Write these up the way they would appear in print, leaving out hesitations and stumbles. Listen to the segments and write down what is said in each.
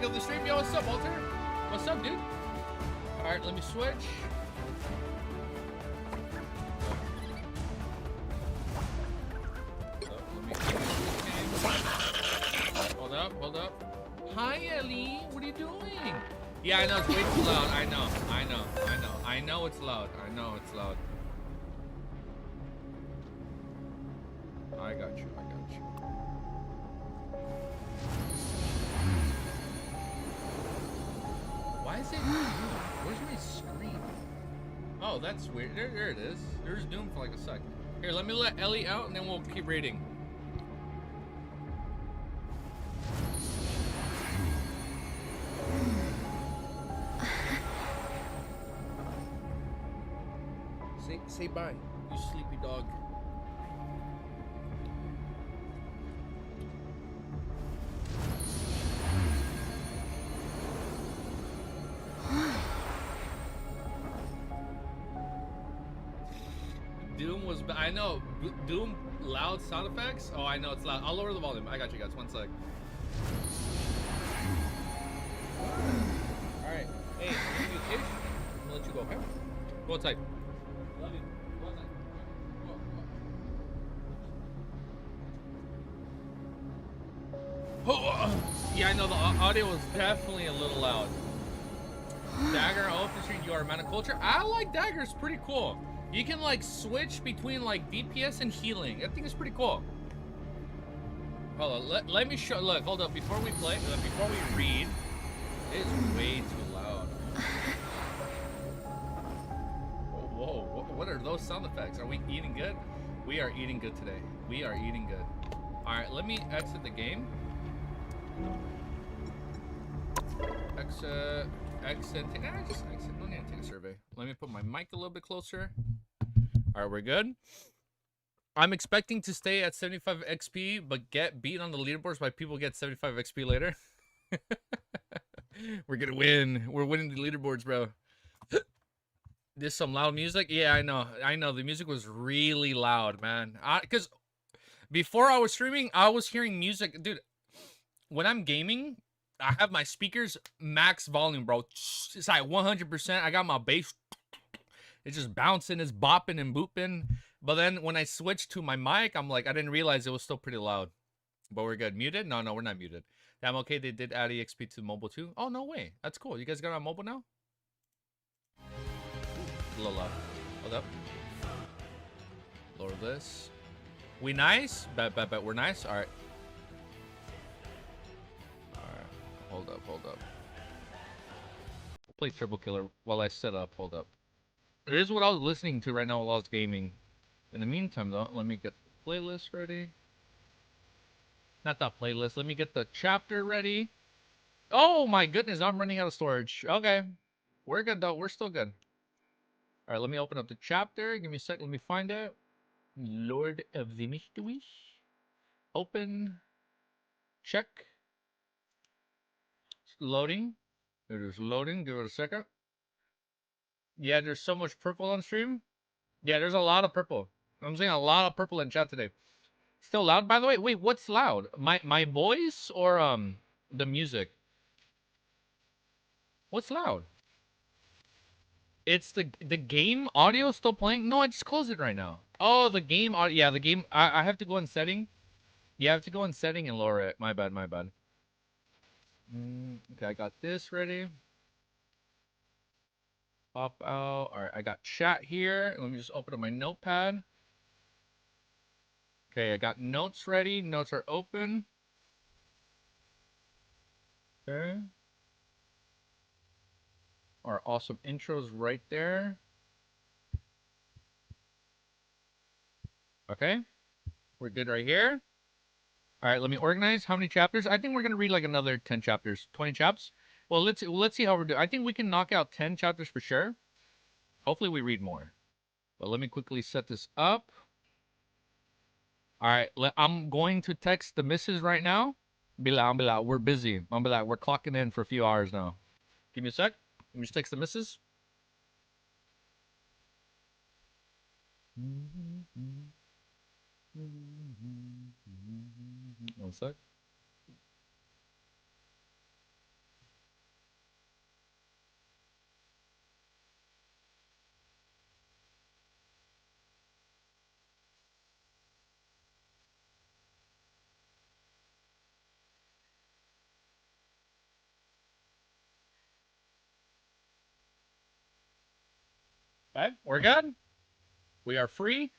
of the stream. Yo, what's up, Walter? What's up, dude? Alright, let me switch. Hold up. Hi, Ellie. What are you doing? Yeah, I know it's way too loud. I know it's loud. I got you. Why is it Doom? Where's my screen? Oh, that's weird. There it is. There's Doom for like a sec. Here, let me let Ellie out and then we'll keep raiding. Say bye, you sleepy dog. Doom was, I know, Doom loud sound effects. Oh, I know it's loud. I'll lower the volume. I got you guys. One sec. All right. Hey, I'm gonna let you go. Okay. Go outside. Love you. Go outside. Go. Oh, yeah, I know the audio was definitely a little loud. Dagger, you are man of culture. I like Dagger. It's pretty cool. You can like switch between like DPS and healing. I think it's pretty cool. Hold on, let me show. Look, hold up. Before we play, before we read, it is way too loud. Whoa, what are those sound effects? Are we eating good? We are eating good today. We are eating good. All right, let me exit the game. Exit. Just exit. No need to take a survey. Let me put my mic a little bit closer. All right, we're good. I'm expecting to stay at 75 XP, but get beat on the leaderboards by people get 75 XP later. We're gonna win. We're winning the leaderboards, bro. There's some loud music. Yeah, I know. The music was really loud, man. Because before I was streaming, I was hearing music. Dude, when I'm gaming, I have my speakers max volume, bro. It's like 100%. I got my bass. It's just bouncing, it's bopping and booping. But then when I switched to my mic, I'm like, I didn't realize it was still pretty loud. But we're good. Muted? No, we're not muted. I'm okay. They did add EXP to mobile too. Oh, no way. That's cool. You guys got on mobile now? A little loud. Hold up. Lower this. We nice? Bet. We're nice? All right. Hold up. Play Triple Killer while I set up. Hold up. It is what I was listening to right now while I was gaming. In the meantime, though, let me get the playlist ready. Not that playlist. Let me get the chapter ready. Oh my goodness, I'm running out of storage. Okay. We're good, though. We're still good. All right, let me open up the chapter. Give me a sec. Let me find it. Lord of the Mysteries. Open. Check. It's loading. It is loading. Give it a second. Yeah, there's so much purple on stream. Yeah, there's a lot of purple. I'm seeing a lot of purple in chat today. Still loud, by the way? Wait, what's loud? My voice or the music? What's loud? It's the game audio still playing? No, I just closed it right now. Oh, the game audio. Yeah, the game. I have to go in setting. You have to go in setting and lower it. My bad. Okay, I got this ready. Pop out. All right, I got chat here. Let me just open up my notepad. Okay, I got notes ready. Notes are open. Okay. Our awesome intros right there. Okay. We're good right here. All right, let me organize. How many chapters? I think we're gonna read like another 10 chapters, 20 chapters. Well, let's see how we're doing. I think we can knock out 10 chapters for sure. Hopefully, we read more. But let me quickly set this up. All right, I'm going to text the missus right now. Bila, we're busy. Bila, we're clocking in for a few hours now. Give me a sec. Let me just text the missus. One sec. Okay, we're good. We are free.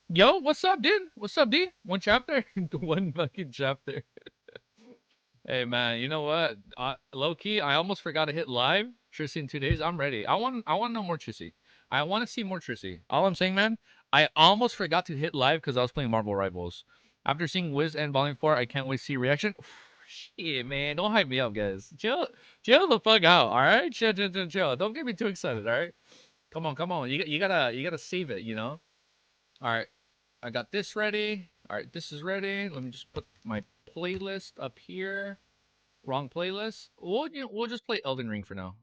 Yo, what's up, dude? What's up, D? One chapter? One fucking chapter. Hey, man, you know what? Low key, I almost forgot to hit live. Trissy in 2 days. I'm ready. I want to know more Trissy. I want to see more Trissy. All I'm saying, man, I almost forgot to hit live because I was playing Marvel Rivals. After seeing Wiz and Volume 4, I can't wait to see reaction. Shit, man, don't hype me up, guys. Chill the fuck out, all right? Chill. Don't get me too excited, all right? Come on, come on. You gotta save it, you know? All right. I got this ready. All right, this is ready. Let me just put my playlist up here. Wrong playlist. We'll just play Elden Ring for now.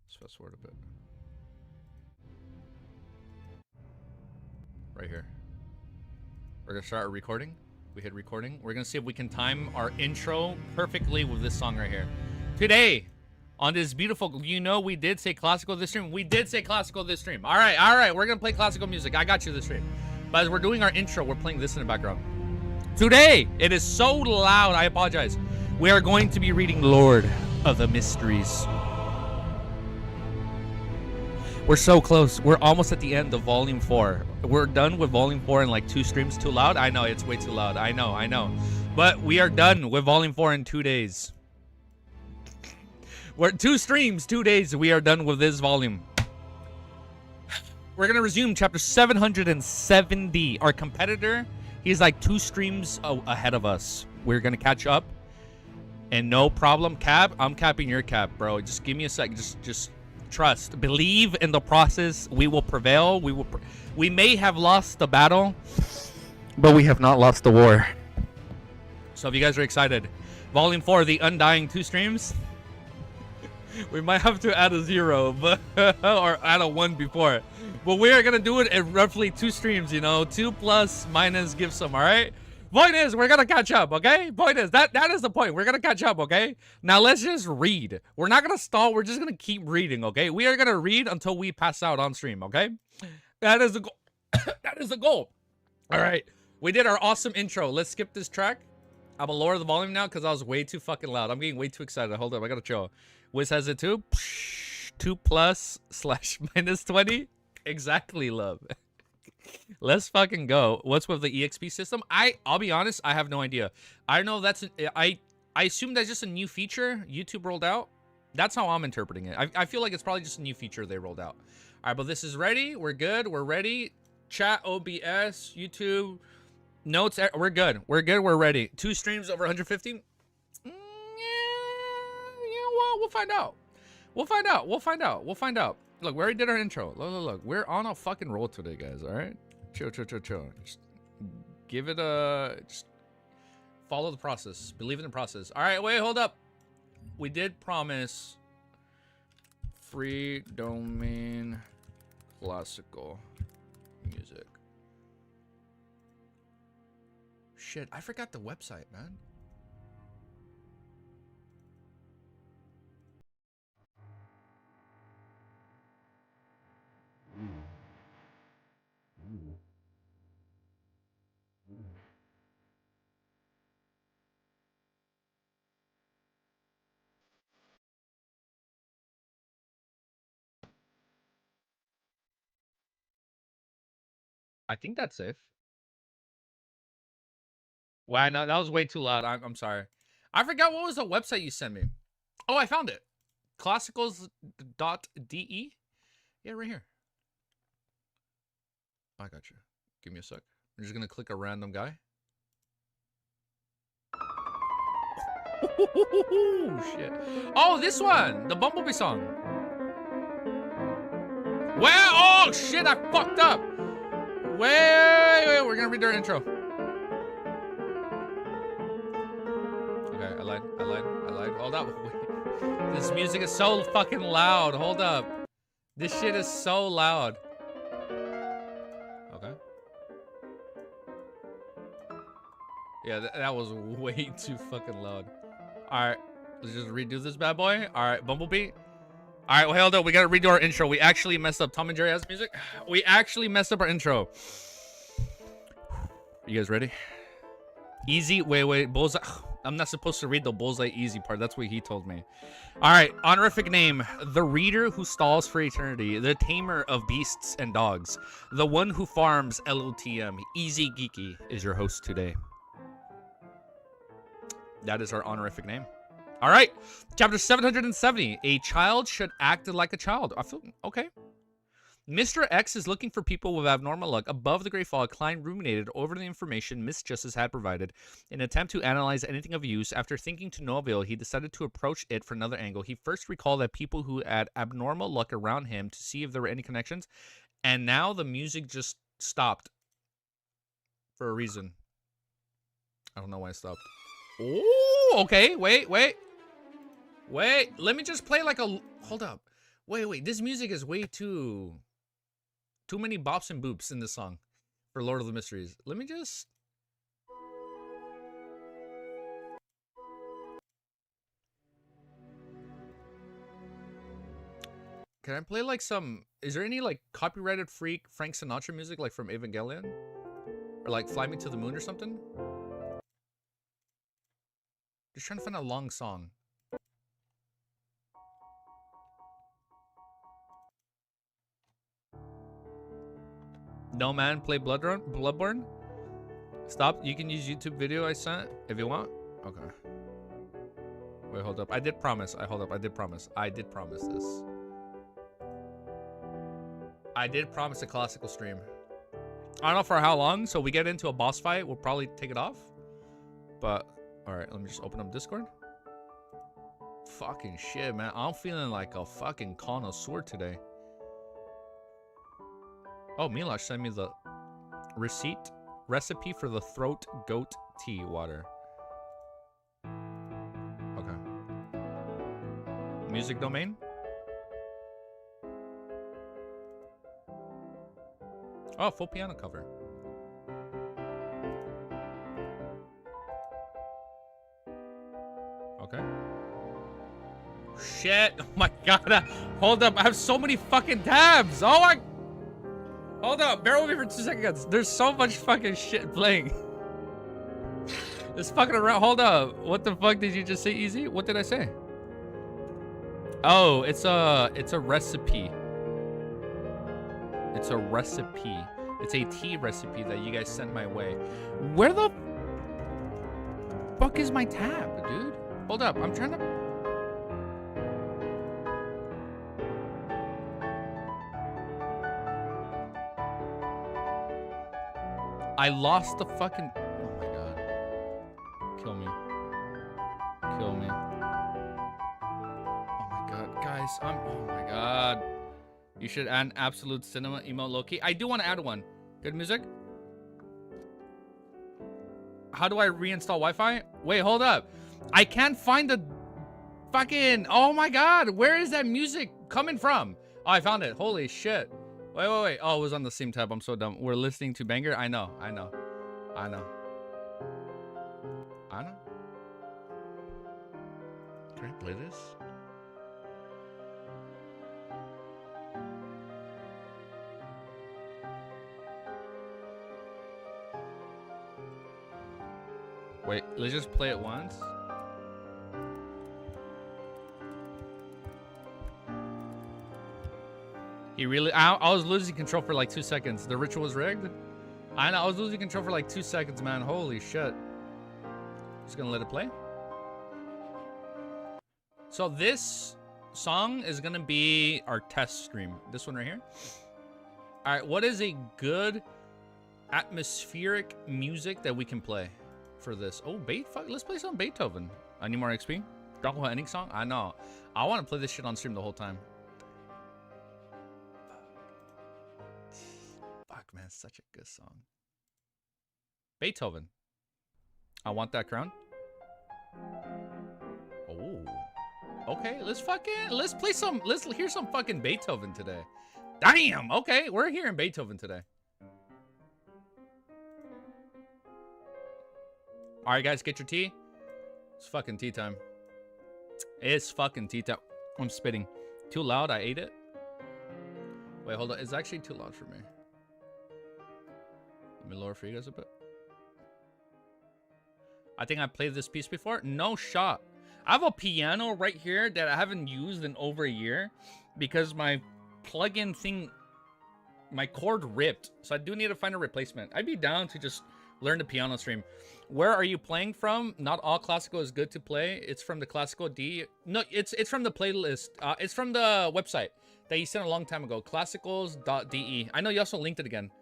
Let's fast forward a bit. Right here. We're gonna start a recording. We hit recording. We're gonna see if we can time our intro perfectly with this song right here. Today, on this beautiful, you know, we did say classical this stream. We did say classical this stream. All right. We're gonna play classical music. I got you this stream. But as we're doing our intro, we're playing this in the background. Today, it is so loud. I apologize. We are going to be reading Lord of the Mysteries. We're so close. We're almost at the end of Volume 4. We're done with Volume 4 in like 2 streams. Too loud? I know, it's way too loud. I know. But we are done with Volume 4 in 2 days. We're 2 streams, 2 days. We are done with this volume. We're going to resume chapter 770. Our competitor, he's like 2 streams ahead of us. We're going to catch up. And no problem, Cap. I'm capping your cap, bro. Just give me a sec. Just trust. Believe in the process. We will prevail. We may have lost the battle, but we have not lost the war. So if you guys are excited, Volume 4, The Undying, 2 streams. We might have to add a 0, but or add a 1 before. But we are going to do it in roughly 2 streams, you know. 2 plus minus give some, all right? Point is, we're going to catch up, okay? Point is, that is the point. We're going to catch up, okay? Now, let's just read. We're not going to stall. We're just going to keep reading, okay? We are going to read until we pass out on stream, okay? That is the goal. That is the goal. All right. We did our awesome intro. Let's skip this track. I'm going to lower the volume now because I was way too fucking loud. I'm getting way too excited. Hold up. I got to chill. Wiz has it too. 2 plus / minus 20. Exactly, love. Let's fucking go. What's with the EXP system? I'll be honest, I have no idea. I know that's I assume that's just a new feature YouTube rolled out. That's how I'm interpreting it. I feel like it's probably just a new feature they rolled out. All right, but this is ready. We're good. We're ready. Chat, OBS, YouTube, notes. We're good. We're good. We're ready. 2 streams over 150. Yeah, well, we'll find out. We'll find out. We'll find out. We'll find out. Look, we already did our intro. Look. We're on a fucking roll today, guys. All right? Chill. Just give it a... Just follow the process. Believe in the process. All right, wait, hold up. We did promise free domain classical music. Shit, I forgot the website, man. I think that's safe. Wow, no, that was way too loud. I'm sorry. I forgot what was the website you sent me. Oh, I found it. Classicals.de. Yeah, right here. I got you. Give me a sec. I'm just gonna click a random guy. Shit. Oh, this one. The Bumblebee song. Well, oh shit, I fucked up. Wait, we're gonna read our intro. Okay, I lied. Hold up. Wait. This music is so fucking loud. Hold up. This shit is so loud. Okay. Yeah, that was way too fucking loud. Alright, let's just redo this bad boy. Alright, Bumblebee. Alright, well, hold up. We gotta redo our intro. We actually messed up. Tom and Jerry has music. We actually messed up our intro. You guys ready? Easy. Wait. Bullseye. I'm not supposed to read the bullseye easy part. That's what he told me. All right, honorific name: the reader who stalls for eternity, the tamer of beasts and dogs, the one who farms LOTM. Easy Geeky is your host today. That is our honorific name. All right, chapter 770. A child should act like a child. I feel okay. Mr. X is looking for people with abnormal luck. Above the Great Fall, Klein ruminated over the information Miss Justice had provided. In an attempt to analyze anything of use, after thinking to no avail, he decided to approach it from another angle. He first recalled that people who had abnormal luck around him to see if there were any connections, and now the music just stopped for a reason. I don't know why it stopped. Oh, okay. Wait. Let me just play like a... Hold up. Wait. This music is way too many bops and boops in this song for Lord of the Mysteries. Let me just... Can I play like some... Is there any like copyrighted free Frank Sinatra music like from Evangelion? Or like Fly Me to the Moon or something? Just trying to find a long song. No man, play Bloodborne. Stop. You can use YouTube video I sent if you want. Okay. Wait, hold up. I did promise. I did promise this. I did promise a classical stream. I don't know for how long, so we get into a boss fight, we'll probably take it off. But, alright, let me just open up Discord. Fucking shit, man. I'm feeling like a fucking connoisseur today. Oh, Milosh sent me the recipe for the throat goat tea water. Okay. Music domain? Oh, full piano cover. Okay. Shit. Oh my god. Hold up. I have so many fucking tabs. Oh my... Hold up, bear with me for 2 seconds. There's so much fucking shit playing. It's fucking around. Hold up. What the fuck did you just say, Easy? What did I say? Oh, it's a recipe. It's a recipe. It's a tea recipe that you guys sent my way. Where the fuck is my tab, dude? Hold up, I'm trying to... I lost the fucking... Oh my god. Kill me. Kill me. Oh my god. Guys, oh my god. You should add an absolute cinema emote low-key. I do want to add one. Good music? How do I reinstall Wi-Fi? Wait, hold up. I can't find the fucking... Oh my god. Where is that music coming from? Oh, I found it. Holy shit. Wait. Oh, it was on the same tab. I'm so dumb. We're listening to Banger. I know. Can I play this? Wait, let's just play it once. He really... I was losing control for like 2 seconds. The ritual was rigged? I know, I was losing control for like 2 seconds, man. Holy shit. Just gonna let it play. So this song is gonna be our test stream. This one right here. Alright, what is a good atmospheric music that we can play for this? Oh, let's play some Beethoven. I need more XP. Drunken ending song? I know. I want to play this shit on stream the whole time. Fuck, man, such a good song. Beethoven. I want that crown. Oh. Okay, let's play some, let's hear some fucking Beethoven today. Damn, okay, we're hearing Beethoven today. All right, guys, get your tea. It's fucking tea time. It's fucking tea time. I'm spitting. Too loud, I ate it. Wait, hold on, it's actually too loud for me. Let me lower for you guys a bit. I think I played this piece before. No shot. I have a piano right here that I haven't used in over a year because my plug-in thing, my cord ripped. So I do need to find a replacement. I'd be down to just learn the piano stream. Where are you playing from? Not all classical is good to play. It's from the classical D. No, it's from the playlist. It's from the website that you sent a long time ago. Classicals.de. I know you also linked it again.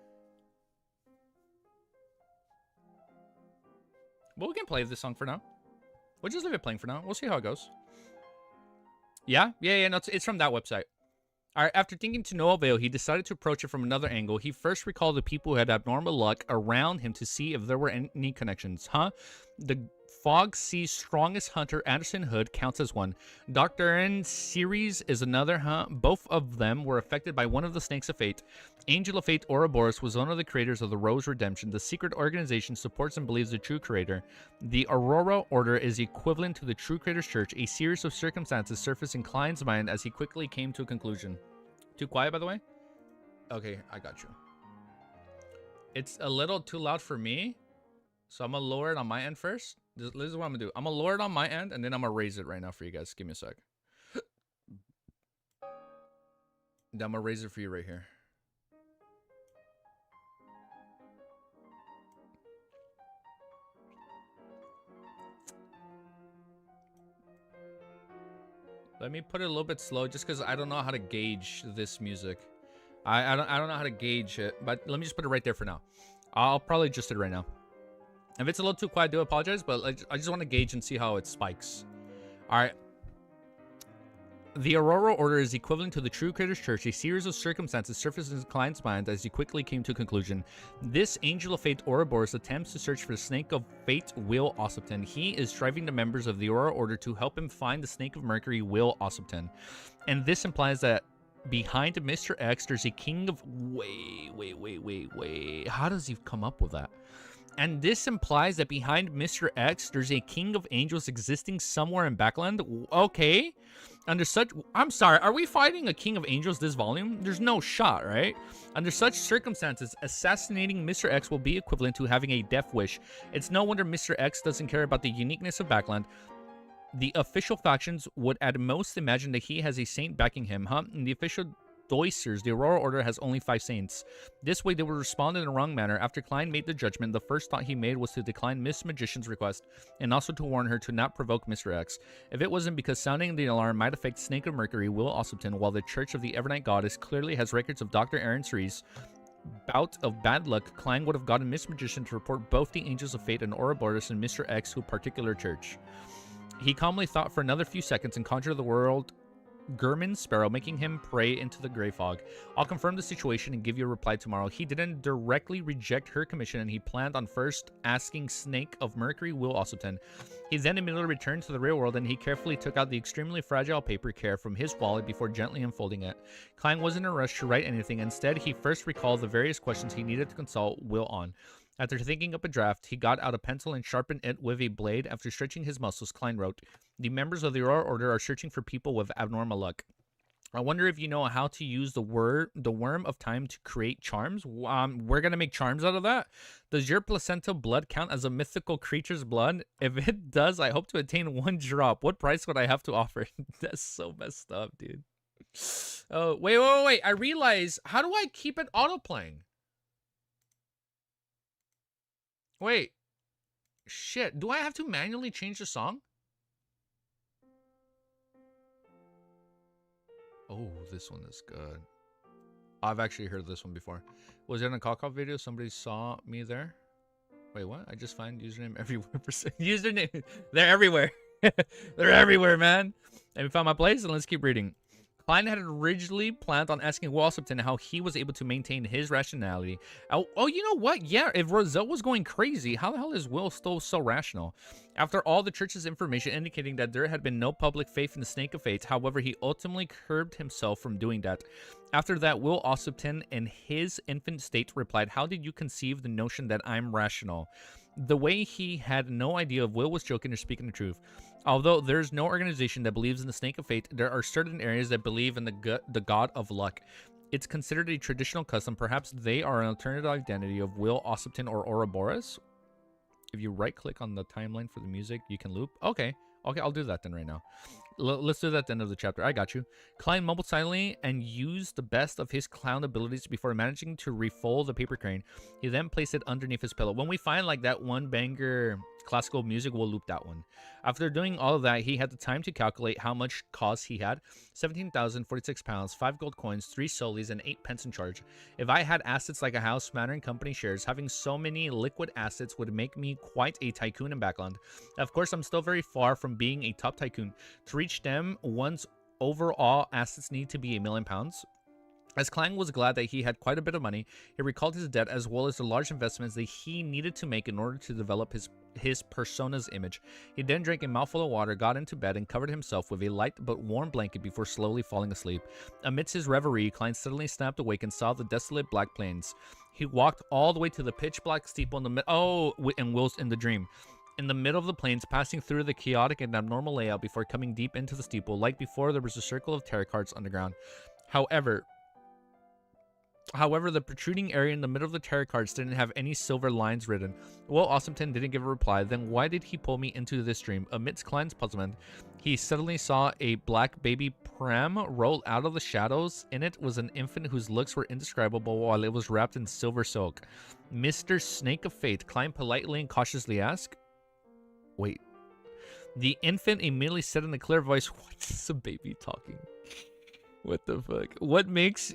But we can play this song for now. We'll just leave it playing for now. We'll see how it goes. Yeah? Yeah, no, it's from that website. All right, after thinking to no avail, he decided to approach it from another angle. He first recalled the people who had abnormal luck around him to see if there were any connections. The Fog Sea's strongest hunter, Anderson Hood, counts as one. Dr. N. Series is another, Both of them were affected by one of the Snakes of Fate. Angel of Fate Ouroboros was one of the creators of the Rose Redemption. The secret organization supports and believes the true creator. The Aurora Order is equivalent to the true creator's church. A series of circumstances surfaced in Klein's mind as he quickly came to a conclusion. Too quiet, by the way? Okay, I got you. It's a little too loud for me, so I'm gonna lower it on my end first. This is what I'm gonna do. I'm gonna lower it on my end, and then I'm gonna raise it right now for you guys. Give me a sec. Then I'm gonna raise it for you right here. Let me put it a little bit slow, just because I don't know how to gauge this music. I don't know how to gauge it, but let me just put it right there for now. I'll probably adjust it right now. If it's a little too quiet, I do apologize, but I just want to gauge and see how it spikes. All right. The Aurora Order is equivalent to the True Creator's Church. A series of circumstances surfaced in his client's mind as he quickly came to a conclusion. This Angel of Fate Ouroboros attempts to search for the Snake of Fate, Will Ossipton. He is driving the members of the Aurora Order to help him find the Snake of Mercury, Will Ossipton. And this implies that behind Mr. X, there's a king of... Wait. How does he come up with that? And this implies that behind Mr. X, there's a king of angels existing somewhere in Backland. Okay. Under such... I'm sorry, are we fighting a king of angels this volume? There's no shot, right? Under such circumstances, assassinating Mr. X will be equivalent to having a death wish. It's no wonder Mr. X doesn't care about the uniqueness of Backland. The official factions would at most imagine that he has a saint backing him, And the official Doisers, the Aurora Order has only 5 saints. This way, they would respond in the wrong manner. After Klein made the judgment, the first thought he made was to decline Miss Magician's request, and also to warn her to not provoke Mr. X. If it wasn't because sounding the alarm might affect Snake of Mercury, Will Ossipton, while the Church of the Evernight Goddess clearly has records of Dr. Aaron Cerise' bout of bad luck, Klein would have gotten Miss Magician to report both the Angels of Fate and Ouroboros and Mr. X to a particular church. He calmly thought for another few seconds and conjured the world Gurman Sparrow, making him pray into the gray fog. I'll confirm the situation and give you a reply tomorrow. He didn't directly reject her commission, and he planned on first asking Snake of Mercury, Will Ossipton. He then immediately returned to the real world, and he carefully took out the extremely fragile paper care from his wallet before gently unfolding it. Klein wasn't in a rush to write anything. Instead, he first recalled the various questions he needed to consult Will on. After thinking up a draft, he got out a pencil and sharpened it with a blade. After stretching his muscles, Klein wrote, "The members of the Aurora Order are searching for people with abnormal luck. I wonder if you know how to use the worm of time to create charms. We're going to make charms out of that. Does your placental blood count as a mythical creature's blood? If it does, I hope to attain 1 drop. What price would I have to offer?" That's so messed up, dude. Oh, wait. I realize, how do I keep it auto-playing? Wait. Shit. Do I have to manually change the song? Oh, this one is good. I've actually heard this one before. Was it in a Call video? Somebody saw me there? Wait, what? I just find username everywhere. Username. They're everywhere. They're everywhere, man. And we found my place, and let's keep reading. Klein had originally planned on asking Will Ossipton how he was able to maintain his rationality. Oh, you know what? Yeah, if Roselle was going crazy, how the hell is Will still so rational? After all the church's information indicating that there had been no public faith in the Snake of Fates, however, he ultimately curbed himself from doing that. After that, Will Ossipton, in his infant state, replied, "How did you conceive the notion that I'm rational?" The way he had no idea if Will was joking or speaking the truth. Although there's no organization that believes in the Snake of Fate, there are certain areas that believe in the god of luck. It's considered a traditional custom. Perhaps they are an alternative identity of Will Ossipton or Ouroboros. If you right-click on the timeline for the music, you can loop. Okay. Okay, I'll do that then right now. Let's do that at the end of the chapter. I got you. Klein mumbled silently and used the best of his clown abilities before managing to refold the paper crane. He then placed it underneath his pillow. When we find like that one banger classical music, we'll loop that one. After doing all of that, he had the time to calculate how much cost he had. 17,046 pounds, 5 gold coins, 3 solis, and 8 pence in charge. If I had assets like a house, manor, and company shares, having so many liquid assets would make me quite a tycoon in Backland. Of course, I'm still very far from being a top tycoon. To reach them, one's overall assets need to be £1,000,000. As Klein was glad that he had quite a bit of money, he recalled his debt as well as the large investments that he needed to make in order to develop his persona's image. He then drank a mouthful of water, got into bed, and covered himself with a light but warm blanket before slowly falling asleep. Amidst his reverie, Klein suddenly snapped awake and saw the desolate black plains. He walked all the way to the pitch-black steeple in the and Will's in the dream. In the middle of the plains, passing through the chaotic and abnormal layout before coming deep into the steeple. Like before, there was a circle of tarot cards underground. However, the protruding area in the middle of the tarot cards didn't have any silver lines written. Will Awesometon didn't give a reply. Then why did he pull me into this dream? Amidst Klein's puzzlement, he suddenly saw a black baby pram roll out of the shadows. In it was an infant whose looks were indescribable while it was wrapped in silver silk. Mr. Snake of Fate, Klein politely and cautiously asked, "Wait." The infant immediately said in a clear voice, "What's a baby talking? What the fuck? What makes..."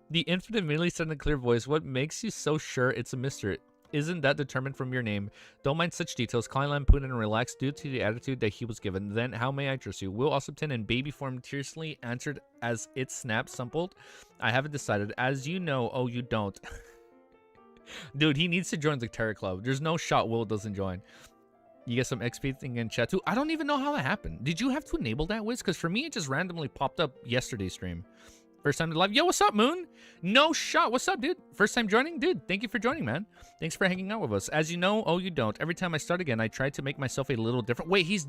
The infant immediately said in a clear voice, "What makes you so sure it's a mystery? Isn't that determined from your name? Don't mind such details." Klein lampooned and relaxed due to the attitude that he was given. "Then how may I trust you?" Will Ossipton in baby form tearfully answered as it snapped stumbled. "I haven't decided. As you know, oh, you don't." Dude, he needs to join the Terror Club. There's no shot Will doesn't join. You get some XP thing in chat too. I don't even know how that happened. Did you have to enable that, Wiz? Because for me, it just randomly popped up yesterday's stream. First time to live. Yo, what's up, Moon? No shot. What's up, dude? First time joining? Dude, thank you for joining, man. Thanks for hanging out with us. As you know, oh, you don't. Every time I start again, I try to make myself a little different. Wait,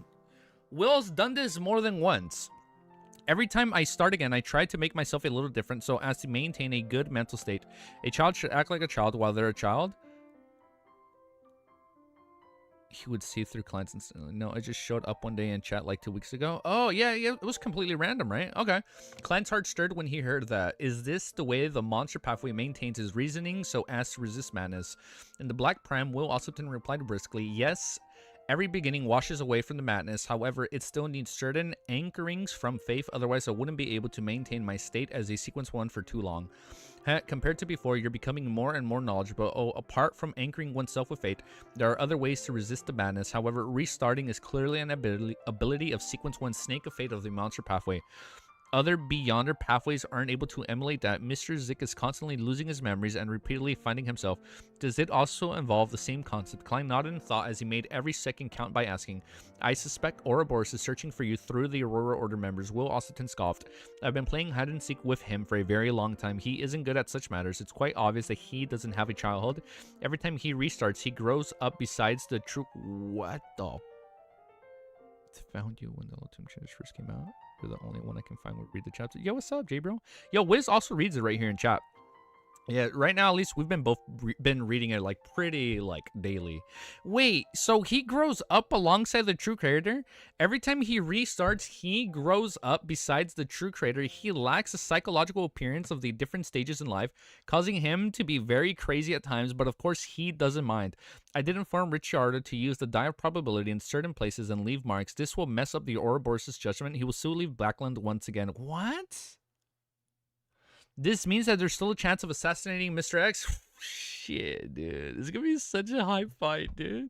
Will's done this more than once. Every time I start again, I try to make myself a little different so as to maintain a good mental state. A child should act like a child while they're a child. He would see through clients instantly. No, it just showed up one day in chat like 2 weeks ago. Oh, yeah, it was completely random, right? Okay. Klein's heart stirred when he heard that. Is this the way the monster pathway maintains his reasoning so as to resist madness? In the Black Prime, Will Ossipton replied briskly, yes, every beginning washes away from the madness. However, it still needs certain anchorings from faith. Otherwise, I wouldn't be able to maintain my state as a sequence one for too long. Compared to before, you're becoming more and more knowledgeable. Oh, apart from anchoring oneself with fate, there are other ways to resist the madness. However, restarting is clearly an ability of sequence one snake of fate of the monster pathway. Other Beyonder pathways aren't able to emulate that. Mr. Zik is constantly losing his memories and repeatedly finding himself. Does it also involve the same concept? Klein nodded in thought as he made every second count by asking, I suspect Ouroboros is searching for you through the Aurora Order members. Will Ossipton scoffed. I've been playing hide and seek with him for a very long time. He isn't good at such matters. It's quite obvious that he doesn't have a childhood. Every time he restarts, he grows up besides the true... What the... Found you when the Ultimate Challenge first came out. You're the only one I can find would read the chapter. Yo, what's up, J bro? Yo, Wiz also reads it right here in chat. Yeah, right now at least we've been been reading it like pretty like daily. Wait, so he grows up alongside the true creator? Every time he restarts, he grows up besides the true creator. He lacks the psychological appearance of the different stages in life, causing him to be very crazy at times, but of course he doesn't mind. I did inform Ricciardo to use the die of probability in certain places and leave marks. This will mess up the Ouroboros' judgment. He will soon leave Blackland once again. What? This means that there's still a chance of assassinating Mr. X? Shit, dude. It's gonna be such a high fight, dude.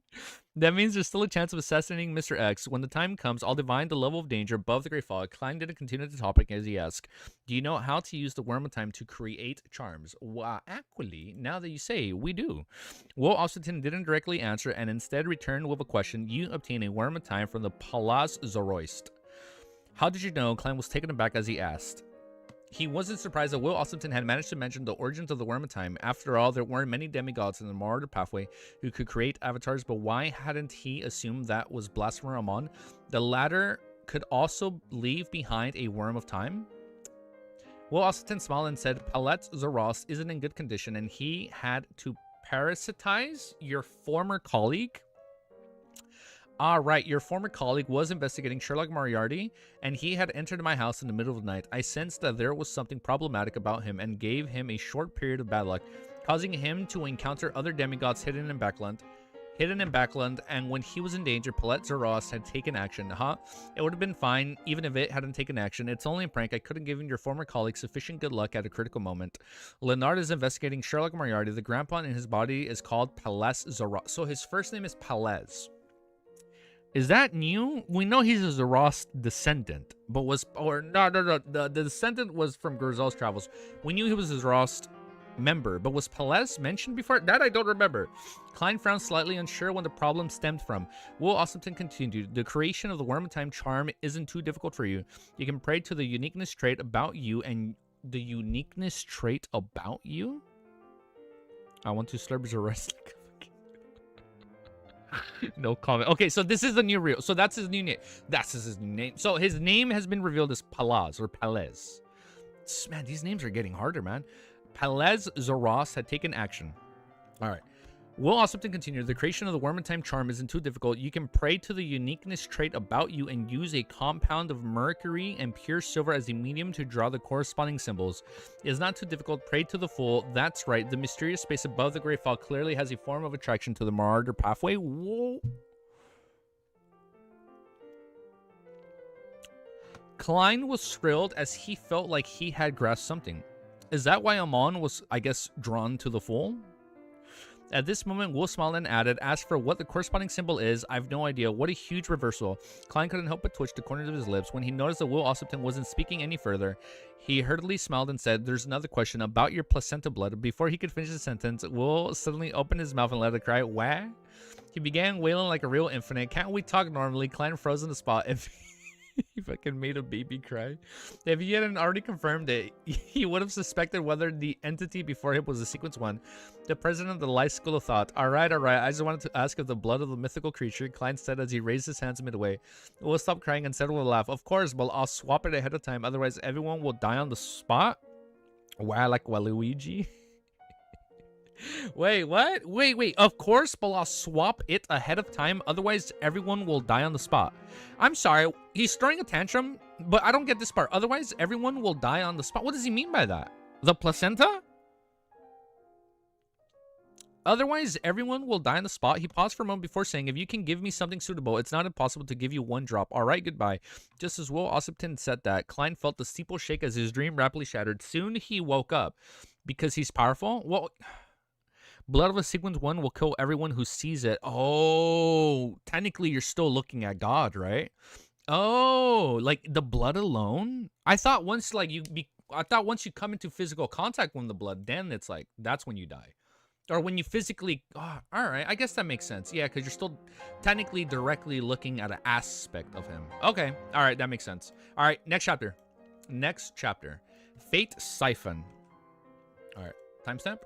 That means there's still a chance of assassinating Mr. X. When the time comes, I'll divine the level of danger above the Great Fog. Klein didn't continue the topic as he asked, do you know how to use the Worm of Time to create charms? Well, actually, now that you say, we do. Will Ossipton didn't directly answer and instead returned with a question. You obtain a Worm of Time from the Palaz Zoroist. How did you know? Klein was taken aback as he asked. He wasn't surprised that Will Ossipton had managed to mention the origins of the Worm of Time. After all, there weren't many demigods in the Marauder pathway who could create avatars, but why hadn't he assumed that was Blasphemer Amon? The latter could also leave behind a Worm of Time? Will Ossipton smiled and said, Palaz Zoros isn't in good condition, and he had to parasitize your former colleague. Ah, right. Your former colleague was investigating Sherlock Moriarty, and he had entered my house in the middle of the night. I sensed that there was something problematic about him and gave him a short period of bad luck, causing him to encounter other demigods hidden in Backland. And when he was in danger, Palette Zaros had taken action. It would have been fine even if it hadn't taken action. It's only a prank. I couldn't give your former colleague sufficient good luck at a critical moment. Leonard is investigating Sherlock Moriarty. The grandpa in his body is called Palès Zaros. So his first name is Palès. Is that new? We know he's a Zaros descendant, but no. The descendant was from Gurzel's travels. We knew he was a Zaros member, but was Palès mentioned before? That I don't remember. Klein frowned slightly, unsure when the problem stemmed from. Will Ossipton continued. The creation of the Worm of Time charm isn't too difficult for you. You can pray to the uniqueness trait about you and the uniqueness trait about you? I want to slurp Zaros. No comment. Okay, so this is the new real. So that's his new name. That's his new name. So his name has been revealed as Palaz or Palez. Man, these names are getting harder, man. Palez Zaros had taken action. All right. Will Ossipton continued. The creation of the Worm of Time charm isn't too difficult. You can pray to the uniqueness trait about you and use a compound of mercury and pure silver as a medium to draw the corresponding symbols. It is not too difficult. Pray to the Fool. That's right. The mysterious space above the Great Fall clearly has a form of attraction to the Marauder pathway. Whoa. Klein was thrilled as he felt like he had grasped something. Is that why Amon was, I guess, drawn to the Fool? At this moment, Will smiled and added, "As for what the corresponding symbol is, I've no idea." What a huge reversal. Klein couldn't help but twitch the corners of his lips. When he noticed that Will Ossipton wasn't speaking any further, he hurriedly smiled and said, "There's another question about your placenta blood." Before he could finish the sentence, Will suddenly opened his mouth and let it cry. Wah? He began wailing like a real infant. Can't we talk normally? Klein froze on the spot. He fucking made a baby cry. If he hadn't already confirmed it, he would have suspected whether the entity before him was a sequence one. The president of the Life School of Thought. All right. I just wanted to ask if the blood of the mythical creature, Klein said as he raised his hands midway. Will stop crying and said with a laugh, "Of course, but I'll swap it ahead of time. Otherwise, everyone will die on the spot." Wow, like Waluigi. Wait, what? Wait. Of course, but I'll swap it ahead of time. Otherwise, everyone will die on the spot. I'm sorry. He's throwing a tantrum, but I don't get this part. Otherwise, everyone will die on the spot. What does he mean by that? The placenta? Otherwise, everyone will die on the spot. He paused for a moment before saying, "If you can give me something suitable, it's not impossible to give you one drop. All right, goodbye." Just as Will Ossipton said that, Klein felt the steeple shake as his dream rapidly shattered. Soon he woke up. Because he's powerful? Well, blood of a sequence one will kill everyone who sees it. Oh, technically you're still looking at God, right? Oh, like the blood alone? I thought once once you come into physical contact with the blood, then it's like that's when you die. Or when you physically all right, I guess that makes sense. Yeah, because you're still technically directly looking at an aspect of him. Okay. All right, that makes sense. All right, next chapter. Fate Siphon. All right, timestamp.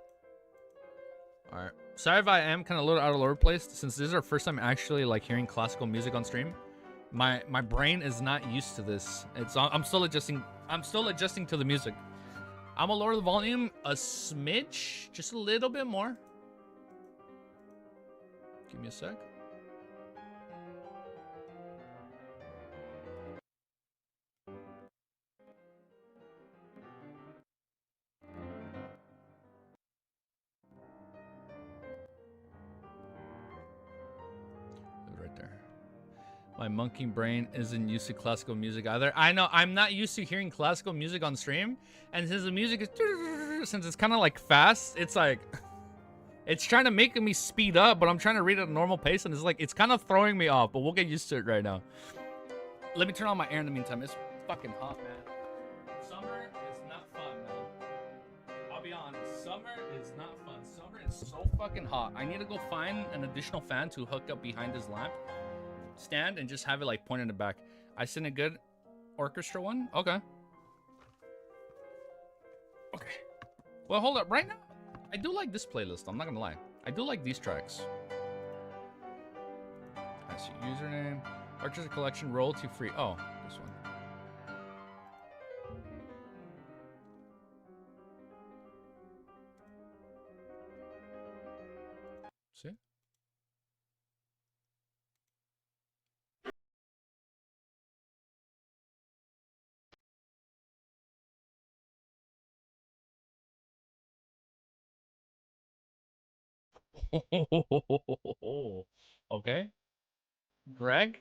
All right. Sorry if I am kind of a little out of order place since this is our first time actually like hearing classical music on stream. My brain is not used to this. I'm still adjusting. I'm still adjusting to the music. I'm gonna lower the volume a smidge, just a little bit more. Give me a sec. Right there. My monkey brain isn't used to classical music either. I know, I'm not used to hearing classical music on stream. And since the music is, since it's kind of like fast, it's like, it's trying to make me speed up, but I'm trying to read at a normal pace. And it's like, it's kind of throwing me off, but we'll get used to it right now. Let me turn on my air in the meantime. It's fucking hot, man. Summer is not fun, man. I'll be honest, summer is not fun. Summer is so fucking hot. I need to go find an additional fan to hook up behind this lamp stand and just have it like pointed in the back. I sent a good orchestra one. Okay. Well, hold up. Right now, I do like this playlist. I'm not gonna lie. I do like these tracks. I see username, orchestra collection, royalty free. Oh, this one. Okay, Greg.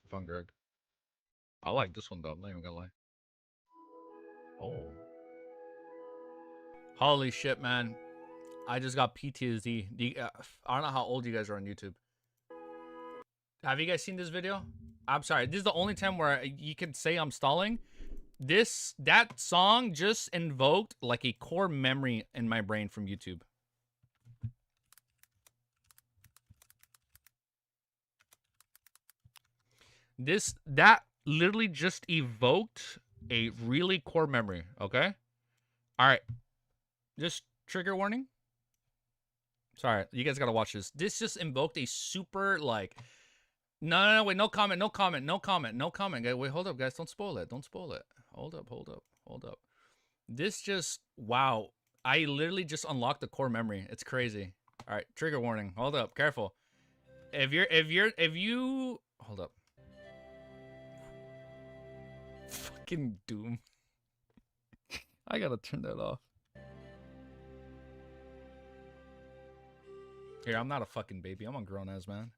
Fun, Greg. I like this one though. I'm not even gonna lie. Oh, holy shit, man! I just got PTSD. I don't know how old you guys are on YouTube. Have you guys seen this video? I'm sorry. This is the only time where you can say I'm stalling. That song just invoked like a core memory in my brain from YouTube. That literally just evoked a really core memory. Okay. All right. Just trigger warning. Sorry, you guys gotta watch this. This just invoked a super like. No, wait, no comment, no comment, no comment, no comment. Wait, hold up, guys. Don't spoil it. Don't spoil it. Hold up, hold up, hold up. This just wow. I literally just unlocked the core memory. It's crazy. All right, trigger warning. Hold up, careful. If you hold up. Fucking Doom. I gotta turn that off. Here, I'm not a fucking baby. I'm a grown ass man.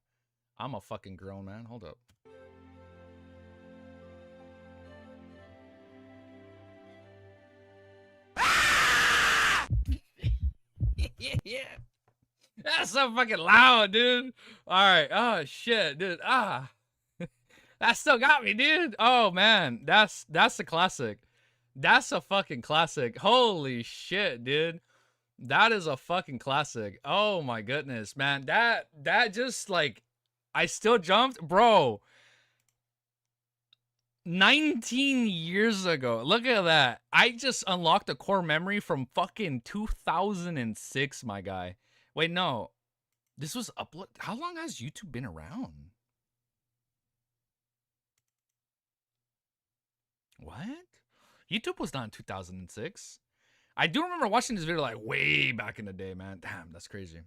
I'm a fucking grown man. Hold up. Yeah. That's so fucking loud, dude. All right. Oh shit, dude. That still got me, dude. Oh man, that's a classic. That's a fucking classic. Holy shit, dude. That is a fucking classic. Oh my goodness, man. That just like I still jumped, bro. 19 years ago. Look at that. I just unlocked a core memory from fucking 2006, my guy. Wait, no. This was upload. How long has YouTube been around? What? YouTube was not in 2006. I do remember watching this video like way back in the day, man. Damn, that's crazy.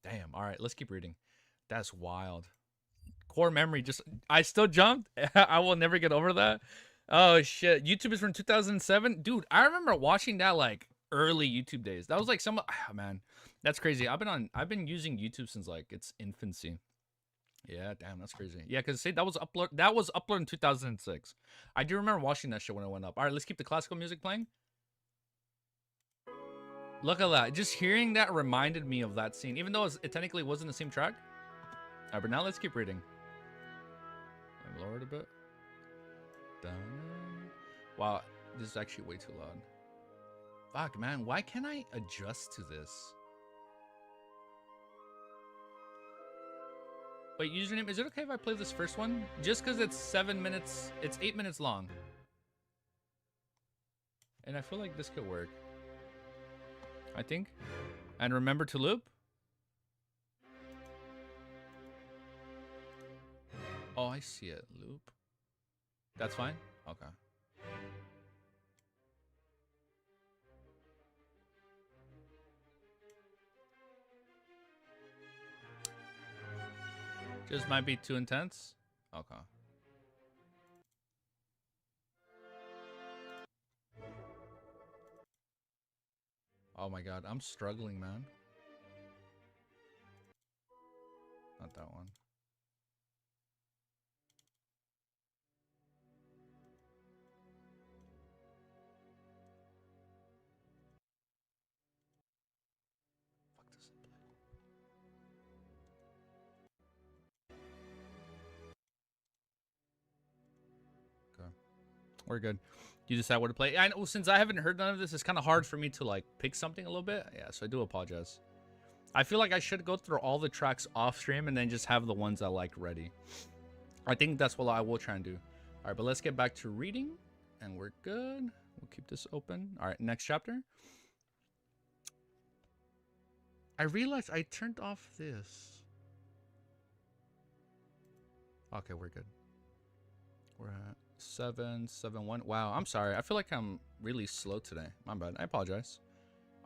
Damn. All right, let's keep reading. That's wild. Core memory just I still jumped. I will never get over that. Oh shit. YouTube is from 2007. Dude, I remember watching that like early YouTube days. That was like some man. That's crazy. I've been using YouTube since like its infancy. Yeah, damn, that's crazy. Yeah, cuz say that was uploaded in 2006. I do remember watching that shit when it went up. All right, let's keep the classical music playing. Look at that. Just hearing that reminded me of that scene, even though it technically wasn't the same track. All right, but now let's keep reading. Lower it a bit. Dun. Wow, this is actually way too loud. Fuck, man. Why can't I adjust to this? Wait, username, is it okay if I play this first one? Just because it's 7 minutes, it's 8 minutes long. And I feel like this could work. I think. And remember to loop. Oh, I see it. Loop. That's fine? Okay. Just might be too intense? Okay. Oh my god, I'm struggling, man. Not that one. We're good. You decide what to play. I know since I haven't heard none of this, it's kind of hard for me to like pick something a little bit. Yeah, so I do apologize. I feel like I should go through all the tracks off stream and then just have the ones I like ready. I think that's what I will try and do. All right, but let's get back to reading, and we're good. We'll keep this open. All right, next chapter. I realized I turned off this. Okay, we're good. We're at 771. Wow, I'm sorry. I feel like I'm really slow today. My bad. I apologize.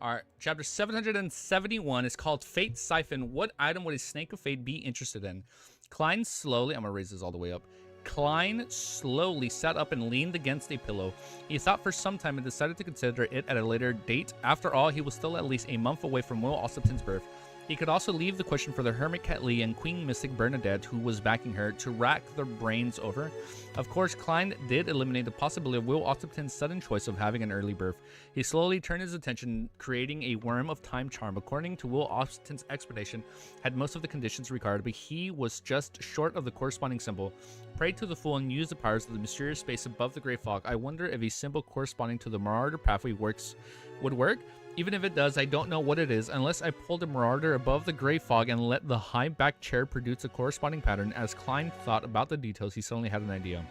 All right, chapter 771 is called Fate Siphon. What item would a snake of fate be interested in? Climb slowly. I'm gonna raise this all the way up. Klein slowly sat up and leaned against a pillow. He thought for some time and decided to consider it at a later date. After all, he was still at least a month away from Will Ossipton's birth. He could also leave the question for the Hermit Cat Lee and Queen Mystic Bernadette, who was backing her, to rack their brains over. Of course, Klein did eliminate the possibility of Will Ossipton's sudden choice of having an early birth. He slowly turned his attention, creating a Worm of Time charm. According to Will Ossipton's expedition, had most of the conditions required, but he was just short of the corresponding symbol. Pray to the Fool and use the powers of the mysterious space above the Grey Fog. I wonder if a symbol corresponding to the Marauder pathway would work. Even if it does, I don't know what it is, unless I pulled a Marauder above the Grey Fog and let the high back chair produce a corresponding pattern. As Klein thought about the details, he suddenly had an idea.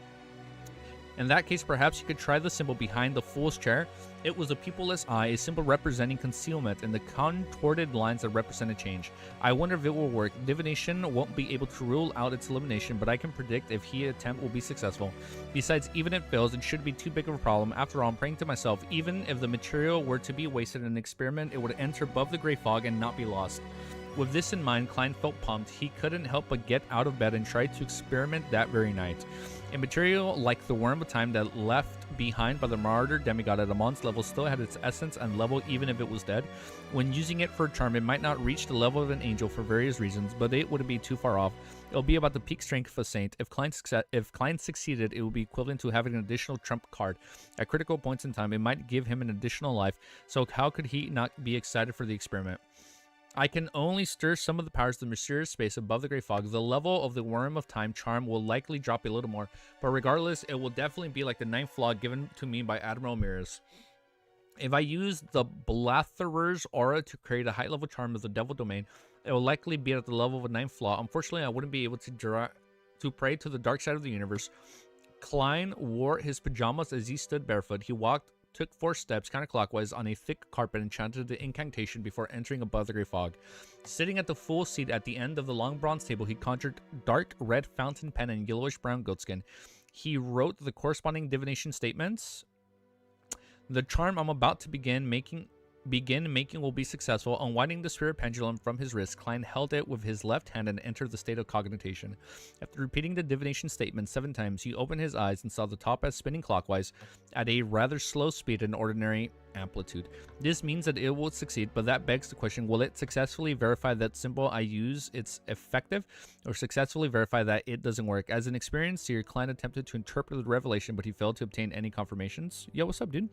In that case, perhaps you could try the symbol behind the Fool's chair. It was a pupilless eye, a symbol representing concealment, and the contorted lines that represented change. I wonder if it will work. Divination won't be able to rule out its elimination, but I can predict if his attempt will be successful. Besides, even if it fails, it shouldn't be too big of a problem. After all, I'm praying to myself, even if the material were to be wasted in an experiment, it would enter above the Grey Fog and not be lost. With this in mind, Klein felt pumped. He couldn't help but get out of bed and try to experiment that very night. A material like the Worm of Time that left behind by the Marauder demigod at Amon's level still had its essence and level even if it was dead. When using it for a charm, it might not reach the level of an angel for various reasons, but it wouldn't be too far off. It'll be about the peak strength of a saint. If Klein succeeded, it would be equivalent to having an additional trump card. At critical points in time, it might give him an additional life, so how could he not be excited for the experiment? I can only stir some of the powers of the mysterious space above the Grey Fog. The level of the Worm of Time charm will likely drop a little more, but regardless, it will definitely be like the 9th flaw given to me by Admiral Miras. If I use the Blatherer's aura to create a high-level charm of the Devil Domain, it will likely be at the level of a 9th flaw. Unfortunately, I wouldn't be able to pray to the dark side of the universe. Klein wore his pajamas as he stood barefoot. He took 4 steps counterclockwise on a thick carpet and chanted the incantation before entering above the Grey Fog. Sitting at the Fool's seat at the end of the long bronze table, he conjured dark red fountain pen and yellowish-brown goatskin. He wrote the corresponding divination statements. The charm I'm about to begin making will be successful. Unwinding the spirit pendulum from his wrist, Klein held it with his left hand and entered the state of cognition. After repeating the divination statement 7 times, he opened his eyes and saw the topaz spinning clockwise at a rather slow speed and ordinary amplitude. This means that it will succeed, but that begs the question, will it successfully verify that symbol I use it's effective, or successfully verify that it doesn't work? As an experienced seer, Klein attempted to interpret the revelation, but he failed to obtain any confirmations. Yo, what's up, dude?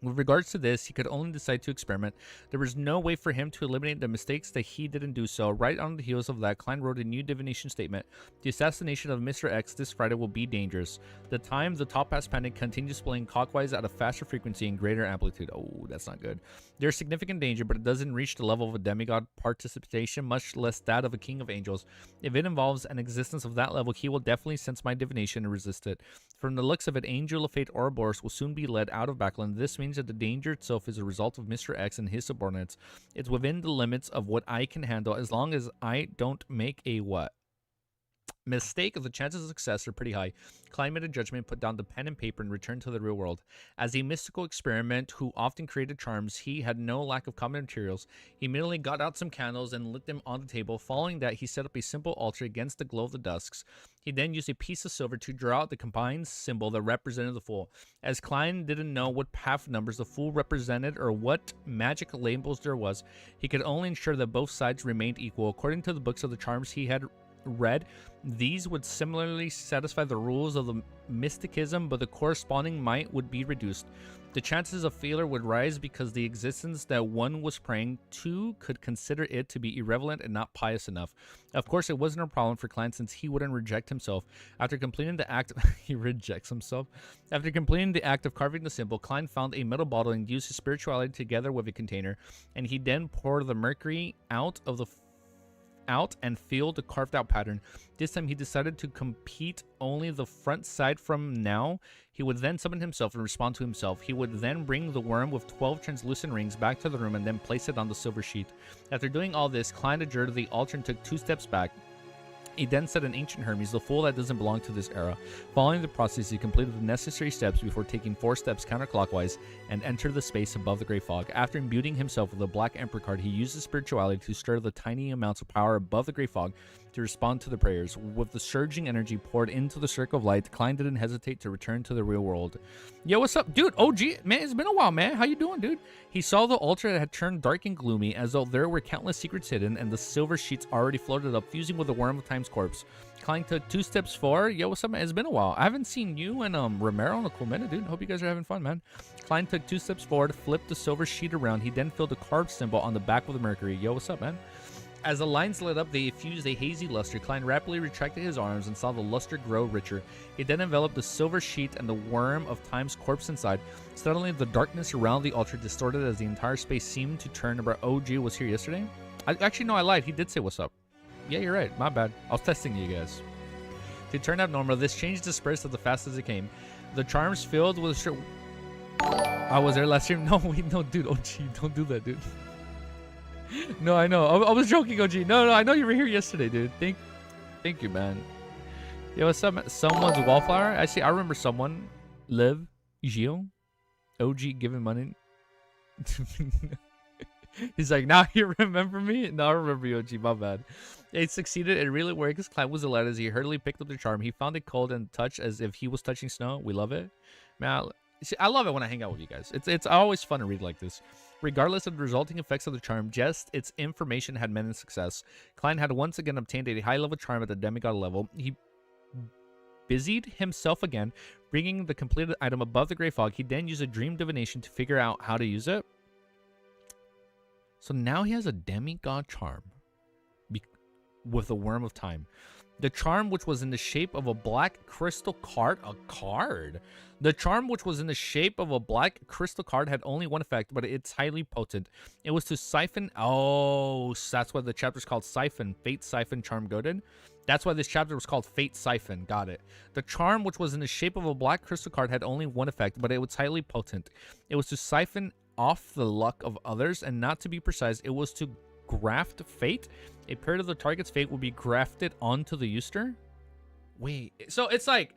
With regards to this, he could only decide to experiment. There was no way for him to eliminate the mistakes that he didn't do so. Right on the heels of that, Klein wrote a new divination statement. The assassination of Mr. X this Friday will be dangerous. The time the topaz pendant continues spinning clockwise at a faster frequency and greater amplitude. Oh, that's not good. There's significant danger, but it doesn't reach the level of a demigod participation, much less that of a king of angels. If it involves an existence of that level, he will definitely sense my divination and resist it. From the looks of it, Angel of Fate Ouroboros will soon be led out of Backland. This means that the danger itself is a result of Mr. X and his subordinates. It's within the limits of what I can handle as long as I don't make a what? Mistake. The chances of success are pretty high. Klein made a judgment, put down the pen and paper, and returned to the real world. As a mystical experiment who often created charms, he had no lack of common materials. He immediately got out some candles and lit them on the table. Following that, he set up a simple altar against the glow of the dusks. He then used a piece of silver to draw out the combined symbol that represented the Fool. As Klein didn't know what path numbers the Fool represented or what magic labels there was, he could only ensure that both sides remained equal. According to the books of the charms he had read, these would similarly satisfy the rules of the mysticism, but the corresponding might would be reduced. The chances of failure would rise because the existence that one was praying to could consider it to be irrelevant and not pious enough. Of course, it wasn't a problem for Klein since he wouldn't reject himself. After completing the act, he rejects himself. After completing the act of carving the symbol, Klein found a metal bottle and used his spirituality together with a container, and he then poured the mercury out and filled the carved out pattern. This time he decided to compete only the front side from now. He would then summon himself and respond to himself. He would then bring the worm with 12 translucent rings back to the room and then place it on the silver sheet. After doing all this, Klein adjured the altar and took 2 steps back. He then said an ancient Hermes, the fool that doesn't belong to this era. Following the process, he completed the necessary steps before taking 4 steps counterclockwise and entered the space above the Great Fog. After imbuing himself with the Black Emperor card, he used his spirituality to stir the tiny amounts of power above the Great Fog to respond to the prayers. With the surging energy poured into the circle of light, Klein didn't hesitate to return to the real world. Yo, what's up, dude? OG, man, it's been a while, man. How you doing, dude? He saw the altar that had turned dark and gloomy, as though there were countless secrets hidden, and the silver sheets already floated up, fusing with the worm of time's corpse. Klein took 2 steps forward. Yo, what's up, man? It's been a while. I haven't seen you and Romero in a cool minute, dude. Hope you guys are having fun, man. Klein took 2 steps forward, flipped the silver sheet around. He then filled a carved symbol on the back of the Mercury. Yo, what's up, man? As the lines lit up, they effused a hazy luster. Klein rapidly retracted his arms and saw the luster grow richer. He then enveloped the silver sheet and the worm of time's corpse inside. Suddenly, the darkness around the altar distorted as the entire space seemed to turn. About OG was here yesterday? Actually, no, I lied. He did say what's up. Yeah, you're right. My bad. I was testing you guys. To turn out normal, this change dispersed as fast as it came. The charms filled with... I was there last stream. No, wait, no, dude. OG, don't do that, dude. No, I know. I was joking, OG. No, I know you were here yesterday, dude. Thank you, man. Yo, what's up, man? Someone's wallflower? I remember someone. Liv, Gio, OG giving money. He's like, now you remember me? No, I remember you, OG. My bad. It succeeded. It really worked. His Klein was delighted as he hurriedly picked up the charm. He found it cold and touched as if he was touching snow. We love it. Man, see, I love it when I hang out with you guys. It's always fun to read like this. Regardless of the resulting effects of the charm, just its information had meant success. Klein had once again obtained a high-level charm at the demigod level. He busied himself again, bringing the completed item above the Great Fog. He then used a dream divination to figure out how to use it. So now he has a demigod charm with the Worm of Time. The charm, which was in the shape of a black crystal card, The charm, which was in the shape of a black crystal card, had only one effect, but it's highly potent. It was to siphon. Oh, so that's why the chapter's called Siphon. Fate Siphon Charm Goaded. That's why this chapter was called Fate Siphon. Got it. The charm, which was in the shape of a black crystal card, had only one effect, but it was highly potent. It was to siphon off the luck of others, and not to be precise, it was to graft fate. A part of the target's fate will be grafted onto the user. Wait, so it's like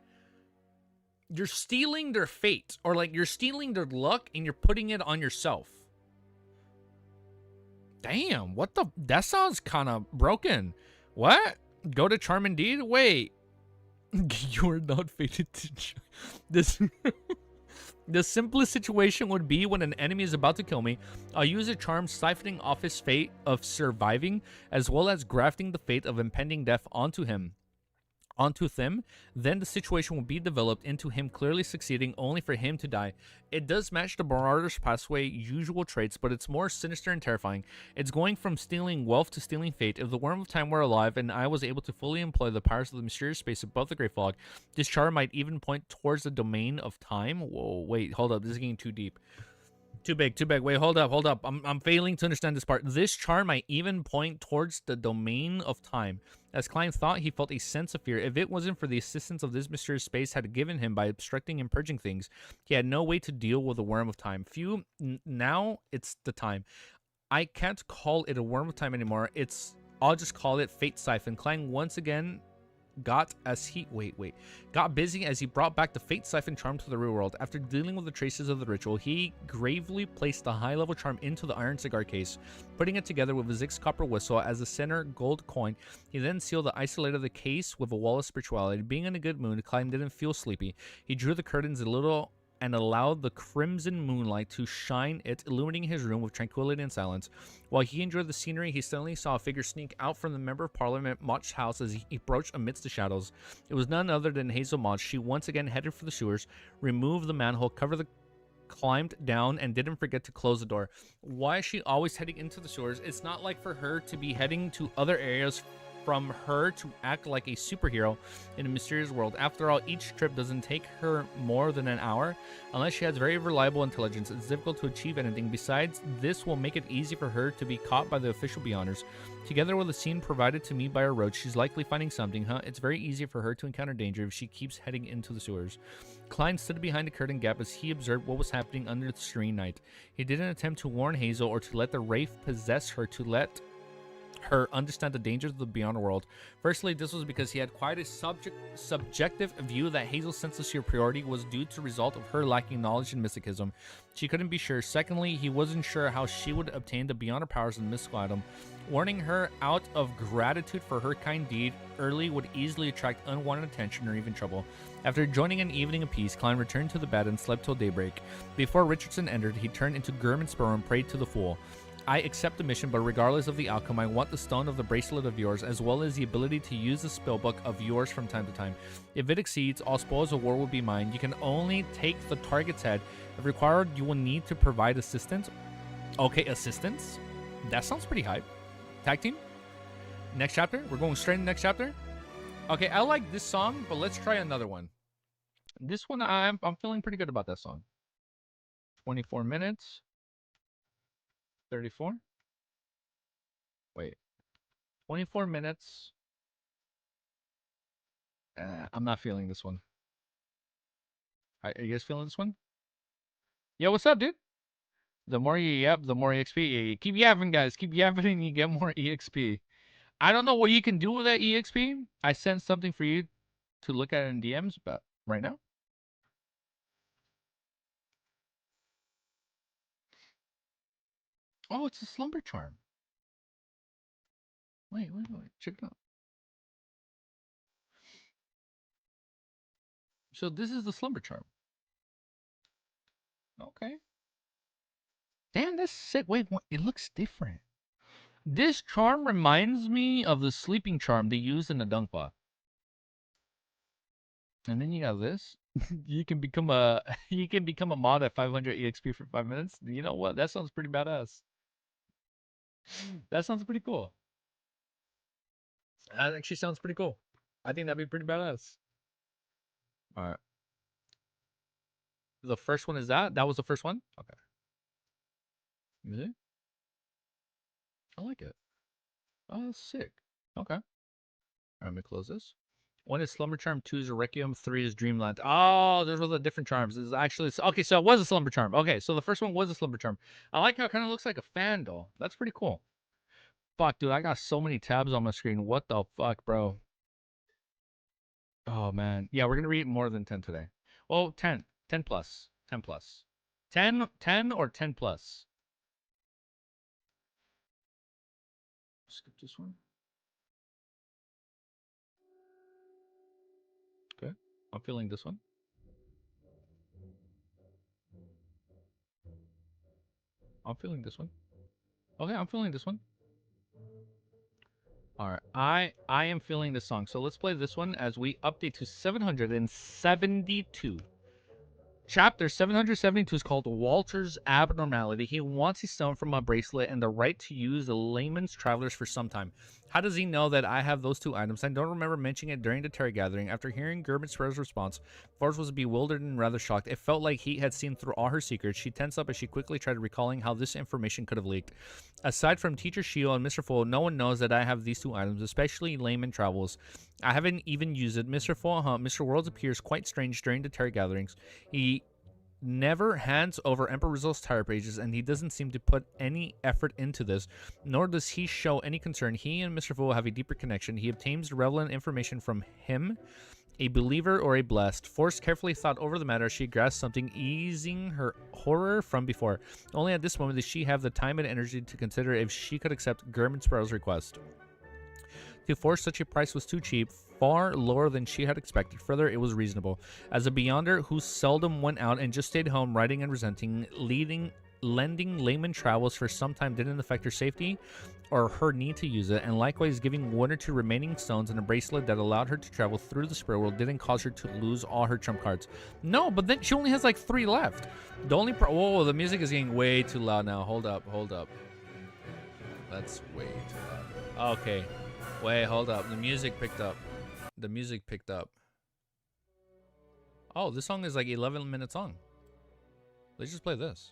you're stealing their fate, or like you're stealing their luck and you're putting it on yourself. Damn, what the? That sounds kind of broken. What? Go to charm indeed? Wait. You're not fated to... This... The simplest situation would be when an enemy is about to kill me, I'll use a charm siphoning off his fate of surviving, as well as grafting the fate of impending death onto them. Then the situation will be developed into him clearly succeeding, only for him to die. It does match the Marauder's Pathway usual traits, but it's more sinister and terrifying. It's going from stealing wealth to stealing fate. If the Worm of Time were alive and I was able to fully employ the powers of the mysterious space above the Great Fog, this charm might even point towards the domain of time. Whoa, wait, hold up. This is getting too deep. Too big. Wait, hold up. I'm failing to understand this part. This charm might even point towards the domain of time. As Klein thought, he felt a sense of fear. If it wasn't for the assistance of this mysterious space had given him by obstructing and purging things, he had no way to deal with the Worm of Time. Now it's the time. I can't call it a Worm of Time anymore. I'll just call it Fate Siphon. Klein once again got busy as he brought back the Fate Siphon charm to the real world. After dealing with the traces of the ritual, he gravely placed the high-level charm into the iron cigar case, putting it together with a Zix copper whistle as the center gold coin. He then sealed the isolated the case with a wall of spirituality. Being in a good mood, Klein didn't feel sleepy. He drew the curtains a little and allowed the crimson moonlight to shine it, illuminating his room with tranquility and silence. While he enjoyed the scenery, he suddenly saw a figure sneak out from the Member of Parliament Motch's house as he approached amidst the shadows. It was none other than Hazel Motch. She once again headed for the sewers, removed the manhole, climbed down, and didn't forget to close the door. Why is she always heading into the sewers? It's not like for her to be heading to other areas from her to act like a superhero in a mysterious world. After all, each trip doesn't take her more than an hour. Unless she has very reliable intelligence, it's difficult to achieve anything. Besides, this will make it easy for her to be caught by the official Beyonders. Together with the scene provided to me by her road, she's likely finding something, huh? It's very easy for her to encounter danger if she keeps heading into the sewers. Klein stood behind the curtain gap as he observed what was happening under the serene night. He didn't attempt to warn Hazel or to let the wraith possess her, her understand the dangers of the beyond world. Firstly, this was because he had quite a subjective view that Hazel's sense of superiority was due to result of her lacking knowledge and mysticism. She couldn't be sure. Secondly, he wasn't sure how she would obtain the beyond her powers in the mystical item. Warning her out of gratitude for her kind deed early would easily attract unwanted attention or even trouble. After joining an evening of peace, Klein returned to the bed and slept till daybreak. Before Richardson entered, he turned into Gurman Sparrow and prayed to the Fool. I accept the mission, but regardless of the outcome, I want the stone of the bracelet of yours, as well as the ability to use the spellbook of yours from time to time. If it exceeds, all spoils of war will be mine. You can only take the target's head. If required, you will need to provide assistance. Okay, assistance? That sounds pretty hype. Tag team? Next chapter? We're going straight in the next chapter? Okay, I like this song, but let's try another one. This one, I'm feeling pretty good about that song. 24 minutes. 34? Wait. 24 minutes. I'm not feeling this one. Are you guys feeling this one? Yo, what's up, dude? The more you yap, the more EXP. Keep yapping, guys. Keep yapping and you get more EXP. I don't know what you can do with that EXP. I sent something for you to look at in DMs, but right now. Oh, it's a slumber charm. Wait. Check it out. So this is the slumber charm. Okay. Damn, that's sick. Wait, it looks different. This charm reminds me of the sleeping charm they used in the Dunkpa. And then you got this. You can become a mod at 500 EXP for 5 minutes. You know what? That sounds pretty badass. That sounds pretty cool. That actually sounds pretty cool. I think that'd be pretty badass. All right. The first one is that? That was the first one? Okay. You see? I like it. Oh, that's sick. Okay. All right, let me close this. One is Slumber Charm, 2 is Requiem, 3 is Dreamland. Oh, those were the different charms. This is actually... Okay, so it was a Slumber Charm. Okay, so the first one was a Slumber Charm. I like how it kind of looks like a fan doll. That's pretty cool. Fuck, dude, I got so many tabs on my screen. What the fuck, bro? Oh, man. Yeah, we're going to read more than 10 today. Well, 10. 10 plus. 10 plus. 10 or 10 plus? Skip this one. Okay. I'm feeling this one. I'm feeling this one. Okay, I'm feeling this one. All right, I am feeling this song. So let's play this one as we update to 772. Chapter 772 is called Walter's Abnormality. He wants his stone from a bracelet and the right to use the layman's travelers for some time. How does he know that I have those two items? I don't remember mentioning it during the Terra gathering. After hearing Gerben Sparrow's response, Forrest was bewildered and rather shocked. It felt like he had seen through all her secrets. She tensed up as she quickly tried recalling how this information could have leaked. Aside from Teacher Shio and Mr. Full, no one knows that I have these two items, especially layman travels. I haven't even used it. Mr. Full, Mr. Worlds appears quite strange during the Terra gatherings. He never hands over Emperor Rizzo's tire pages, and he doesn't seem to put any effort into this, nor does he show any concern. He and Mr. Fu have a deeper connection. He obtains relevant information from him, a believer or a blessed. Force carefully thought over the matter. She grasped something, easing her horror from before. Only at this moment did she have the time and energy to consider if she could accept German Sparrow's request. To Force, such a price was too cheap, far lower than she had expected. Further, it was reasonable. As a beyonder who seldom went out and just stayed home, writing and resenting, lending layman travels for some time didn't affect her safety or her need to use it, and likewise giving 1 or 2 remaining stones and a bracelet that allowed her to travel through the spirit world didn't cause her to lose all her trump cards. No, but then she only has like 3 left. The only whoa, the music is getting way too loud now. Hold up. That's way too loud. Okay. Wait, hold up. The music picked up. Oh, this song is like 11-minute song. Let's just play this.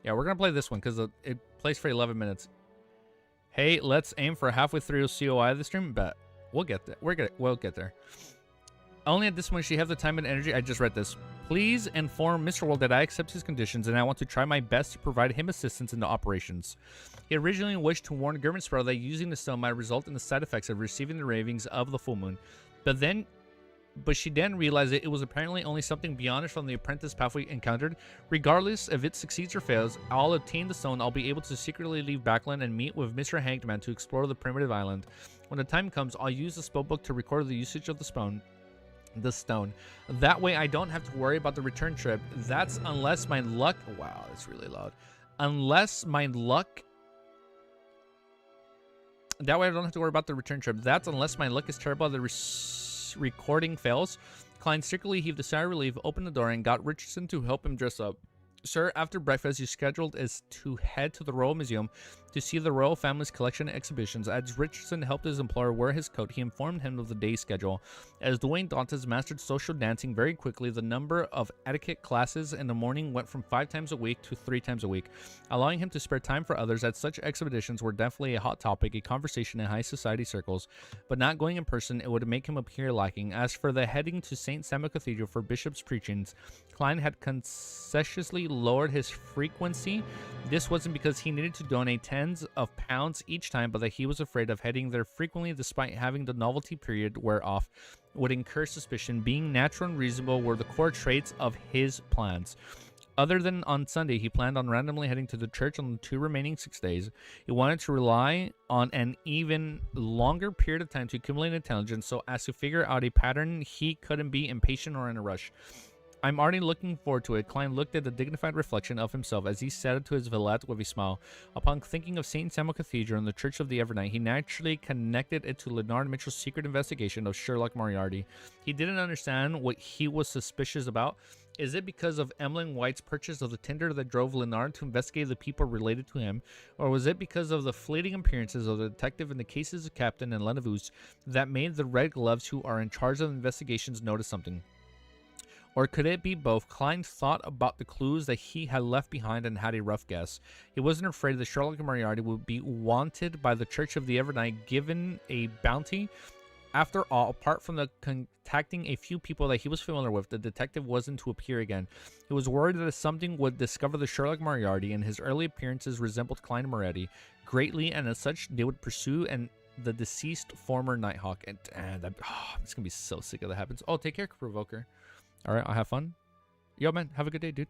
Yeah, we're gonna play this one because it plays for 11 minutes. Hey, let's aim for halfway through COI of the stream. Bet we'll get there. We'll get there. Only at this point she have the time and energy. I just read this. Please inform Mr. World that I accept his conditions and I want to try my best to provide him assistance in the operations. He originally wished to warn Gurman Sparrow that using the stone might result in the side effects of receiving the ravings of the full moon. But she then realized that it was apparently only something beyond it from the apprentice pathway encountered. Regardless if it succeeds or fails, I'll obtain the stone. I'll be able to secretly leave Backland and meet with Mr. Hangman to explore the primitive island. When the time comes, I'll use the spellbook to record the usage of the stone. That way I don't have to worry about the return trip. That's unless my luck... Wow, that's really loud. Unless my luck... That way I don't have to worry about the return trip. That's unless my luck is terrible. The recording fails. Klein secretly heaved a sigh of relief, opened the door, and got Richardson to help him dress up. Sir, after breakfast, you scheduled is to head to the Royal Museum to see the royal family's collection and exhibitions. As Richardson helped his employer wear his coat, he informed him of the day's schedule. As Dwayne Dantes mastered social dancing very quickly, the number of etiquette classes in the morning went from 5 times a week to 3 times a week, allowing him to spare time for others, as such expeditions were definitely a hot topic, a conversation in high society circles, but not going in person, it would make him appear lacking. As for the heading to St. Samuel Cathedral for Bishop's preachings, Klein had concessiously lowered his frequency. This wasn't because he needed to donate tens of pounds each time, but that he was afraid of heading there frequently, despite having the novelty period wear off, would incur suspicion. Being natural and reasonable were the core traits of his plans. Other than on Sunday, he planned on randomly heading to the church on the 2 remaining 6 days. He wanted to rely on an even longer period of time to accumulate intelligence so as to figure out a pattern. He couldn't be impatient or in a rush. I'm already looking forward to it. Klein looked at the dignified reflection of himself as he said it to his valet with a smile. Upon thinking of St. Samuel Cathedral and the Church of the Evernight, he naturally connected it to Leonard Mitchell's secret investigation of Sherlock Moriarty. He didn't understand what he was suspicious about. Is it because of Emmeline White's purchase of the tinder that drove Leonard to investigate the people related to him? Or was it because of the fleeting appearances of the detective in the cases of Captain and Lenavus that made the Red Gloves who are in charge of investigations notice something? Or could it be both? Klein thought about the clues that he had left behind and had a rough guess. He wasn't afraid that Sherlock Moriarty would be wanted by the Church of the Evernight, given a bounty. After all, apart from the contacting a few people that he was familiar with, the detective wasn't to appear again. He was worried that something would discover the Sherlock Moriarty, and his early appearances resembled Klein Moretti greatly, and as such, they would pursue the deceased former Nighthawk. And I'm just gonna be so sick if that happens. Oh, take care, Provoker. All right, I'll have fun. Yo, man, have a good day, dude.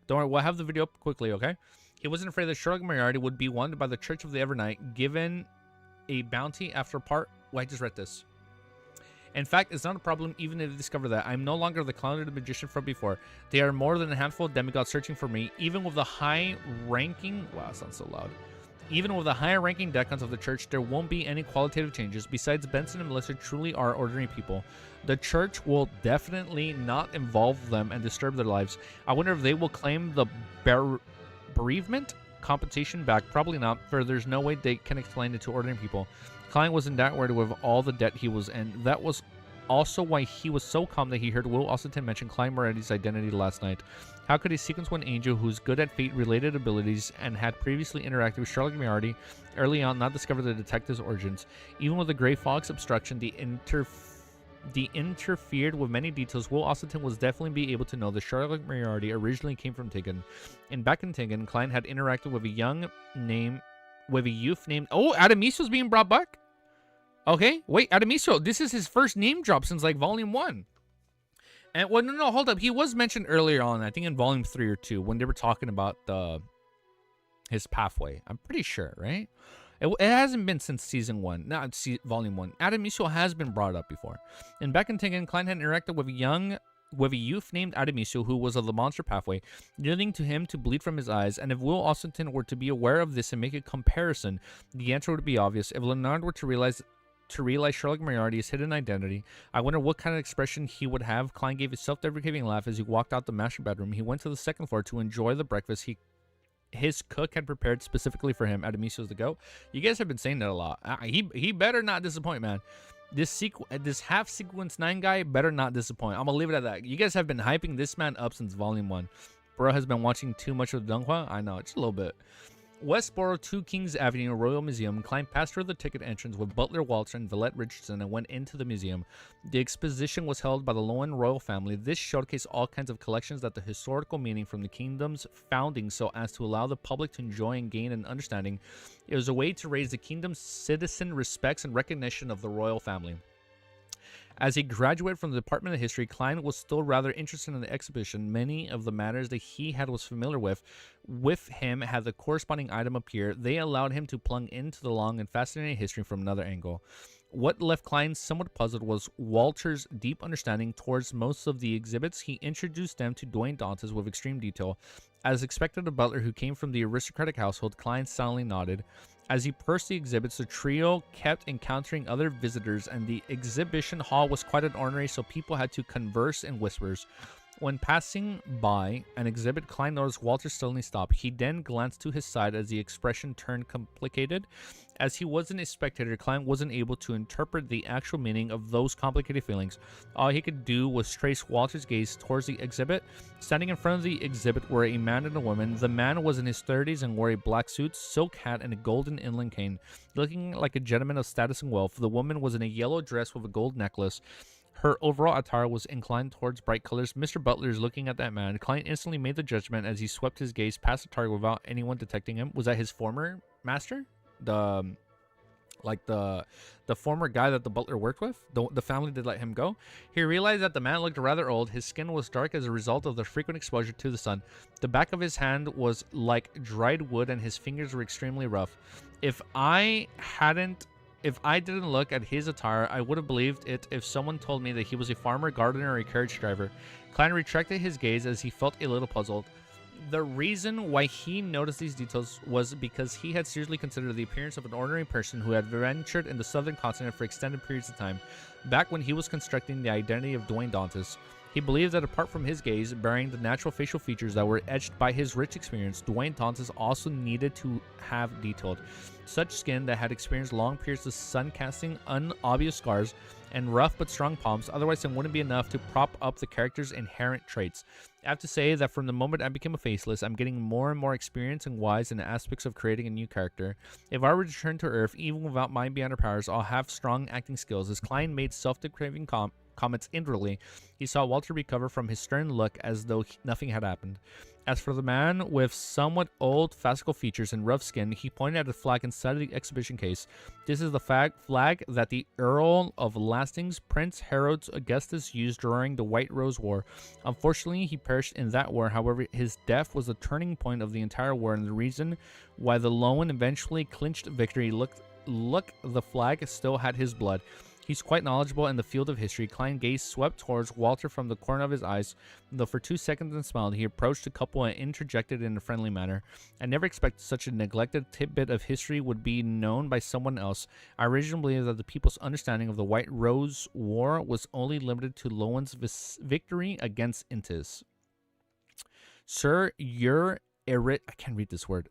Don't worry, we'll have the video up quickly, okay? He wasn't afraid that Sherlock Moriarty would be wanted by the Church of the Evernight, given a bounty after part... Well, I just read this. In fact, it's not a problem even if they discover that. I'm no longer the clouded magician from before. They are more than a handful of demigods searching for me, even with the high-ranking... Wow, that sounds so loud. Even with the higher-ranking decans of the church, there won't be any qualitative changes. Besides, Benson and Melissa truly are ordinary people. The church will definitely not involve them and disturb their lives. I wonder if they will claim the bereavement compensation back. Probably not, for there's no way they can explain it to ordinary people. Klein wasn't that worried with all the debt he was in. That was also why he was so calm that he heard Will Ossington mention Klein Moretti's identity last night. How could a Sequence 1 angel who's good at fate-related abilities and had previously interacted with Sherlock Moriarty early on not discover the detective's origins? Even with the Grey Fog's obstruction, the interfered with many details. Will Ossington was definitely be able to know that Sherlock Moriarty originally came from Tingan. And back in Tingan, Klein had interacted with a youth named... Oh, Adamiso's being brought back? Okay, wait, Adamiso, this is his first name drop since, like, Volume 1. And, well, no, hold up. He was mentioned earlier on, I think in Volume 3 or 2, when they were talking about his pathway. I'm pretty sure, right? It hasn't been since Season 1, not Volume 1. Adamiso has been brought up before. And back in Tingan, Klein had interacted with a youth named Adamiso who was of the monster pathway, leading to him to bleed from his eyes. And if Will Ossington were to be aware of this and make a comparison, the answer would be obvious. If Leonard were to realize Sherlock Moriarty's hidden identity, I wonder what kind of expression he would have. Klein gave a self-deprecating laugh as he walked out the master bedroom. He went to the second floor to enjoy the breakfast his cook had prepared specifically for him. Adamiso's the goat. You guys have been saying that a lot. He better not disappoint, man. This half sequence 9 guy better not disappoint. I'm gonna leave it at that. You guys have been hyping this man up since Volume 1. Bro has been watching too much of Donghua. I know, just a little bit. Westboro, 2 Kings Avenue Royal Museum. Klein passed through the ticket entrance with Butler Walter and Villette Richardson and went into the museum. The exposition was held by the Lowen royal family. This showcased all kinds of collections that the historical meaning from the kingdom's founding so as to allow the public to enjoy and gain an understanding. It was a way to raise the kingdom's citizen respects and recognition of the royal family. As he graduated from the Department of History, Klein was still rather interested in the exhibition. Many of the matters that he was familiar with him had the corresponding item appear. They allowed him to plunge into the long and fascinating history from another angle. What left Klein somewhat puzzled was Walter's deep understanding towards most of the exhibits. He introduced them to Dwayne Dantes with extreme detail. As expected, a butler who came from the aristocratic household, Klein silently nodded. As he pursed the exhibits, the trio kept encountering other visitors, and the exhibition hall was quite ordinary, so people had to converse in whispers. When passing by an exhibit, Klein noticed Walter suddenly stop. He then glanced to his side as the expression turned complicated. As he wasn't a spectator, Klein wasn't able to interpret the actual meaning of those complicated feelings. All he could do was trace Walter's gaze towards the exhibit. Standing in front of the exhibit were a man and a woman. The man was in his 30s and wore a black suit, silk hat, and a golden inland cane, looking like a gentleman of status and wealth. The woman was in a yellow dress with a gold necklace. Her overall attire was inclined towards bright colors. Mr. Butler is looking at that man. Klein instantly made the judgment as he swept his gaze past the target without anyone detecting him. Was that his former master? The former guy that the butler worked with? The family did let him go? He realized that the man looked rather old. His skin was dark as a result of the frequent exposure to the sun. The back of his hand was like dried wood and his fingers were extremely rough. If I didn't look at his attire, I would have believed it if someone told me that he was a farmer, gardener, or a carriage driver. Klein retracted his gaze as he felt a little puzzled. The reason why he noticed these details was because he had seriously considered the appearance of an ordinary person who had ventured in the southern continent for extended periods of time, back when he was constructing the identity of Dwayne Dantes. He believed that apart from his gaze, bearing the natural facial features that were etched by his rich experience, Dwayne Dantes also needed to have detailed. Such skin that had experienced long periods of sun casting, unobvious scars, and rough but strong palms, otherwise it wouldn't be enough to prop up the character's inherent traits. I have to say that from the moment I became a faceless, I'm getting more and more experience and wise in the aspects of creating a new character. If I return to Earth, even without my beyonder powers, I'll have strong acting skills. As Klein made self-deprecating comments inwardly, he saw Walter recover from his stern look as though nothing had happened. As for the man with somewhat old fascicle features and rough skin, he pointed at the flag inside of the exhibition case. This is the flag that the Earl of Hastings, Prince Harold Augustus, used during the White Rose War. Unfortunately, he perished in that war. However, his death was the turning point of the entire war and the reason why the Lowen eventually clinched victory. Look, the flag still had his blood. He's quite knowledgeable in the field of history. Klein's gaze swept towards Walter from the corner of his eyes. Though for 2 seconds and smiled, he approached the couple and interjected in a friendly manner. I never expected such a neglected tidbit of history would be known by someone else. I originally believed that the people's understanding of the White Rose War was only limited to Lowen's victory against Intis. Sir, I can't read this word.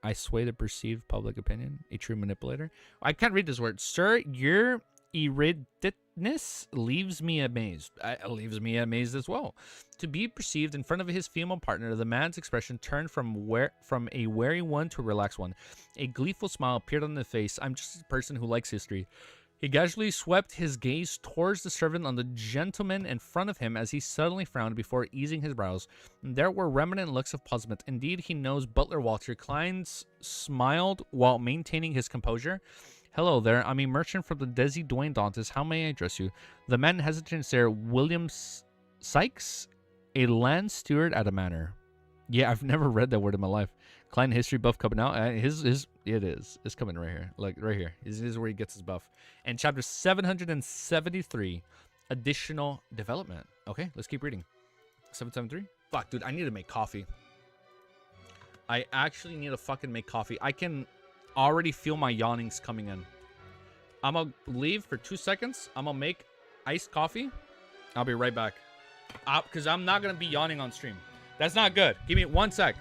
I sway the perceived public opinion. A true manipulator. I can't read this word. Sir, your eruditeness leaves me amazed. Leaves me amazed as well. To be perceived in front of his female partner, the man's expression turned from a wary one to a relaxed one. A gleeful smile appeared on his face. I'm just a person who likes history. He casually swept his gaze towards the servant on the gentleman in front of him as he suddenly frowned before easing his brows. There were remnant looks of puzzlement. Indeed, he knows Butler Walter. Klein smiled while maintaining his composure. Hello there, I'm a merchant from the Desi Dwayne Dantes. How may I address you? The man hesitated there. William Sykes, a land steward at a manor. Yeah, I've never read that word in my life. Klein history buff coming out. It is. It's coming right here. Like right here. This is where he gets his buff. And chapter 773, additional development. Okay, let's keep reading. 773. Fuck, dude, I need to make coffee. I actually need to fucking make coffee. I can already feel my yawnings coming in. I'm gonna leave for 2 seconds. I'm gonna make iced coffee. I'll be right back. Because I'm not gonna be yawning on stream. That's not good. Give me 1 sec.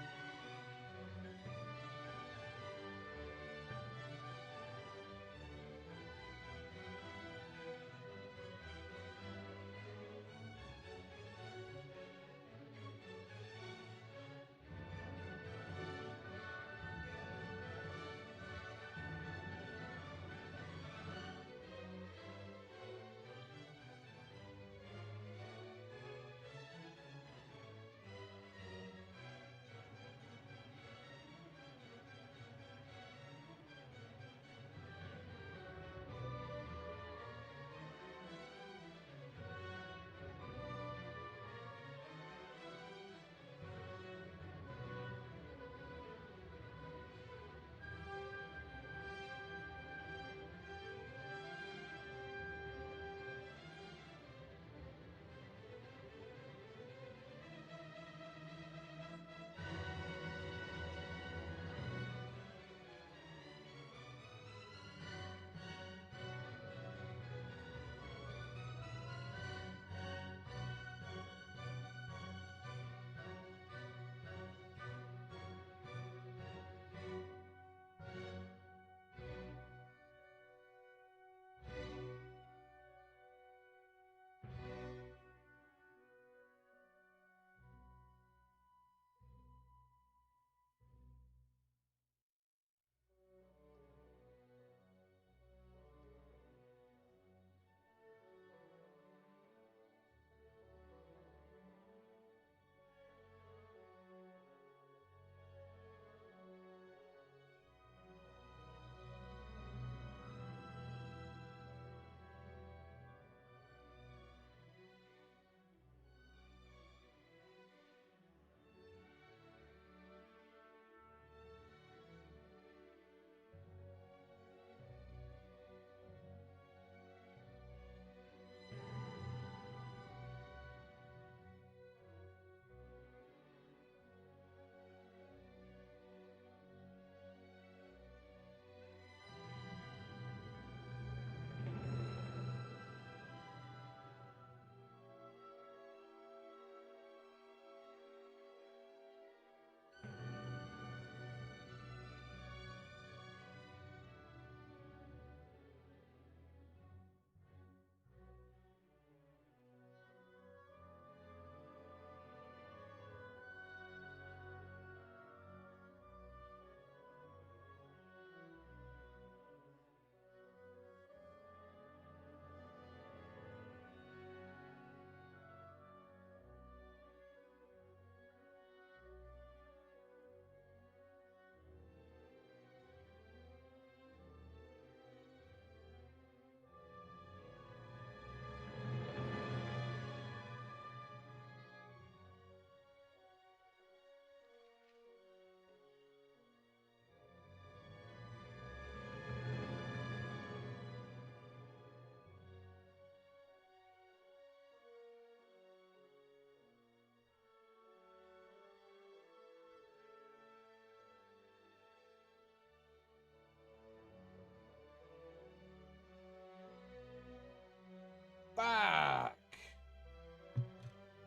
Fuck.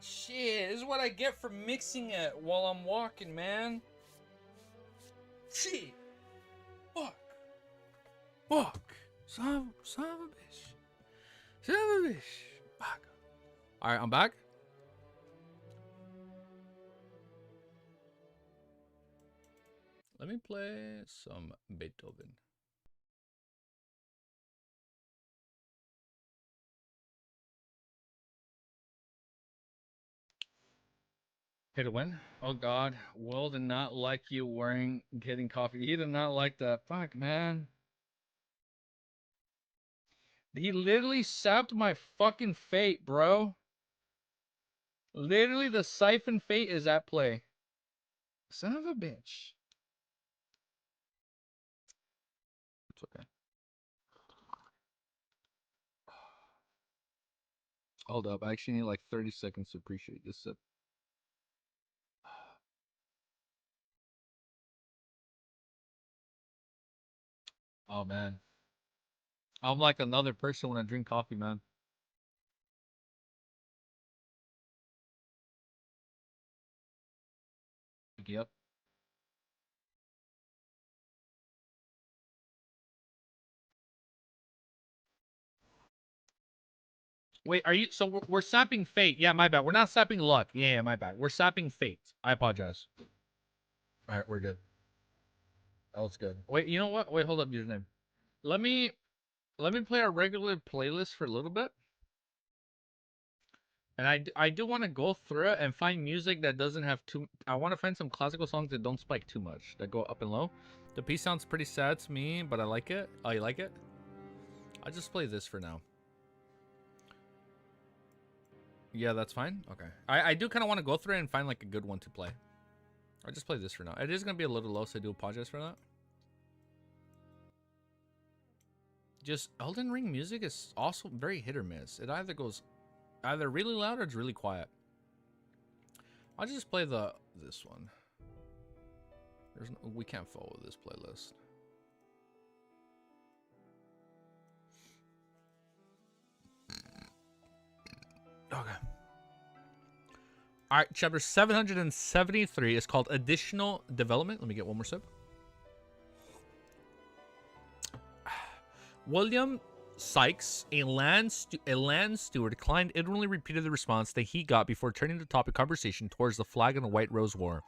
Shit, this is what I get for mixing it while I'm walking, man. Shit. Fuck. Fuck. Son of a bitch. Son of a bitch. Fuck. Alright, I'm back. Let me play some Beethoven. Hey to win. Oh god. Will did not like you getting coffee. He did not like that. Fuck, man. He literally sapped my fucking fate, bro. Literally, the siphon fate is at play. Son of a bitch. It's okay. Hold up. I actually need like 30 seconds to appreciate this sip. Oh, man. I'm like another person when I drink coffee, man. Yep. Wait, are you? So we're sapping fate. Yeah, my bad. We're not sapping luck. Yeah, my bad. We're sapping fate. I apologize. All right, we're good. That was good. Wait, you know what? Wait, hold up, username. Let me play our regular playlist for a little bit. And I do want to go through it and find music that doesn't have too. I want to find some classical songs that don't spike too much, that go up and low. The piece sounds pretty sad to me, but I like it. Oh, you like it? I'll just play this for now. Yeah, that's fine. Okay. I do kind of want to go through it and find like a good one to play. I'll just play this for now. It is going to be a little low, so I do apologize for that. Just Elden Ring music is also very hit or miss. It either goes either really loud or it's really quiet. I'll just play this one. We can't follow this playlist. Okay. All right, chapter 773 is called Additional Development. Let me get one more sip. William Sykes, a land steward, declined inwardly repeated the response that he got before turning the topic conversation towards the Flag and the White Rose War.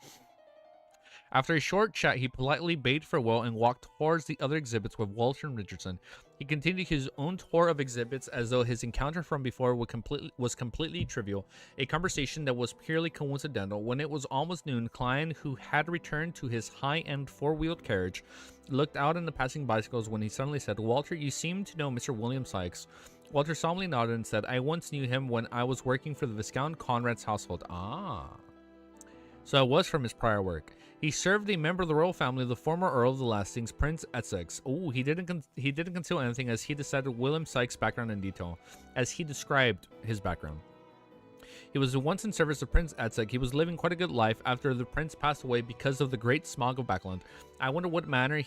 After a short chat, he politely bade farewell and walked towards the other exhibits with Walter and Richardson. He continued his own tour of exhibits as though his encounter from before was completely trivial, a conversation that was purely coincidental. When it was almost noon, Klein, who had returned to his high-end four-wheeled carriage, looked out in the passing bicycles when he suddenly said, "Walter, you seem to know Mr. William Sykes." Walter solemnly nodded and said, "I once knew him when I was working for the Viscount Conrad's household." Ah. So it was from his prior work. He served a member of the royal family, the former Earl of the Lastings, Prince Essex. Oh, he didn't conceal anything as he decided William Sykes' background in detail, as he described his background. He was once in service of Prince Essex. He was living quite a good life after the prince passed away because of the great smog of Backland. I wonder what manor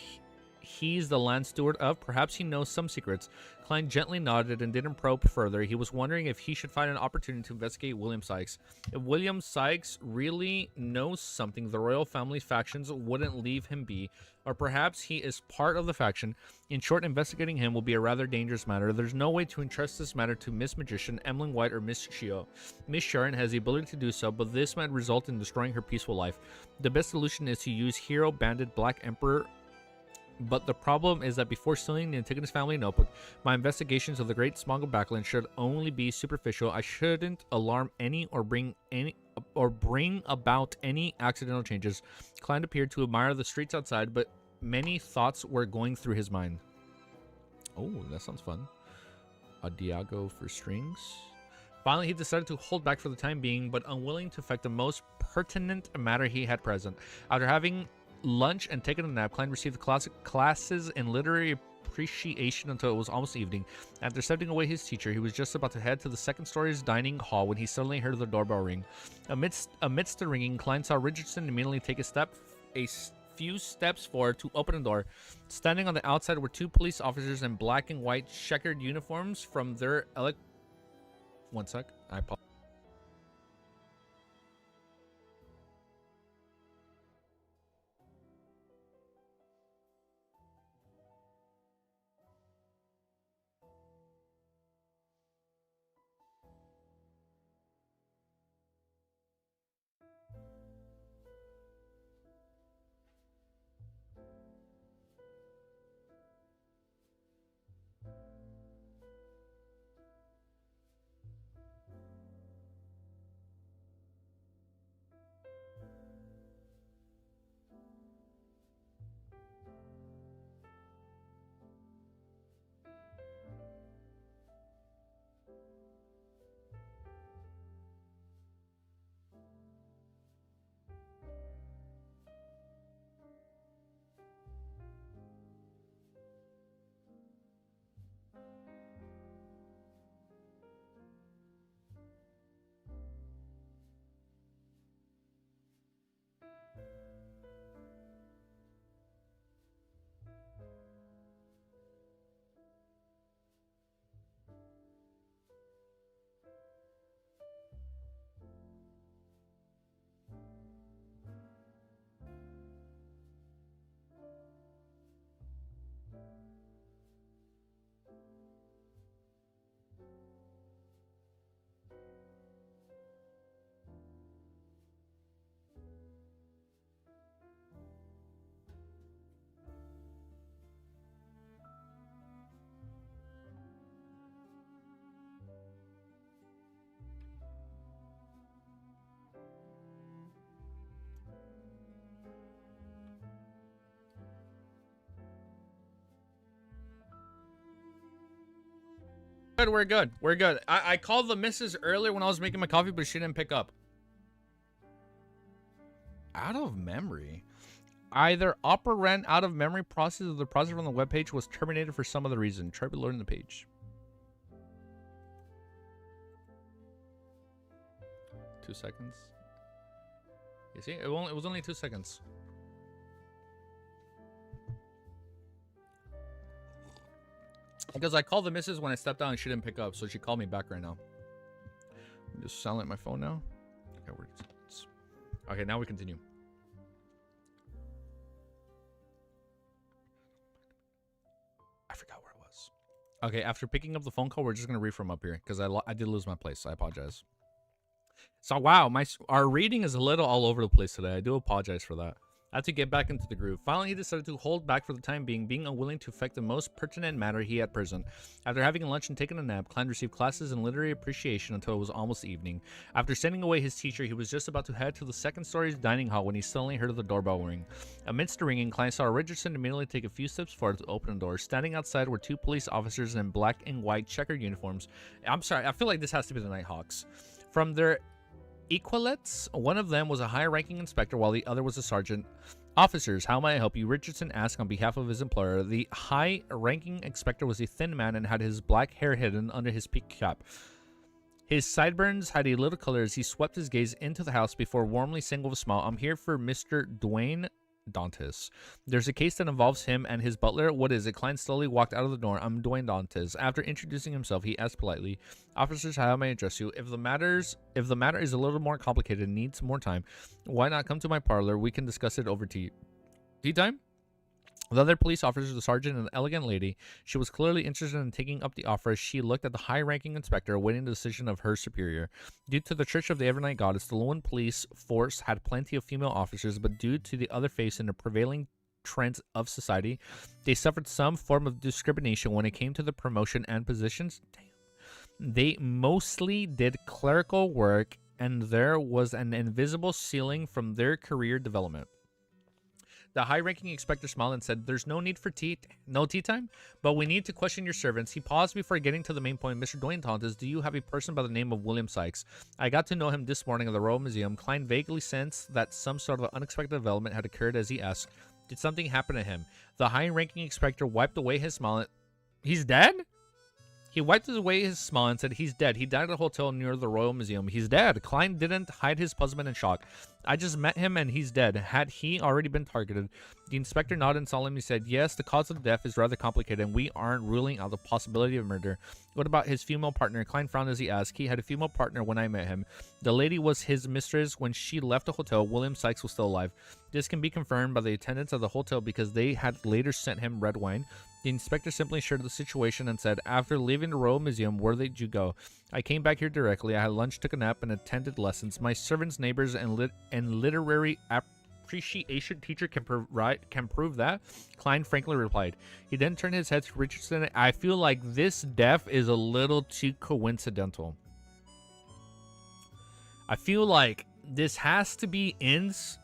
he's the land steward of. Perhaps he knows some secrets. Klein gently nodded and didn't probe further. He was wondering if he should find an opportunity to investigate William Sykes. If William Sykes really knows something, the royal family factions wouldn't leave him be. Or perhaps he is part of the faction. In short, investigating him will be a rather dangerous matter. There's no way to entrust this matter to Miss Magician, Emlyn White, or Miss Shio. Miss Sharon has the ability to do so, but this might result in destroying her peaceful life. The best solution is to use Hero Bandit Black Emperor. But the problem is that before stealing the Antigonus family notebook, my investigations of the Great Smog of Backland should only be superficial. I shouldn't alarm any or bring about any accidental changes. Klein appeared to admire the streets outside, but many thoughts were going through his mind. Oh, that sounds fun. A Diago for strings. Finally, he decided to hold back for the time being, but unwilling to affect the most pertinent matter he had present. After having lunch and taken a nap, Klein received the classes in literary appreciation until it was almost evening. After sending away his teacher, he was just about to head to the second story's dining hall when he suddenly heard the doorbell ring. Amidst the ringing, Klein saw Richardson immediately take a few steps forward to open the door. Standing on the outside were two police officers in black and white checkered uniforms. From their 1 sec. I apologize. Good, we're good. We're good. I called the missus earlier when I was making my coffee, but she didn't pick up. Out of memory. Either Opera ran out of memory process or the process on the webpage was terminated for some other reason. Try reloading the page. 2 seconds. You see? It was only 2 seconds. Because I called the missus when I stepped out and she didn't pick up, so she called me back right now. Just silent my phone now. Okay, now we continue. I forgot where it was. Okay, after picking up the phone call, we're just gonna read from up here because I did lose my place. I apologize. So wow, our reading is a little all over the place today. I do apologize for that. I had to get back into the groove. Finally, he decided to hold back for the time being unwilling to affect the most pertinent matter he had present. After having lunch and taking a nap, Klein received classes in literary appreciation until it was almost evening. After sending away his teacher, he was just about to head to the second story's dining hall when he suddenly heard the doorbell ring. Amidst the ringing, Klein saw Richardson immediately take a few steps forward to open the door. Standing outside were two police officers in black and white checkered uniforms. I'm sorry, I feel like this has to be the Nighthawks. From their equalettes, one of them was a high-ranking inspector while the other was a sergeant. Officers, how may I help you? Richardson asked on behalf of his employer. The high-ranking inspector was a thin man and had his black hair hidden under his peaked cap. His sideburns had a little color as he swept his gaze into the house before warmly saying with a smile, "I'm here for Mr. Dwayne Dantes. There's a case that involves him and his butler. What is it?" Klein slowly walked out of the door. "I'm Dwayne Dantes." After introducing himself, he asked politely, "Officers, how may I address you? If the matter is a little more complicated and needs more time, why not come to my parlor? We can discuss it over tea." Tea time? The other police officer, the sergeant, and an elegant lady. She was clearly interested in taking up the offer as she looked at the high-ranking inspector, awaiting the decision of her superior. Due to the Church of the Evernight Goddess, the Lone police force had plenty of female officers, but due to the other face in the prevailing trends of society, they suffered some form of discrimination when it came to the promotion and positions. They mostly did clerical work, and there was an invisible ceiling from their career development. The high-ranking inspector smiled and said, "There's no need for tea. No tea time? But we need to question your servants." He paused before getting to the main point. "Mr. Dwayne Dantes, do you have a person by the name of William Sykes? I got to know him this morning at the Royal Museum." Klein vaguely sensed that some sort of unexpected development had occurred as he asked, "Did something happen to him?" The high-ranking inspector wiped away his smile. "He's dead?" He wiped away his smile and said, "He's dead. He died at a hotel near the Royal Museum. He's dead." Klein didn't hide his puzzlement and shock. I just met him and he's dead. Had he already been targeted? The inspector nodded and solemnly said, yes, the cause of death is rather complicated and we aren't ruling out the possibility of murder. What about his female partner? Klein frowned as he asked. He had a female partner when I met him. The lady was his mistress when she left the hotel. William Sykes was still alive. This can be confirmed by the attendants of the hotel because they had later sent him red wine. The inspector simply shared the situation and said, after leaving the Royal Museum, where did you go? I came back here directly. I had lunch, took a nap, and attended lessons. My servants, neighbors, and literary appreciation teacher can prove that. Klein frankly replied. He then turned his head to Richardson. I feel like this death is a little too coincidental. I feel like this has to be Inns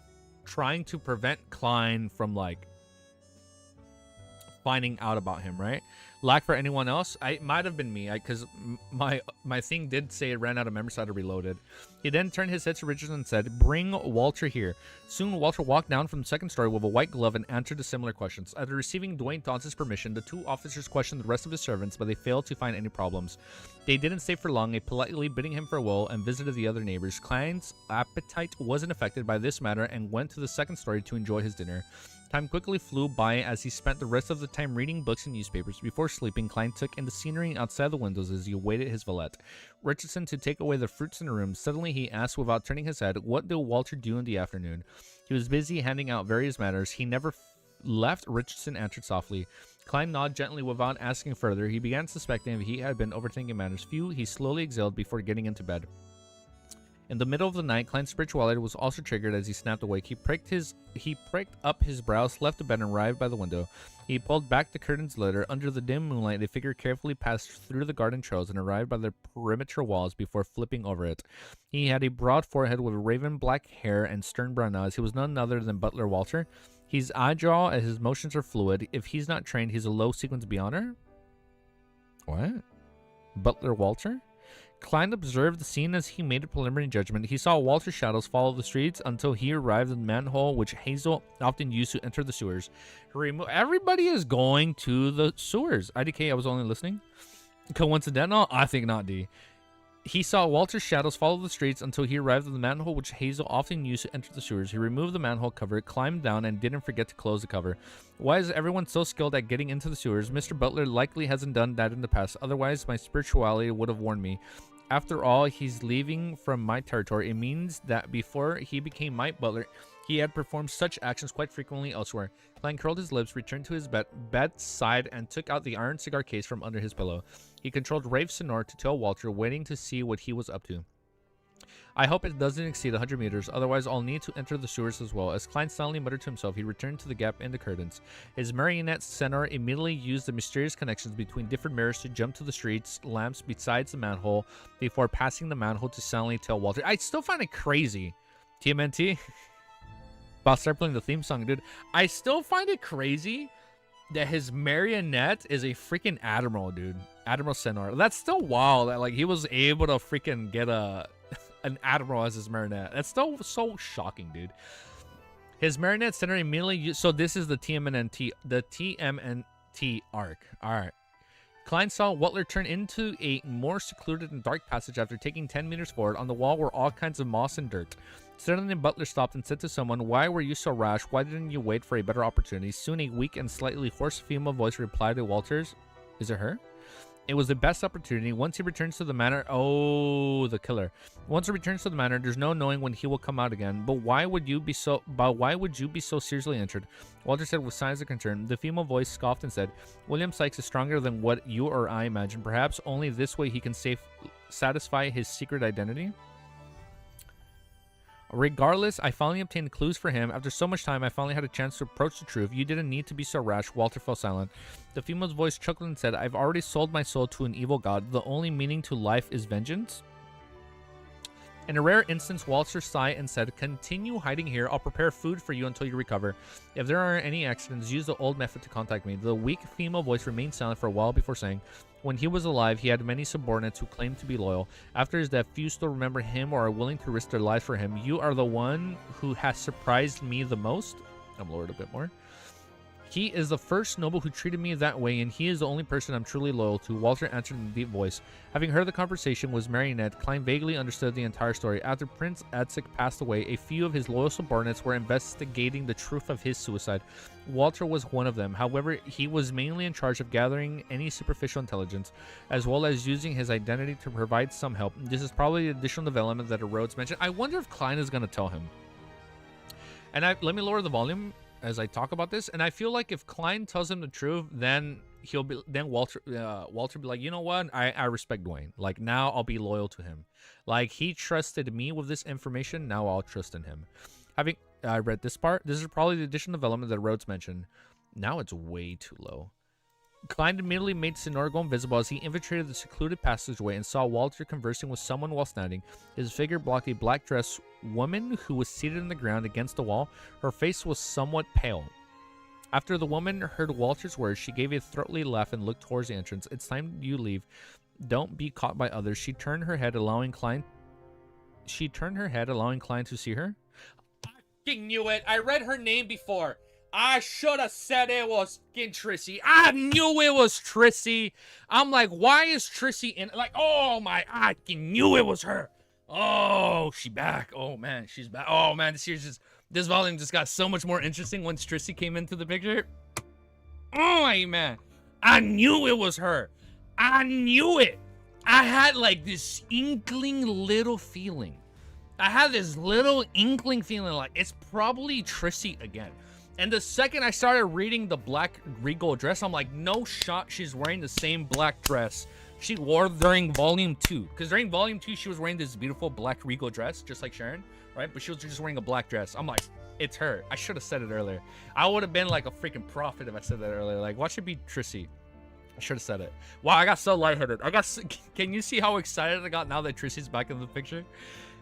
trying to prevent Klein from, like, finding out about him, right? Lack for anyone else? It might have been me, because my thing did say it ran out of memory, so I had to reload it. He then turned his head to Richardson and said, bring Walter here. Soon, Walter walked down from the second story with a white glove and answered the similar questions. After receiving Dwayne Thompson's permission, the two officers questioned the rest of his servants, but they failed to find any problems. They didn't stay for long, politely bidding him farewell and visited the other neighbors. Klein's appetite wasn't affected by this matter and went to the second story to enjoy his dinner. Time quickly flew by as he spent the rest of the time reading books and newspapers. Before sleeping, Klein took in the scenery outside the windows as he awaited his valet, Richardson, to take away the fruits in the room. Suddenly, he asked without turning his head, what did Walter do in the afternoon? He was busy handing out various matters. He never left, Richardson answered softly. Klein nodded gently without asking further. He began suspecting if he had been overthinking matters. He slowly exhaled before getting into bed. In the middle of the night, Klein's spirituality was also triggered as he snapped awake. He pricked up his brows, left the bed, and arrived by the window. He pulled back the curtains later. Under the dim moonlight, the figure carefully passed through the garden trails and arrived by the perimeter walls before flipping over it. He had a broad forehead with raven black hair and stern brown eyes. He was none other than Butler Walter. He's agile and his motions are fluid. If he's not trained, he's a low sequence beyonder. What? Butler Walter? Klein observed the scene as he made a preliminary judgment. He saw Walter's shadows follow the streets until he arrived at the manhole which Hazel often used to enter the sewers. Everybody is going to the sewers. IDK, I was only listening. Coincidental? I think not, D. He saw Walter's shadows follow the streets until he arrived at the manhole which Hazel often used to enter the sewers. He removed the manhole cover, climbed down, and didn't forget to close the cover. Why is everyone so skilled at getting into the sewers? Mr. Butler likely hasn't done that in the past. Otherwise, my spirituality would have warned me. After all, he's leaving from my territory. It means that before he became my butler, he had performed such actions quite frequently elsewhere. Klein curled his lips, returned to his bedside, and took out the iron cigar case from under his pillow. He controlled Rafe Sonor to tell Walter, waiting to see what he was up to. I hope it doesn't exceed 100 meters, otherwise I'll need to enter the sewers as well. As Klein silently muttered to himself, he returned to the gap in the curtains. His marionette centaur immediately used the mysterious connections between different mirrors to jump to the streets lamps besides the manhole before passing the manhole to silently tell Walter. I still find it crazy. TMNT? About start playing the theme song, dude. I still find it crazy that his marionette is a freaking admiral, dude. Admiral Centaur. That's still wild that, like, he was able to freaking get an admiral as his marionette. That's still so shocking, dude. His marionette center immediately used, so this is the TMNT arc. All right. Klein saw Walter turn into a more secluded and dark passage after taking 10 meters forward. On the wall were all kinds of moss and dirt. Suddenly, Butler stopped and said to someone, why were you so rash? Why didn't you wait for a better opportunity? Soon, a weak and slightly hoarse female voice replied to Walter's. Is it her? It was the best opportunity. Once he returns to the manor, oh, the killer. Once he returns to the manor, there's no knowing when he will come out again. But why would you be so seriously injured? Walter said with signs of concern. The female voice scoffed and said, William Sykes is stronger than what you or I imagine. Perhaps only this way he can satisfy his secret identity. Regardless, I finally obtained clues for him. After so much time, I finally had a chance to approach the truth. You didn't need to be so rash. Walter fell silent. The female's voice chuckled and said, I've already sold my soul to an evil god. The only meaning to life is vengeance. In a rare instance, Walter sighed and said, continue hiding here. I'll prepare food for you until you recover. If there are any accidents, use the old method to contact me. The weak female voice remained silent for a while before saying, when he was alive, he had many subordinates who claimed to be loyal. After his death, few still remember him or are willing to risk their lives for him. You are the one who has surprised me the most. I'm lowered a bit more. He is the first noble who treated me that way, and he is the only person I'm truly loyal to. Walter answered in a deep voice. Having heard the conversation was Marionette, Klein vaguely understood the entire story. After Prince Etzek passed away, a few of his loyal subordinates were investigating the truth of his suicide. Walter was one of them. However, he was mainly in charge of gathering any superficial intelligence, as well as using his identity to provide some help. This is probably the additional development that Rhodes mentioned. I wonder if Klein is going to tell him. And let me lower the volume as I talk about this, and I feel like if Klein tells him the truth, then Walter be like, you know what, I respect Dwayne. Like, now I'll be loyal to him. Like, he trusted me with this information, now I'll trust in him. Having read this part, this is probably the additional development that Rhodes mentioned. Now it's way too low. Klein immediately made Sonora go invisible as he infiltrated the secluded passageway and saw Walter conversing with someone while standing. His figure blocked a black-dressed woman who was seated on the ground against the wall. Her face was somewhat pale. After the woman heard Walter's words, she gave a throaty laugh and looked towards the entrance. It's time you leave. Don't be caught by others. She turned her head, allowing Klein to see her. I fucking knew it. I read her name before. I should have said it was fucking Trissy. I knew it was Trissy. I'm like, why is Trissy in? Like, oh my, I knew it was her. Oh, she back. Oh man, she's back. Oh man, this volume just got so much more interesting once Trissy came into the picture. Oh my man, I knew it was her. I knew it. I had like this inkling little feeling. I had this little inkling feeling like it's probably Trissy again. And the second I started reading the black regal dress, I'm like, no shot she's wearing the same black dress she wore during Volume 2. Because during Volume 2, she was wearing this beautiful black regal dress, just like Sharon, right? But she was just wearing a black dress. I'm like, it's her. I should have said it earlier. I would have been like a freaking prophet if I said that earlier. Like, watch it be Trissy. I should have said it. Wow, I got so lightheaded. Can you see how excited I got now that Trissy's back in the picture?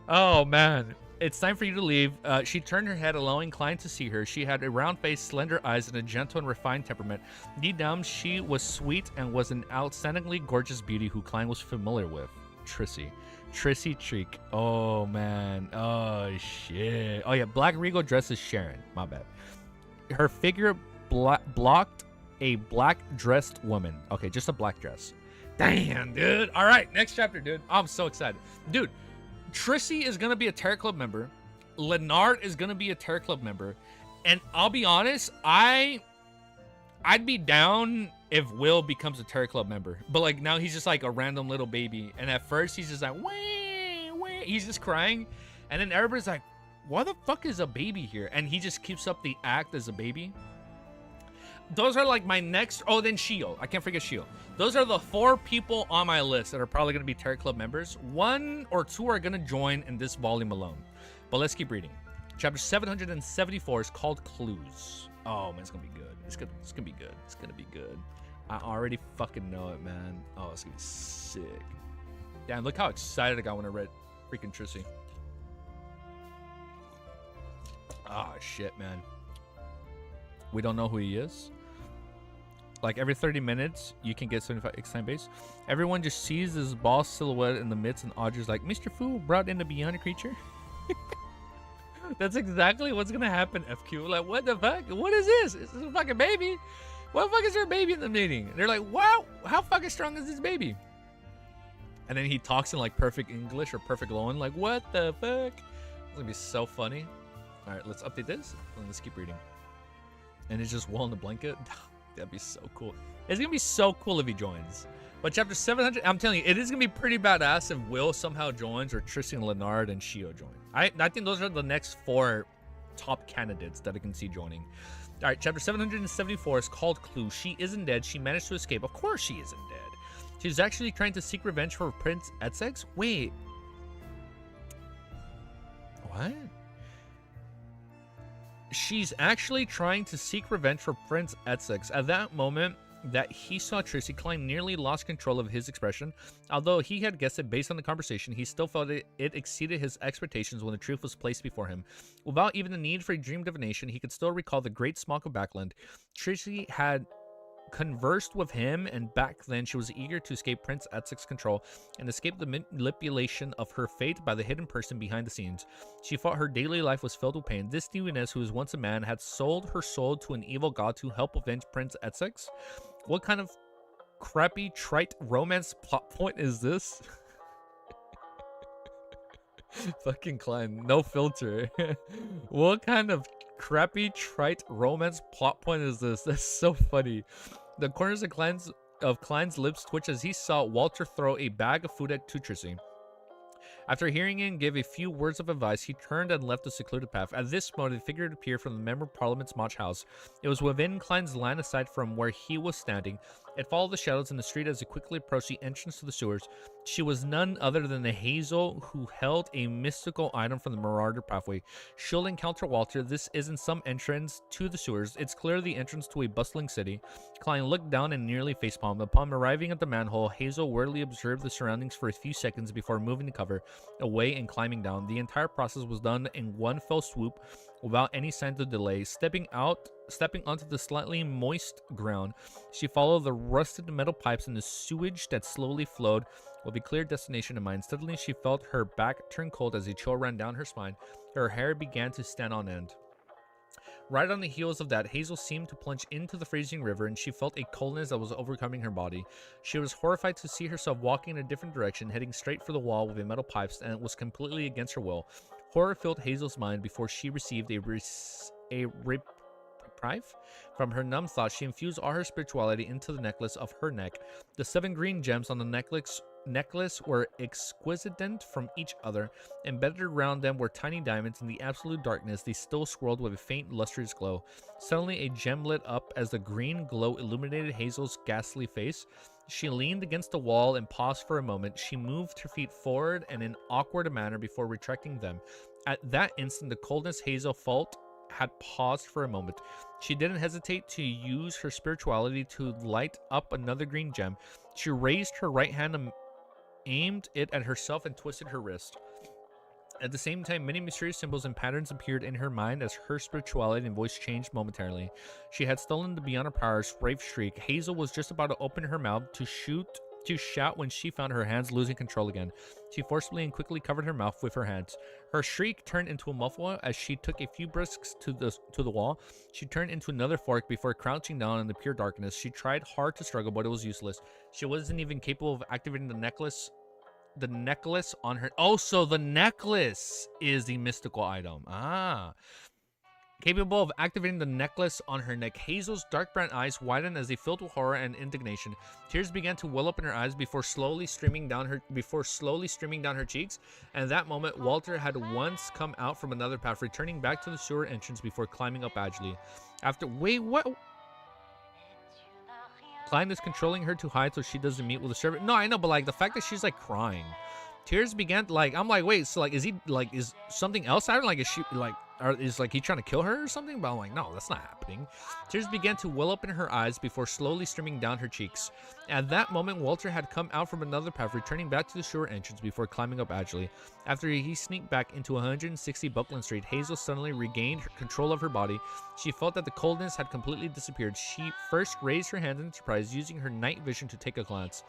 Oh, man. It's time for you to leave. She turned her head, allowing Klein to see her. She had a round face, slender eyes, and a gentle and refined temperament. Deep down, she was sweet and was an outstandingly gorgeous beauty who Klein was familiar with. Trissy. Trissy Treek. Oh, man. Oh, shit. Oh, yeah. Black regal dress is Sharon. My bad. Her figure blocked a black-dressed woman. Okay, just a black dress. Damn, dude. All right, next chapter, dude. I'm so excited. Dude. Trissy is going to be a Terror Club member. Leonard is going to be a Terror Club member. And I'll be honest, I'd be down if Will becomes a Terror Club member. But like now he's just like a random little baby. And at first he's just like, wah. He's just crying. And then everybody's like, why the fuck is a baby here? And he just keeps up the act as a baby. Those are like my next. Oh, then Shio. I can't forget Shio. Those are the 4 people on my list that are probably going to be Terror Club members. 1 or 2 are going to join in this volume alone. But let's keep reading. Chapter 774 is called Clues. Oh, man, it's going to be good. It's going to be good. It's going to be good. I already fucking know it, man. Oh, it's going to be sick. Damn, look how excited I got when I read freaking Trissy. Ah, shit, man. We don't know who he is. Like every 30 minutes, you can get 75 X-time base. Everyone just sees this boss silhouette in the midst, and Audrey's like, Mr. Fu brought in a beyond creature. That's exactly what's gonna happen, FQ. Like, what the fuck? What is this? Is this a fucking baby? What the fuck is there a baby in the meeting? And they're like, wow, how fucking strong is this baby? And then he talks in like perfect English or perfect Loan, like, what the fuck? It's gonna be so funny. All right, let's update this and let's keep reading. And it's just Will in the blanket. That'd be so cool. It's gonna be so cool if he joins. But chapter 700, I'm telling you, it is gonna be pretty badass if Will somehow joins or Tristan, Leonard, and Shio join. I think those are the next 4 top candidates that I can see joining. All right, chapter 774 is called Clue. She isn't dead. She managed to escape. Of course she isn't dead. She's actually trying to seek revenge for Prince Etzek. Wait. What? She's actually trying to seek revenge for Prince Etzek. At that moment that he saw Trissy, Klein nearly lost control of his expression. Although he had guessed it based on the conversation, he still felt it exceeded his expectations when the truth was placed before him. Without even the need for a dream divination, he could still recall the great smoke of Backland. Trissy had conversed with him, and back then she was eager to escape Prince Etzic's control and escape the manipulation of her fate by the hidden person behind the scenes. She thought her daily life was filled with pain. This demoness, who was once a man, had sold her soul to an evil god to help avenge Prince Etzic. What kind of crappy, trite romance plot point is this? Fucking Klein, no filter. What kind of crappy, trite romance plot point is this? That's so funny. The corners of Klein's lips twitched as he saw Walter throw a bag of food at Trissy. After hearing him give a few words of advice, he turned and left the secluded path. At this moment, a figure appeared from the Member of Parliament's Motch house. It was within Klein's line of sight from where he was standing. It followed the shadows in the street as it quickly approached the entrance to the sewers. She was none other than the Hazel who held a mystical item from the Marauder pathway. She'll encounter Walter. This isn't some entrance to the sewers. It's clearly the entrance to a bustling city. Klein looked down and nearly facepalmed. Upon arriving at the manhole, Hazel warily observed the surroundings for a few seconds before moving to cover, away and climbing down. The entire process was done in one fell swoop without any signs of delay. Stepping onto the slightly moist ground, she followed the rusted metal pipes and the sewage that slowly flowed with a clear destination in mind. Suddenly, she felt her back turn cold as a chill ran down her spine. Her hair began to stand on end. Right on the heels of that, Hazel seemed to plunge into the freezing river, and she felt a coldness that was overcoming her body. She was horrified to see herself walking in a different direction, heading straight for the wall with a metal pipes, and it was completely against her will. Horror filled Hazel's mind before she received a reprieve from her numb thoughts. She infused all her spirituality into the necklace of her neck. The 7 green gems on the necklace were exquisite from each other. Embedded around them were tiny diamonds. In the absolute darkness, they still swirled with a faint, lustrous glow. Suddenly, a gem lit up as the green glow illuminated Hazel's ghastly face. She leaned against the wall and paused for a moment. She moved her feet forward in an awkward manner before retracting them. At that instant, the coldness Hazel felt had paused for a moment. She didn't hesitate to use her spirituality to light up another green gem. She raised her right hand and aimed it at herself and twisted her wrist. At the same time, many mysterious symbols and patterns appeared in her mind as her spirituality and voice changed momentarily. She had stolen the beyond her powers brave shriek. Hazel was just about to open her mouth to shout when she found her hands losing control again. She forcibly and quickly covered her mouth with her hands. Her shriek turned into a muffle as she took a few brisks to the wall. She turned into another fork before crouching down in the pure darkness. She tried hard to struggle, but it was useless. She wasn't even capable of activating the necklace on her. Oh, so the necklace is the mystical item. Capable of activating the necklace on her neck. Hazel's dark brown eyes widened as they filled with horror and indignation. Tears began to well up in her eyes before slowly streaming down her cheeks. And at that moment, Walter had once come out from another path, returning back to the sewer entrance before climbing up agilely. Wait, what? Klein is controlling her to hide so she doesn't meet with the servant. No, I know, but like the fact that she's like crying. Tears began I'm like, wait, so like is something else happening? Like is she like is like he trying to kill her or something? But I'm like, no, that's not happening. Tears began to well up in her eyes before slowly streaming down her cheeks. At that moment, Walter had come out from another path, returning back to the sewer entrance before climbing up agilely. After he sneaked back into 160 Buckland Street, Hazel suddenly regained control of her body. She felt that the coldness had completely disappeared. She first raised her hand in surprise, using her night vision to take a glance.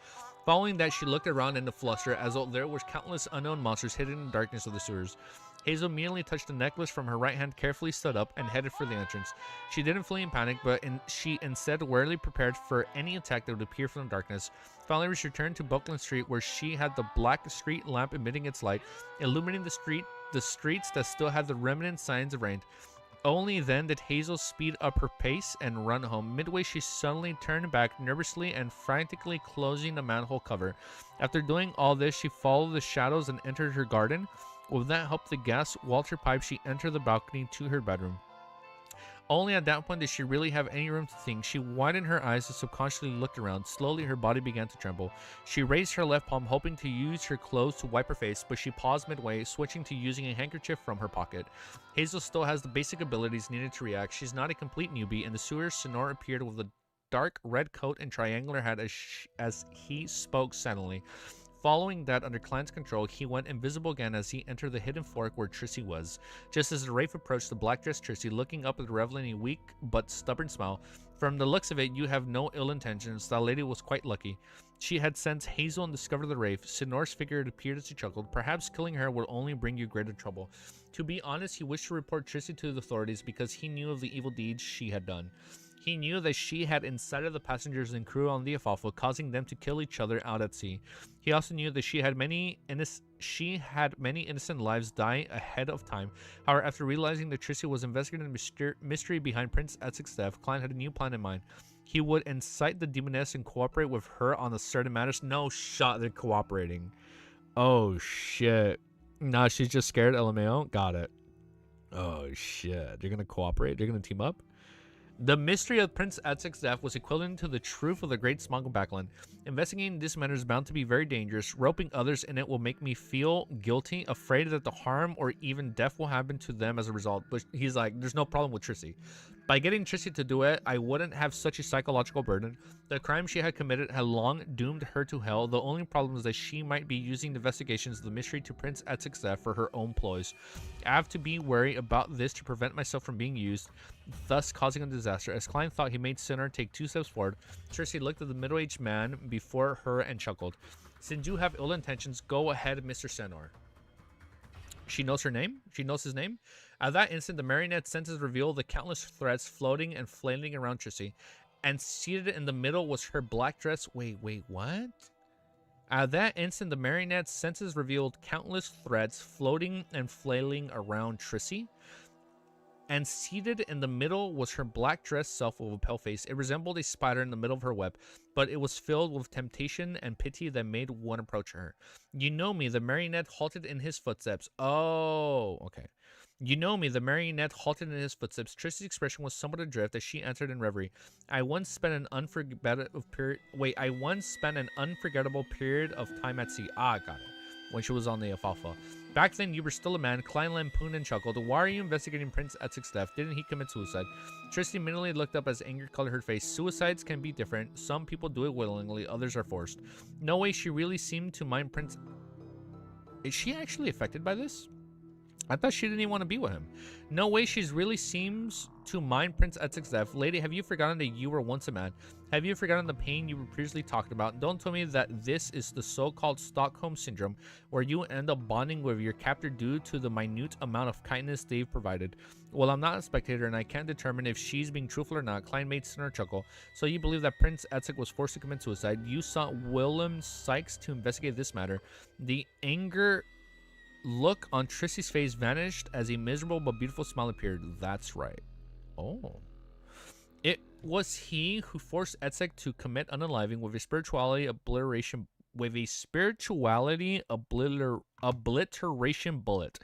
Following that, she looked around in a fluster, as though there were countless unknown monsters hidden in the darkness of the sewers. Hazel immediately touched the necklace from her right hand, carefully stood up, and headed for the entrance. She didn't flee in panic, but she instead warily prepared for any attack that would appear from the darkness. Finally, she returned to Buckland Street, where she had the black street lamp emitting its light, illuminating the streets that still had the remnant signs of rain. Only then did Hazel speed up her pace and run home. Midway, she suddenly turned back, nervously and frantically closing the manhole cover. After doing all this, she followed the shadows and entered her garden. With that help, the gas Walter pipe, she entered the balcony to her bedroom. Only at that point did she really have any room to think. She widened her eyes and subconsciously looked around. Slowly, her body began to tremble. She raised her left palm, hoping to use her clothes to wipe her face, but she paused midway, switching to using a handkerchief from her pocket. Hazel still has the basic abilities needed to react. She's not a complete newbie. In the sewers, Sonora appeared with a dark red coat and triangular hat as he spoke suddenly. Following that, under Klein's control, he went invisible again as he entered the hidden fork where Trissy was. Just as the wraith approached, the black-dressed Trissy, looking up at the reveling a weak but stubborn smile, From the looks of it, you have no ill intentions. That lady was quite lucky. She had sent Hazel and discovered the Wraith. Signor's figure, it appeared as he chuckled. Perhaps killing her will only bring you greater trouble. To be honest, he wished to report Trissy to the authorities because he knew of the evil deeds she had done. He knew that she had incited the passengers and crew on the Afalfa, causing them to kill each other out at sea. He also knew that she had many innocent lives die ahead of time. However, after realizing that Trissy was investigating the mystery behind Prince Etzic's death, Klein had a new plan in mind. He would incite the demoness and cooperate with her on the certain matters. No shot, they're cooperating. Oh shit. Nah, she's just scared, LMAO. Got it. Oh shit. They're gonna cooperate? They're gonna team up? The mystery of Prince Etzic's death was equivalent to the truth of the Great Smog of Backland. Investigating this matter is bound to be very dangerous. Roping others in it will make me feel guilty, afraid that the harm or even death will happen to them as a result. But he's like, there's no problem with Trissy. By getting Trissy to do it, I wouldn't have such a psychological burden. The crime she had committed had long doomed her to hell. The only problem is that she might be using the investigations of the mystery to Prince Etzic's death for her own ploys. I have to be wary about this to prevent myself from being used, thus causing a disaster. As Klein thought he made Sinner take 2 steps forward, Trissy looked at the middle-aged man before her and chuckled. Since you have ill intentions, go ahead, Mr. Senor. She knows her name? She knows his name? At that instant, the marionette's senses revealed the countless threads floating and flailing around Trissy. And seated in the middle was her black dress. Wait, what? At that instant, the marionette's senses revealed countless threads floating and flailing around Trissy. And seated in the middle was her black dressed self with a pale face. It resembled a spider in the middle of her web, but it was filled with temptation and pity that made one approach her. You know me, the marionette halted in his footsteps. Oh, okay. You know me, the marionette halted in his footsteps. Trissy's expression was somewhat adrift as she answered in reverie. I once spent an unforgettable period of time at sea. Ah, got it. When she was on the Afalfa. Back then, you were still a man. Klein lampooned and chuckled. Why are you investigating Prince Etzic's death? Didn't he commit suicide? Trissy immediately looked up as anger colored her face. Suicides can be different. Some people do it willingly, others are forced. No way she really seemed to mind Prince... Is she actually affected by this? I thought she didn't even want to be with him. No way she really seems to mind Prince Etzic's death. Lady, have you forgotten that you were once a man? Have you forgotten the pain you were previously talked about? Don't tell me that this is the so-called Stockholm Syndrome, where you end up bonding with your captor due to the minute amount of kindness they've provided. Well, I'm not a spectator, and I can't determine if she's being truthful or not. Klein made Sinner chuckle. So you believe that Prince Etzic was forced to commit suicide. You sought Willem Sykes to investigate this matter. The anger... look on Trissy's face vanished as a miserable but beautiful smile appeared. That's right. Oh. It was he who forced Etzic to commit unaliving with a spirituality obliteration bullet.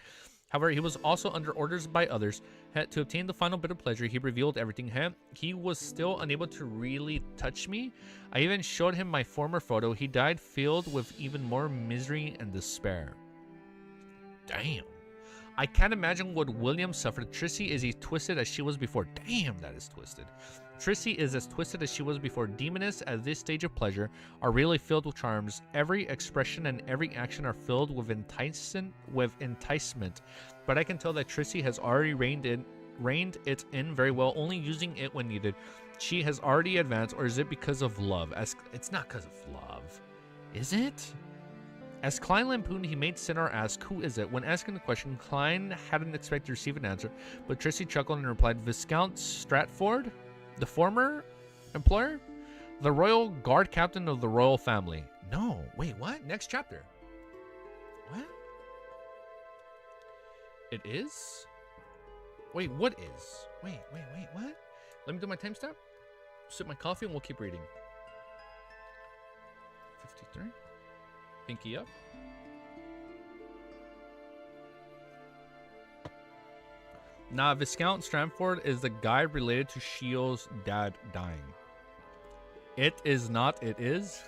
However, he was also under orders by others. To obtain the final bit of pleasure, he revealed everything. He was still unable to really touch me. I even showed him my former photo. He died filled with even more misery and despair. Damn. I can't imagine what William suffered. Trissy is as twisted as she was before. Damn, that is twisted. Trissy is as twisted as she was before. Demonists at this stage of pleasure are really filled with charms. Every expression and every action are filled with enticement. But I can tell that Trissy has already reined it in very well, only using it when needed. She has already advanced, or is it because of love? It's not because of love. Is it? As Klein lampooned, he made Sinner ask, who is it? When asking the question, Klein hadn't expected to receive an answer, but Trissy chuckled and replied, Viscount Stratford? The former employer? The royal guard captain of the royal family. No, wait, what? Next chapter. What? It is? Wait, what is? Wait, what? Let me do my timestamp. Sip my coffee and we'll keep reading. 53. Pinky up. Nah, Viscount Stratford is the guy related to Shield's dad dying. It is not, it is.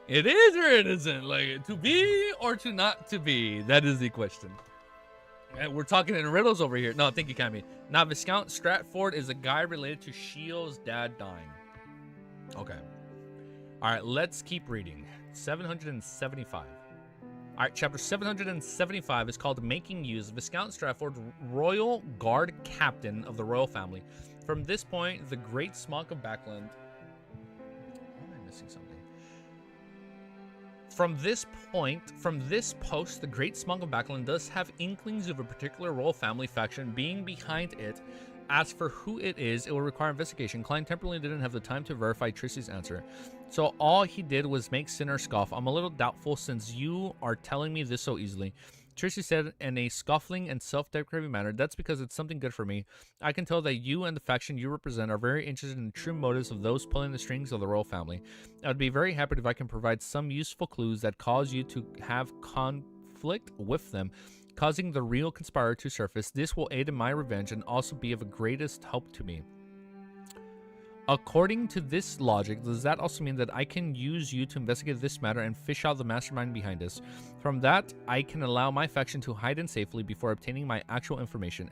It is or it isn't. Like, to be or to not to be. That is the question. And we're talking in riddles over here. No, thank you, Cammy. Now, Viscount Stratford is a guy related to Shield's dad dying. Okay. All right, let's keep reading. 775. All right, chapter 775 is called Making Use. Viscount Stratford, Royal Guard Captain of the Royal Family. From this point, the Great Smock of Backland... Am I missing something? From this post, the Great Smock of Backland does have inklings of a particular royal family faction being behind it. As for who it is, it will require investigation. Klein temporarily didn't have the time to verify Trissie's answer, so all he did was make Sinner scoff. I'm a little doubtful since you are telling me this so easily. Trissie said in a scoffing and self-deprecating manner, that's because it's something good for me. I can tell that you and the faction you represent are very interested in the true motives of those pulling the strings of the royal family. I would be very happy if I can provide some useful clues that cause you to have conflict with them, causing the real conspirator to surface. This will aid in my revenge and also be of the greatest help to me. According to this logic, does that also mean that I can use you to investigate this matter and fish out the mastermind behind this? From that, I can allow my faction to hide in safely before obtaining my actual information.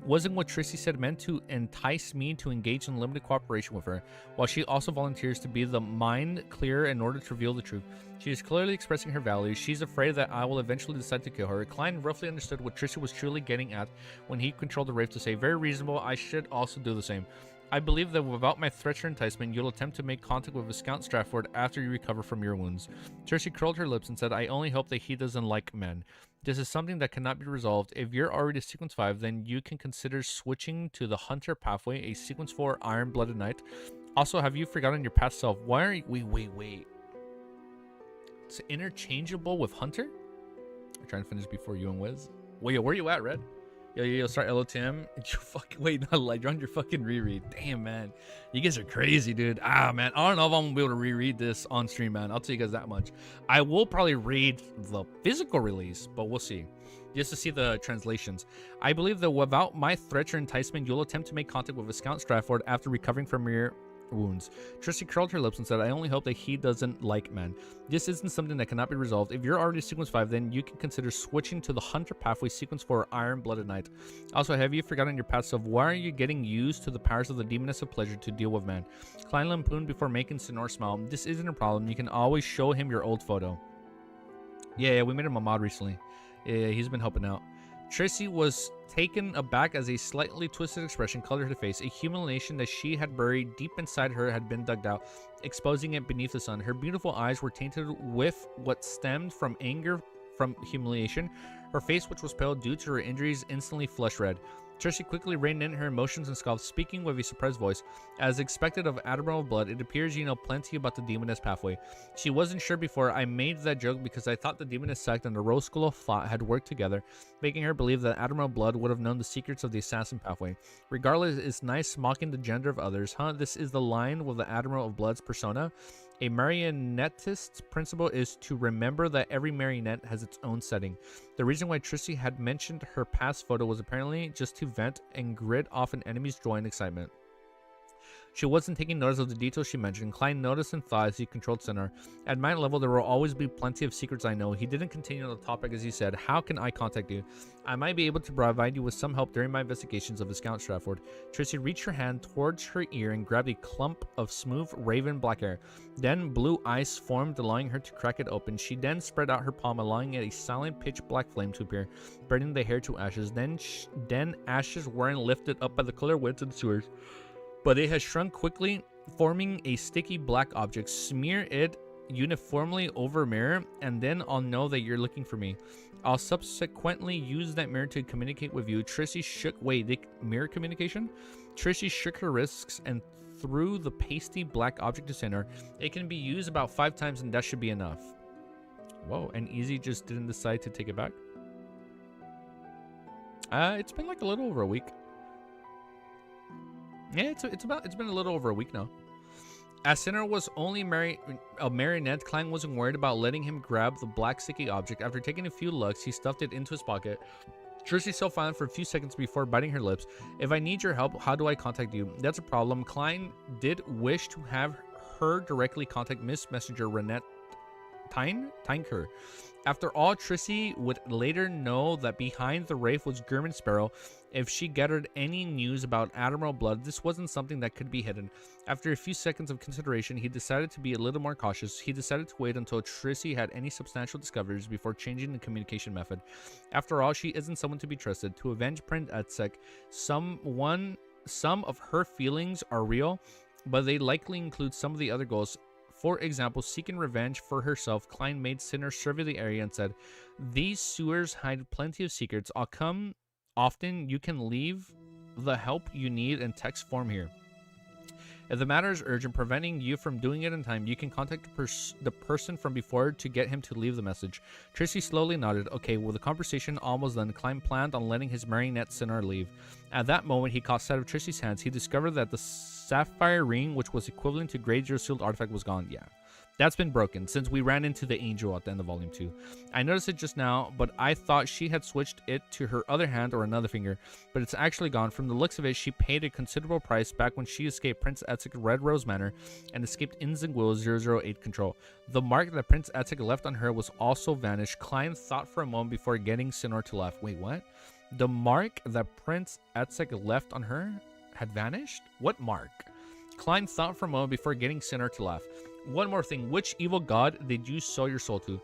Wasn't what Trissie said meant to entice me to engage in limited cooperation with her, while she also volunteers to be the mind clearer in order to reveal the truth? She is clearly expressing her values. She's afraid that I will eventually decide to kill her. Klein roughly understood what Trissie was truly getting at when he controlled the Wraith to say, very reasonable, I should also do the same. I believe that without my threats or enticement, you'll attempt to make contact with Viscount Stratford after you recover from your wounds. Trissie curled her lips and said, I only hope that he doesn't like men. This is something that cannot be resolved. If you're already Sequence 5, then you can consider switching to the Hunter pathway, a Sequence 4 Iron-Blooded Knight. Also, have you forgotten your past self? Why are you... Wait. It's interchangeable with Hunter? I'm trying to finish before you and Wiz. Wait, where you at, Red? Yo, start hello Tim. You fucking wait, not like you're on your fucking reread. Damn, man, you guys are crazy, dude. Man, I don't know if I'm gonna be able to reread this on stream, man. I'll tell you guys that much. I will probably read the physical release, but we'll see, just to see the translations. I believe that without my threat or enticement, you'll attempt to make contact with Viscount Stratford after recovering from your wounds. Trissie curled her lips and said, I only hope that he doesn't like men. This isn't something that cannot be resolved. If you're already Sequence 5, then you can consider switching to the Hunter pathway, Sequence 4 Iron-Blooded Knight. Also, have you forgotten your past self? Why are you getting used to the powers of the Demoness of Pleasure to deal with men? Klein lampooned before making Sinor smile. This isn't a problem. You can always show him your old photo. Yeah, we made him a mod recently. Yeah, he's been helping out. Trissie was taken aback as a slightly twisted expression colored her face. A humiliation that she had buried deep inside her had been dug out, exposing it beneath the sun. Her beautiful eyes were tainted with what stemmed from anger from humiliation. Her face, which was pale due to her injuries, instantly flushed red. Trissie quickly reined in her emotions and scoffed, speaking with a surprised voice. As expected of Admiral of Blood, it appears you know plenty about the Demoness pathway. She wasn't sure before. I made that joke because I thought the Demoness sect and the Rose School of Thought had worked together, making her believe that Admiral of Blood would have known the secrets of the Assassin pathway. Regardless, it's nice mocking the gender of others, huh? This is the line with the Admiral of Blood's persona. A marionettist's principle is to remember that every marionette has its own setting. The reason why Trissie had mentioned her past photo was apparently just to vent and grid off an enemy's joy and excitement. She wasn't taking notice of the details she mentioned. Klein noticed and thought as he controlled Sinner. At my level, there will always be plenty of secrets I know. He didn't continue on the topic as he said, how can I contact you? I might be able to provide you with some help during my investigations of Viscount Stratford. Trissie reached her hand towards her ear and grabbed a clump of smooth raven black hair. Then blue ice formed, allowing her to crack it open. She then spread out her palm, allowing it a silent pitch black flame to appear, burning the hair to ashes. Then ashes weren't lifted up by the cooler winds and sewers, but it has shrunk quickly, forming a sticky black object. Smear it uniformly over a mirror, and then I'll know that you're looking for me. I'll subsequently use that mirror to communicate with you. Trissie shook... Wait, the mirror communication? Trissie shook her wrists and threw the pasty black object to Sinner. It can be used about 5 times, and that should be enough. Whoa, and Easy just didn't decide to take it back? It's been like a little over a week. Yeah, it's been a little over a week now. As Sinner was only a marionette, Klein wasn't worried about letting him grab the black sticky object. After taking a few looks, he stuffed it into his pocket. Trissie still silent for a few seconds before biting her lips. If I need your help, how do I contact you? That's a problem. Klein did wish to have her directly contact Miss Messenger Renette Tinker. After all, Trissy would later know that behind the Wraith was German Sparrow. If she gathered any news about Admiral Blood, this wasn't something that could be hidden. After a few seconds of consideration, he decided to be a little more cautious. He decided to wait until Trissy had any substantial discoveries before changing the communication method. After all, she isn't someone to be trusted. To avenge Prince Etzek, some of her feelings are real, but they likely include some of the other goals. For example, seeking revenge for herself, Klein made Sinner survey the area and said, "These sewers hide plenty of secrets. I'll come often. You can leave the help you need in text form here. If the matter is urgent, preventing you from doing it in time, you can contact the person from before to get him to leave the message." Trissy slowly nodded. Okay, with the conversation almost done, Klein planned on letting his marionette Sinner leave. At that moment, he caught sight of Trissy's hands. He discovered that the sapphire ring, which was equivalent to Grade Zero sealed artifact, was gone. Yeah, that's been broken since we ran into the angel at the end of Volume 2. I noticed it just now, but I thought she had switched it to her other hand or another finger, but it's actually gone. From the looks of it, she paid a considerable price back when she escaped Prince Etzek Red Rose Manor and escaped Inzingwil 008 control. The mark that Prince Etzek left on her was also vanished. Klein thought for a moment before getting Sinor to laugh. Wait, what? The mark that Prince Etzek left on her had vanished? What mark? Klein thought for a moment before getting Sinner to laugh. One more thing, which evil god did you sell your soul to?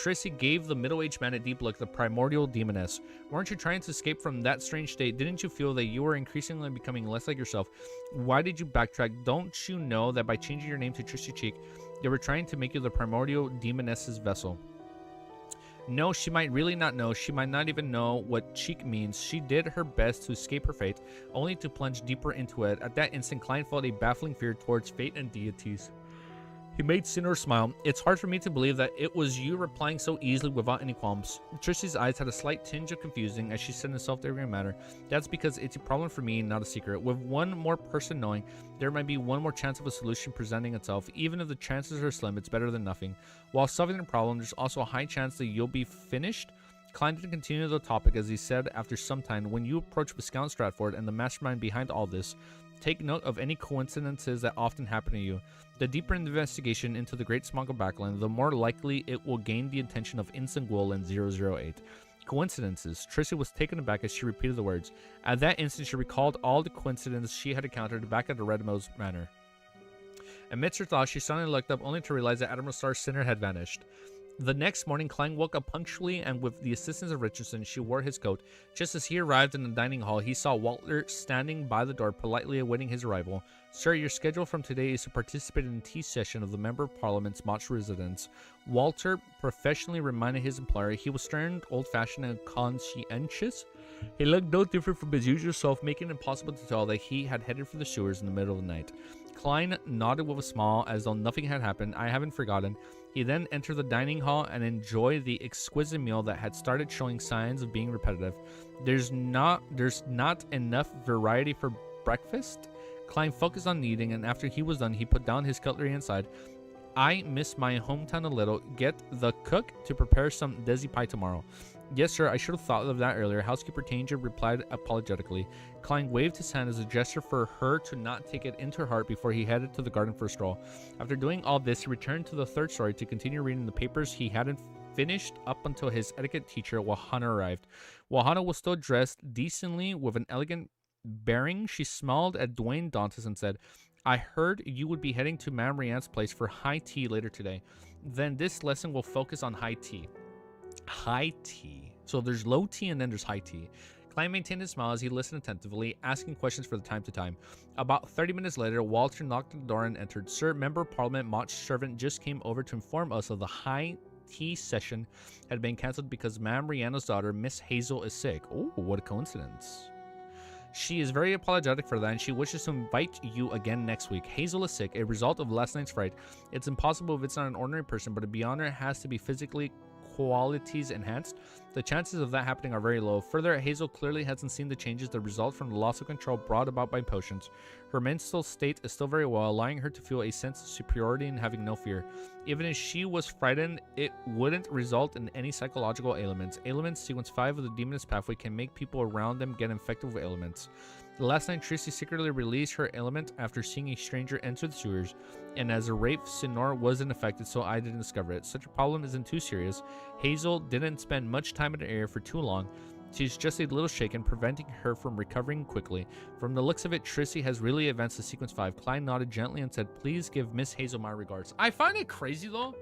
Trissy gave the middle-aged man a deep look, the primordial demoness. Weren't you trying to escape from that strange state? Didn't you feel that you were increasingly becoming less like yourself? Why did you backtrack? Don't you know that by changing your name to Trissy Cheek, they were trying to make you the primordial demoness's vessel? No, she might really not know. She might not even know what cheek means. She did her best to escape her fate, only to plunge deeper into it. At that instant, Klein felt a baffling fear towards fate and deities. He made Sinner smile. It's hard for me to believe that it was you replying so easily without any qualms. Trissy's eyes had a slight tinge of confusing as she said in a self-deprecating manner, "That's because it's a problem for me, not a secret. With one more person knowing, there might be one more chance of a solution presenting itself. Even if the chances are slim, it's better than nothing. While solving the problem, there's also a high chance that you'll be finished." Klein didn't continue the topic as he said after some time, "When you approach Viscount Stratford and the mastermind behind all this, take note of any coincidences that often happen to you. The deeper investigation into the Great Smog of Backland, the more likely it will gain the attention of Insengwil and 008. Coincidences. Trissy was taken aback as she repeated the words. At that instant, she recalled all the coincidences she had encountered back at the Red Rose Manor. Amidst her thoughts, she suddenly looked up only to realize that Admiral Star's Sinner had vanished. The next morning, Klein woke up punctually, and with the assistance of Richardson, she wore his coat. Just as he arrived in the dining hall, he saw Walter standing by the door, politely awaiting his arrival. "Sir, your schedule from today is to participate in the tea session of the Member of Parliament's Motch residence." Walter professionally reminded his employer he was stern, old-fashioned, and conscientious. He looked no different from his usual self, making it impossible to tell that he had headed for the sewers in the middle of the night. Klein nodded with a smile as though nothing had happened. "I haven't forgotten." He then entered the dining hall and enjoyed the exquisite meal that had started showing signs of being repetitive. There's not enough variety for breakfast? Klein focused on eating, and after he was done, he put down his cutlery and sighed. "I miss my hometown a little. Get the cook to prepare some desi pie tomorrow." "Yes, sir, I should have thought of that earlier," housekeeper Tanger replied apologetically. Klein waved his hand as a gesture for her to not take it into her heart before he headed to the garden for a stroll. After doing all this, he returned to the third story to continue reading the papers he hadn't finished up until his etiquette teacher, Wahana, arrived. Wahana was still dressed decently with an elegant bearing. She smiled at Dwayne Dantas and said, "I heard you would be heading to Mam Rianne's place for high tea later today. Then this lesson will focus on high tea." High tea. So there's low tea and then there's high tea. Klein maintained his smile as he listened attentively, asking questions from time to time. About 30 minutes later, Walter knocked at the door and entered. "Sir, Member of Parliament Motch's servant just came over to inform us of the high tea session had been cancelled because Mam Rihanna's daughter, Miss Hazel, is sick." Oh, what a coincidence. "She is very apologetic for that, and she wishes to invite you again next week. Hazel is sick, a result of last night's fright. It's impossible if it's not an ordinary person, but beyond her has to be physically qualities enhanced. The chances of that happening are very low. Further, Hazel clearly hasn't seen the changes that result from the loss of control brought about by potions. Her mental state is still very well, allowing her to feel a sense of superiority and having no fear. Even if she was frightened, it wouldn't result in any psychological ailments. Ailments, sequence 5 of the Demoness Pathway, can make people around them get infected with ailments." The last night, Tracy secretly released her element after seeing a stranger enter the sewers, and as a Wraith, Sinor wasn't affected, so I didn't discover it. Such a problem isn't too serious. Hazel didn't spend much time in the area for too long. She's just a little shaken, preventing her from recovering quickly. From the looks of it, Trissy has really advanced to Sequence 5. Klein nodded gently and said, please give Miss Hazel my regards. I find it crazy, though,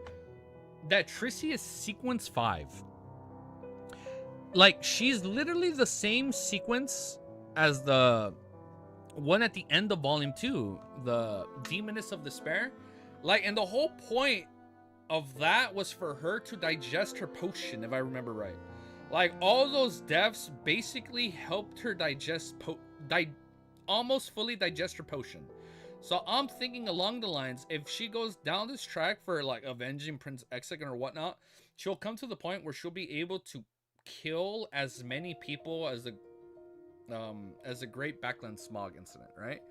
that Trissy is Sequence 5. Like, she's literally the same sequence as the one at the end of Volume 2, the Demoness of Despair. Like, and the whole point of that was for her to digest her potion, if I remember right. Like, all those deaths basically helped her digest, almost fully digest her potion. So I'm thinking along the lines, if she goes down this track for, like, avenging Prince Exegon or whatnot, she'll come to the point where she'll be able to kill as many people as a great Backland Smog incident, right?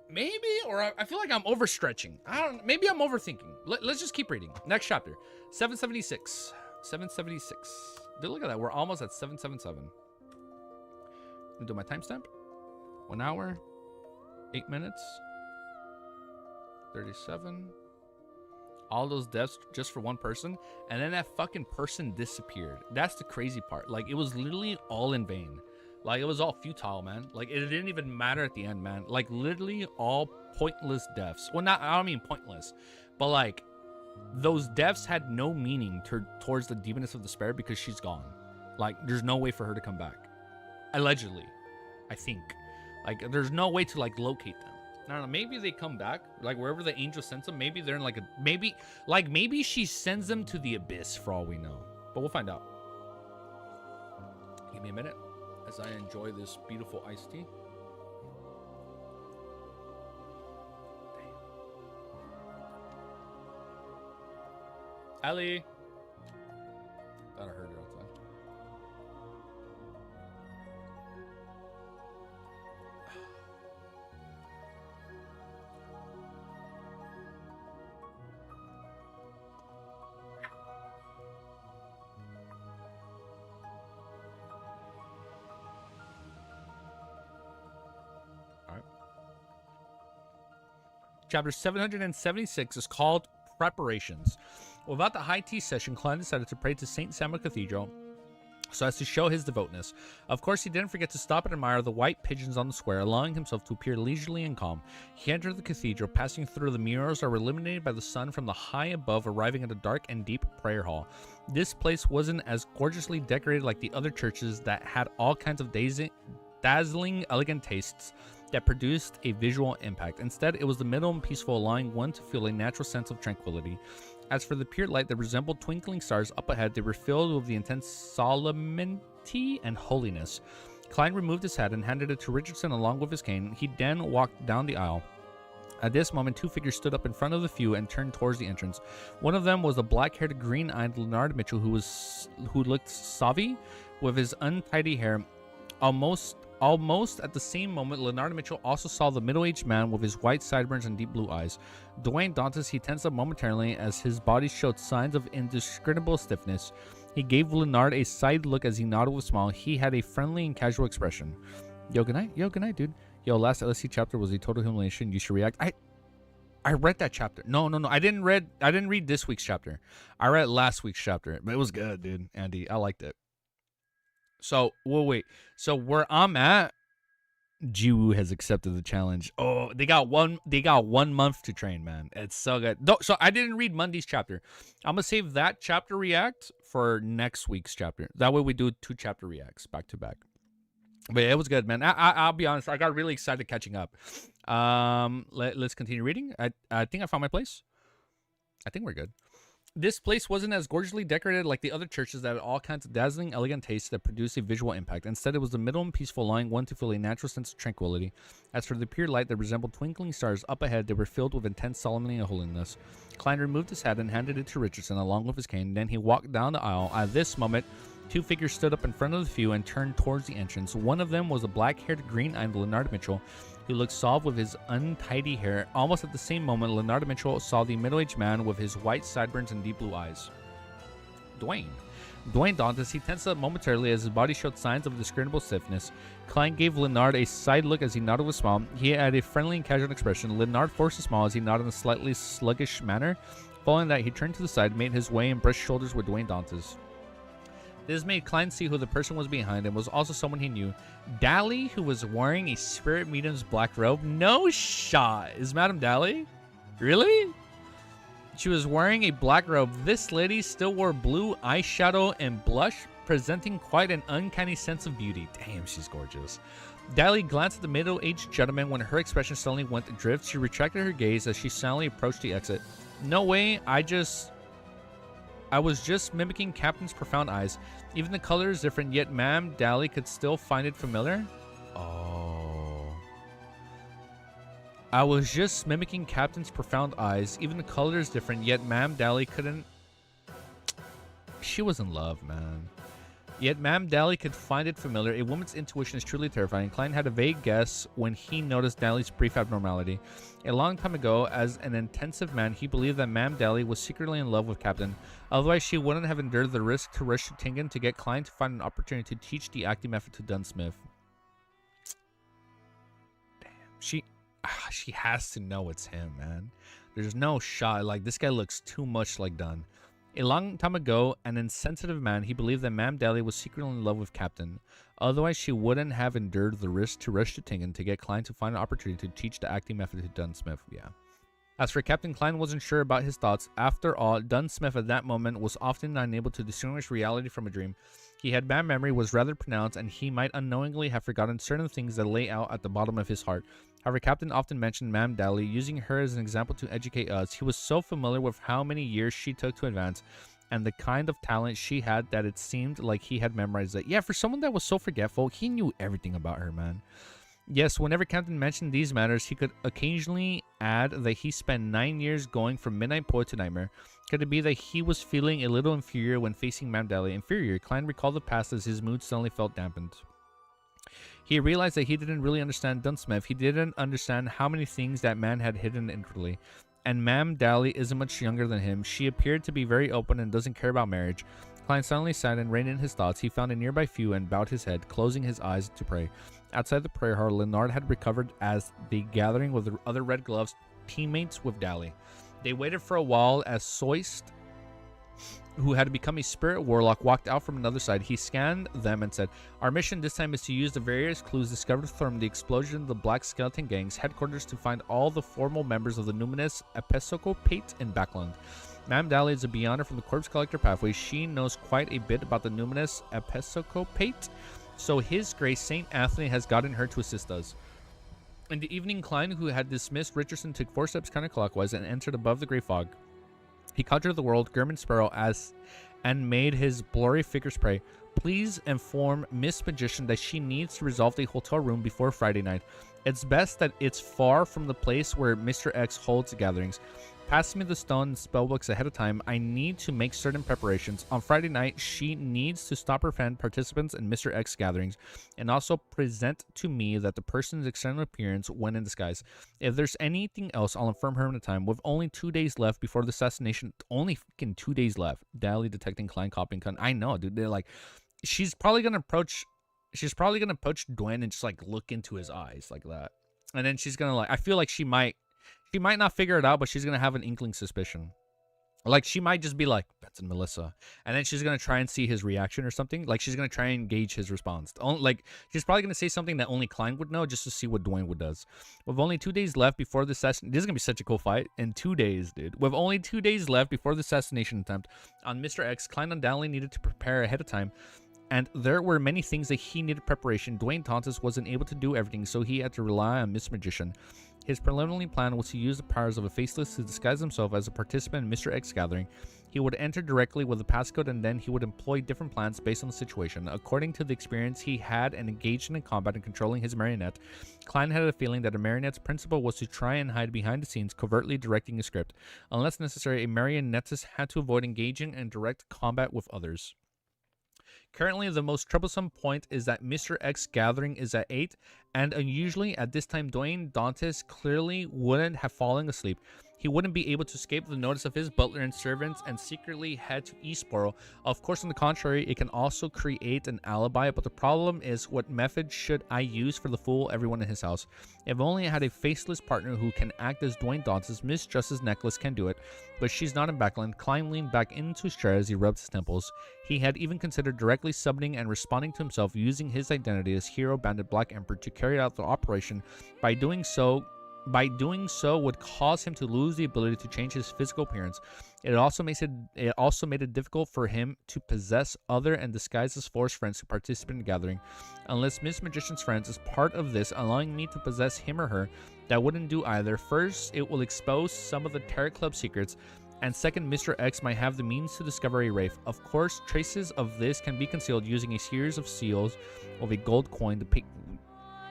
Maybe, or I feel like I'm overstretching. I don't. Maybe I'm overthinking. Let's just keep reading. Next chapter, 776. 776. Dude, look at that. We're almost at 777. I'm do my timestamp. 1 hour, 8 minutes, 37. All those deaths just for one person, and then that fucking person disappeared. That's the crazy part. Like, it was literally all in vain. Like, it was all futile, man. Like, it didn't even matter at the end, man. Like, literally all pointless deaths. Well, I don't mean pointless, but like, those deaths had no meaning towards the Demoness of Despair because she's gone. Like, there's no way for her to come back. Allegedly, I think. Like, there's no way to, like, locate them. I don't know, maybe they come back, like, wherever the angel sends them. Maybe they're in, like, maybe she sends them to the abyss, for all we know. But we'll find out. Give me a minute as I enjoy this beautiful iced tea. Ellie. Thought I heard her outside. Chapter 776 is called Preparations. Without the high tea session, Klein decided to pray to St. Samuel Cathedral so as to show his devoutness. Of course, he didn't forget to stop and admire the white pigeons on the square, allowing himself to appear leisurely and calm. He entered the cathedral, passing through the mirrors that were illuminated by the sun from the high above, arriving at a dark and deep prayer hall. This place wasn't as gorgeously decorated like the other churches that had all kinds of dazzling, elegant tastes that produced a visual impact. Instead, it was the middle and peaceful, allowing one to feel a natural sense of tranquility. As for the pure light that resembled twinkling stars up ahead, they were filled with the intense solemnity and holiness. Klein removed his hat and handed it to Richardson along with his cane. He then walked down the aisle. At this moment, two figures stood up in front of the few and turned towards the entrance. One of them was the black-haired, green-eyed Leonard Mitchell, who looked savvy with his untidy hair. Almost at the same moment, Leonardo Mitchell also saw the middle-aged man with his white sideburns and deep blue eyes. Dwayne Dantes, he tensed up momentarily as his body showed signs of indescribable stiffness. He gave Leonard a side look as he nodded with a smile. He had a friendly and casual expression. Yo, good night. Yo, good night, dude. Yo, last LSC chapter was a total humiliation. You should react. I read that chapter. No. I didn't read this week's chapter. I read last week's chapter. But it was good, dude. Andy, I liked it. So, wait. So where I'm at, Jiwoo has accepted the challenge. Oh, they got 1 month to train, man. It's so good. So I didn't read Monday's chapter. I'm gonna save that chapter react for next week's chapter. That way we do 2 chapter reacts back to back. But yeah, it was good, man. I'll be honest. I got really excited catching up. Let's continue reading. I think I found my place. I think we're good. This place wasn't as gorgeously decorated like the other churches that had all kinds of dazzling, elegant tastes that produced a visual impact. Instead, it was the middle and peaceful, allowing one to feel a natural sense of tranquility. As for the pure light that resembled twinkling stars up ahead, they were filled with intense solemnity and holiness. Klein removed his hat and handed it to Richardson along with his cane. Then he walked down the aisle. At this moment, 2 figures stood up in front of the few and turned towards the entrance. One of them was a black-haired, green-eyed Leonard Mitchell, who looked soft with his untidy hair. Almost at the same moment, Leonard Mitchell saw the middle-aged man with his white sideburns and deep blue eyes. Dwayne. Dwayne Dantes, he tensed up momentarily as his body showed signs of discernible stiffness. Klein gave Leonard a side look as he nodded with a smile. He had a friendly and casual expression. Leonard forced a smile as he nodded in a slightly sluggish manner. Following that, he turned to the side, made his way, and brushed shoulders with Dwayne Dantes. This made Klein see who the person was behind and was also someone he knew. Dally, who was wearing a spirit medium's black robe. No shot. Is Madame Dally? Really? She was wearing a black robe. This lady still wore blue eyeshadow and blush, presenting quite an uncanny sense of beauty. Damn, she's gorgeous. Dally glanced at the middle-aged gentleman. When her expression suddenly went adrift, she retracted her gaze as she silently approached the exit. No way, I was just mimicking Captain's profound eyes. Even the color is different, yet Ma'am Dally could still find it familiar. Oh. I was just mimicking Captain's profound eyes. Even the color is different, yet Ma'am Dally couldn't... She was in love, man. Yet Ma'am Dally could find it familiar. A woman's intuition is truly terrifying. Klein had a vague guess when he noticed Dally's brief abnormality. A long time ago, as an intensive man, he believed that Ma'am Dally was secretly in love with Captain. Otherwise, she wouldn't have endured the risk to rush to Tingen to get Klein to find an opportunity to teach the acting method to Dunsmith. Damn, she has to know it's him, man. There's no shot. Like, this guy looks too much like Dunn. A long time ago, an insensitive man, he believed that Ma'am Dally was secretly in love with Captain. Otherwise, she wouldn't have endured the risk to rush to Tingen to get Klein to find an opportunity to teach the acting method to Dunsmith. Yeah. As for Captain, Klein wasn't sure about his thoughts. After all, Dunsmith at that moment was often unable to distinguish reality from a dream. He had bad memory, was rather pronounced, and he might unknowingly have forgotten certain things that lay out at the bottom of his heart. However, Captain often mentioned Ma'am Dally, using her as an example to educate us. He was so familiar with how many years she took to advance, and the kind of talent she had that it seemed like he had memorized it. Yeah, for someone that was so forgetful, he knew everything about her, man. Yes, whenever Captain mentioned these matters, he could occasionally add that he spent 9 years going from Midnight Poet to Nightmare. Could it be that he was feeling a little inferior when facing Ma'am Dally? Inferior? Klein recalled the past as his mood suddenly felt dampened. He realized that he didn't really understand Dunsmith. He didn't understand how many things that man had hidden inwardly. And Ma'am Dally isn't much younger than him. She appeared to be very open and doesn't care about marriage. Klein suddenly sat and reined in his thoughts. He found a nearby pew and bowed his head, closing his eyes to pray. Outside the prayer hall, Leonard had recovered as the gathering with the other Red Gloves, teammates with Dally. They waited for a while as Soist, who had become a spirit warlock, walked out from another side. He scanned them and said, "Our mission this time is to use the various clues discovered from the explosion of the Black Skeleton Gang's headquarters to find all the formal members of the numinous Episcopate in Backland. Ma'am Dally is a beyonder from the Corpse Collector pathway. She knows quite a bit about the numinous Episcopate, so His Grace St. Anthony has gotten her to assist us." In the evening, Klein, who had dismissed Richardson, took 4 steps counterclockwise and entered above the gray fog. He conjured the world, German Sparrow, and made his blurry figures pray. "Please inform Miss Magician that she needs to resolve the hotel room before Friday night. It's best that it's far from the place where Mr. X holds gatherings. Pass me the stone and spellbooks ahead of time. I need to make certain preparations. On Friday night, she needs to stop her friend participants in Mr. X gatherings and also present to me that the person's external appearance went in disguise. If there's anything else, I'll inform her in a time. With only 2 days left before the assassination, only fucking 2 days left." Dally detecting Klein copying. I know, dude. They're like, she's probably gonna approach Dwayne and just like look into his eyes like that, and then she's gonna like, I feel like she might not figure it out, but she's gonna have an inkling suspicion. Like, she might just be like, "That's Melissa," and then she's gonna try and see his reaction or something. Like, she's gonna try and gauge his response. Like, she's probably gonna say something that only Klein would know, just to see what Dwayne would does. With only 2 days left before the assassination, this is gonna be such a cool fight in 2 days, dude. With only 2 days left before the assassination attempt on Mr. X, Klein undoubtedly needed to prepare ahead of time. And there were many things that he needed preparation. Dwayne Dantes wasn't able to do everything, so he had to rely on Miss Magician. His preliminary plan was to use the powers of a faceless to disguise himself as a participant in Mr. X gathering. He would enter directly with the passcode, and then he would employ different plans based on the situation. According to the experience he had and engaged in combat and controlling his marionette, Klein had a feeling that a marionette's principle was to try and hide behind the scenes, covertly directing a script. Unless necessary, a marionettist had to avoid engaging in direct combat with others. Currently, the most troublesome point is that Mr. X gathering is at 8, and unusually at this time, Dwayne Dantes clearly wouldn't have fallen asleep. he wouldn't be able to escape the notice of his butler and servants and secretly head to Eastboro. Of course, on the contrary, it can also create an alibi, but the problem is, what method should I use for the fool everyone in his house? If only I had a faceless partner who can act as Dwayne Dantes, Miss Justice Necklace can do it, but she's not in Backland. Klein leaned back into his chair as he rubbed his temples. He had even considered directly summoning and responding to himself using his identity as Hero Bandit Black Emperor to carry out the operation. By doing so would cause him to lose the ability to change his physical appearance. It also made it difficult for him to possess other and disguise his forced friends who participate in the gathering. Unless Miss Magician's friends is part of this, allowing me to possess him or her, that wouldn't do either. First, it will expose some of the Terror Club secrets, and second, Mr. X might have the means to discover a wraith. Of course, traces of this can be concealed using a series of seals of a gold coin.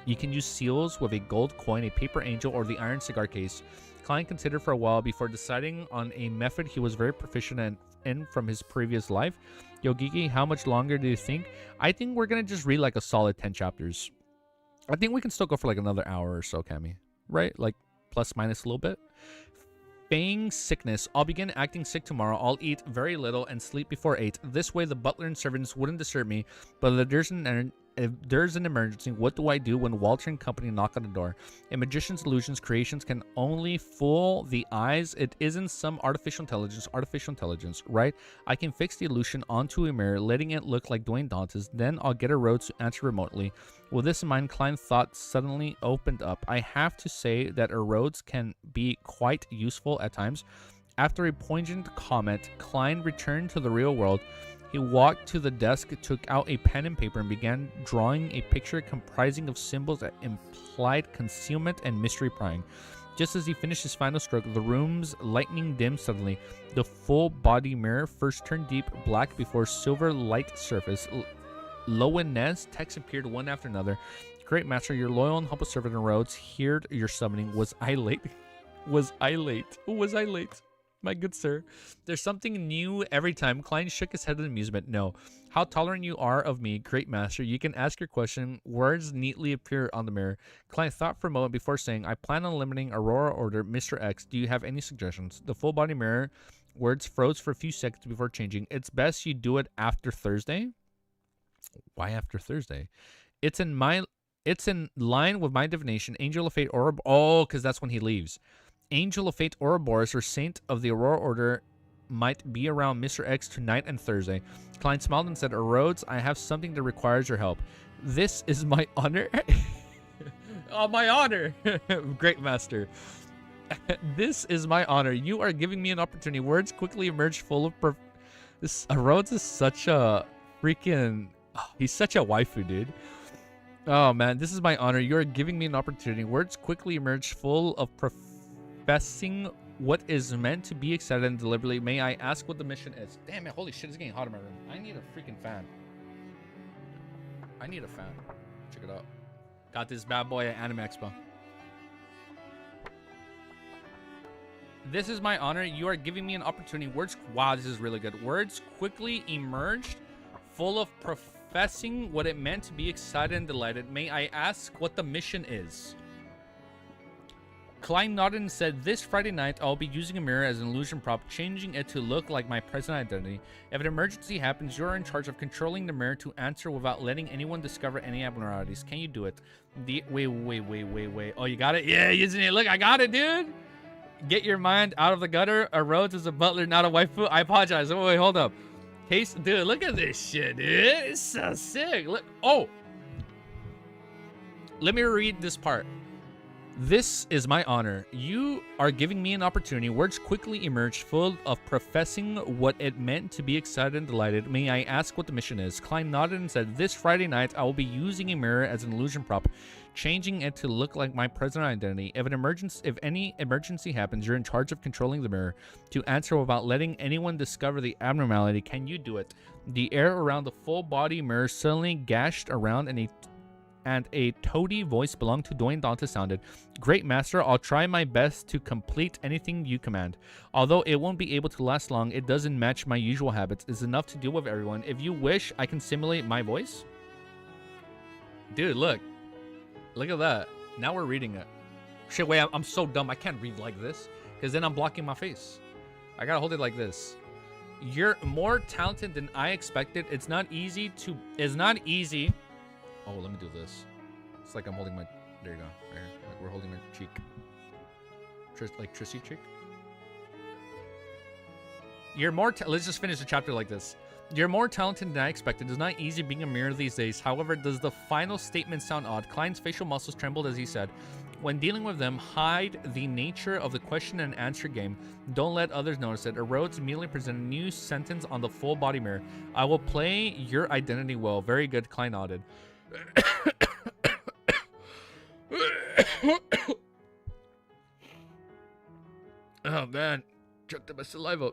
You can use seals with a gold coin, a paper angel, or the iron cigar case. Klein considered for a while before deciding on a method he was very proficient in from his previous life. Yo, Geeky, how much longer do you think? I think we're going to just read like a solid 10 chapters. I think we can still go for like another hour or so, Cammy. Right? Like plus minus a little bit. Feigning sickness. I'll begin acting sick tomorrow. I'll eat very little and sleep before 8. This way the butler and servants wouldn't disturb me, but if there's an emergency, what do I do when Walter and company knock on the door? A magician's illusions creations can only fool the eyes. It isn't some artificial intelligence, right? I can fix the illusion onto a mirror, letting it look like Dwayne Dantes. Then I'll get a Rhodes to answer remotely. With this in mind, Klein's thought suddenly opened up. I have to say that a Rhodes can be quite useful at times. After a poignant comment, Klein returned to the real world. He walked to the desk, took out a pen and paper, and began drawing a picture comprising of symbols that implied concealment and mystery prying. Just as he finished his final stroke, the room's lightning dimmed suddenly. The full-body mirror first turned deep black before silver light surfaced. Lo and Nez texts appeared one after another. Great master, your loyal and humble servant in Rhodes heard your summoning. Was I late? Was I late? Was I late? My good sir. There's something new every time. Klein shook his head in amusement. No. How tolerant you are of me, great master. You can ask your question. Words neatly appear on the mirror. Klein thought for a moment before saying, I plan on limiting Aurora Order, Mr. X. Do you have any suggestions? The full body mirror words froze for a few seconds before changing. It's best you do it after Thursday. Why after Thursday? It's in line with my divination. Angel of Fate Orb. Oh, because that's when he leaves. Angel of Fate Ouroboros, or Saint of the Aurora Order, might be around Mr. X tonight and Thursday. Klein smiled and said, Rhodes, I have something that requires your help. This is my honor. Oh, my honor. Great master. This is my honor. You are giving me an opportunity. Words quickly emerged full of... Rhodes is such a freaking... Oh, he's such a waifu, dude. Oh, man. This is my honor. You are giving me an opportunity. Words quickly emerged full of professing what is meant to be excited and deliberately. May I ask what the mission is? Damn it, holy shit, it's getting hot in my room. I need a freaking fan. I need a fan. Check it out. Got this bad boy at Anime Expo. This is my honor. You are giving me an opportunity. Words... Wow, this is really good. Words quickly emerged, full of professing what it meant to be excited and delighted. May I ask what the mission is? Klein nodded and said, this Friday night, I'll be using a mirror as an illusion prop, changing it to look like my present identity. If an emergency happens, you're in charge of controlling the mirror to answer without letting anyone discover any abnormalities. Can you do it? Wait. Oh, you got it? Yeah, using it. Look, I got it, dude. Get your mind out of the gutter. A Rhodes is a butler, not a waifu. I apologize. Wait, hold up. Case, dude, look at this shit, dude. It's so sick. Look. Oh. Let me read this part. This is my honor. You are giving me an opportunity. Words quickly emerged, full of professing what it meant to be excited and delighted. May I ask what the mission is? Klein nodded and said, this Friday night, I will be using a mirror as an illusion prop, changing it to look like my present identity. If any emergency happens, you're in charge of controlling the mirror to answer without letting anyone discover the abnormality. Can you do it? The air around the full body mirror suddenly gashed around and a toady voice belonging to Dwayne Dantes sounded, Great master, I'll try my best to complete anything you command. Although it won't be able to last long, it doesn't match my usual habits. It's enough to deal with everyone. If you wish, I can simulate my voice. Dude, look. Look at that. Now we're reading it. Shit, wait, I'm so dumb. I can't read like this. because then I'm blocking my face. I gotta hold it like this. You're more talented than I expected. It's not easy. Oh, let me do this. It's like I'm holding my, there you go, right here. Like we're holding my cheek. Like Trissy cheek. You're more, let's just finish the chapter like this. You're more talented than I expected. It's not easy being a mirror these days. However, does the final statement sound odd? Klein's facial muscles trembled as he said, when dealing with them, hide the nature of the question and answer game. Don't let others notice it. Rhodes immediately presented a new sentence on the full body mirror. I will play your identity well. Very good, Klein nodded. Oh man, choked up my saliva.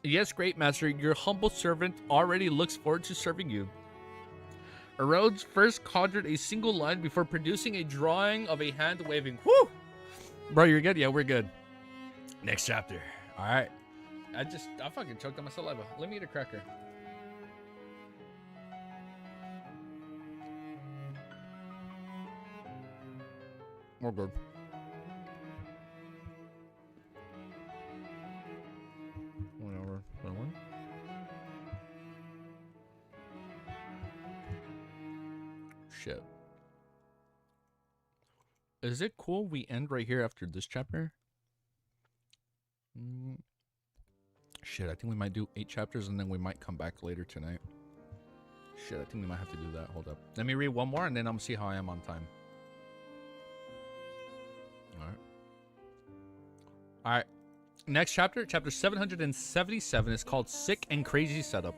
Yes, great master, your humble servant already looks forward to serving you. Rhodes first conjured a single line before producing a drawing of a hand waving. Woo! Bro, you're good? Yeah, we're good. Next chapter. All right. I fucking choked on my saliva. Let me eat a cracker. We're good. Whatever. That one. Shit. Is it cool we end right here after this chapter? Shit, I think we might do 8 chapters and then we might come back later tonight. Shit, I think we might have to do that. Hold up. Let me read one more and then I'm gonna see how I am on time. Alright. Alright. Next chapter, chapter 777, is called Sick and Crazy Setup.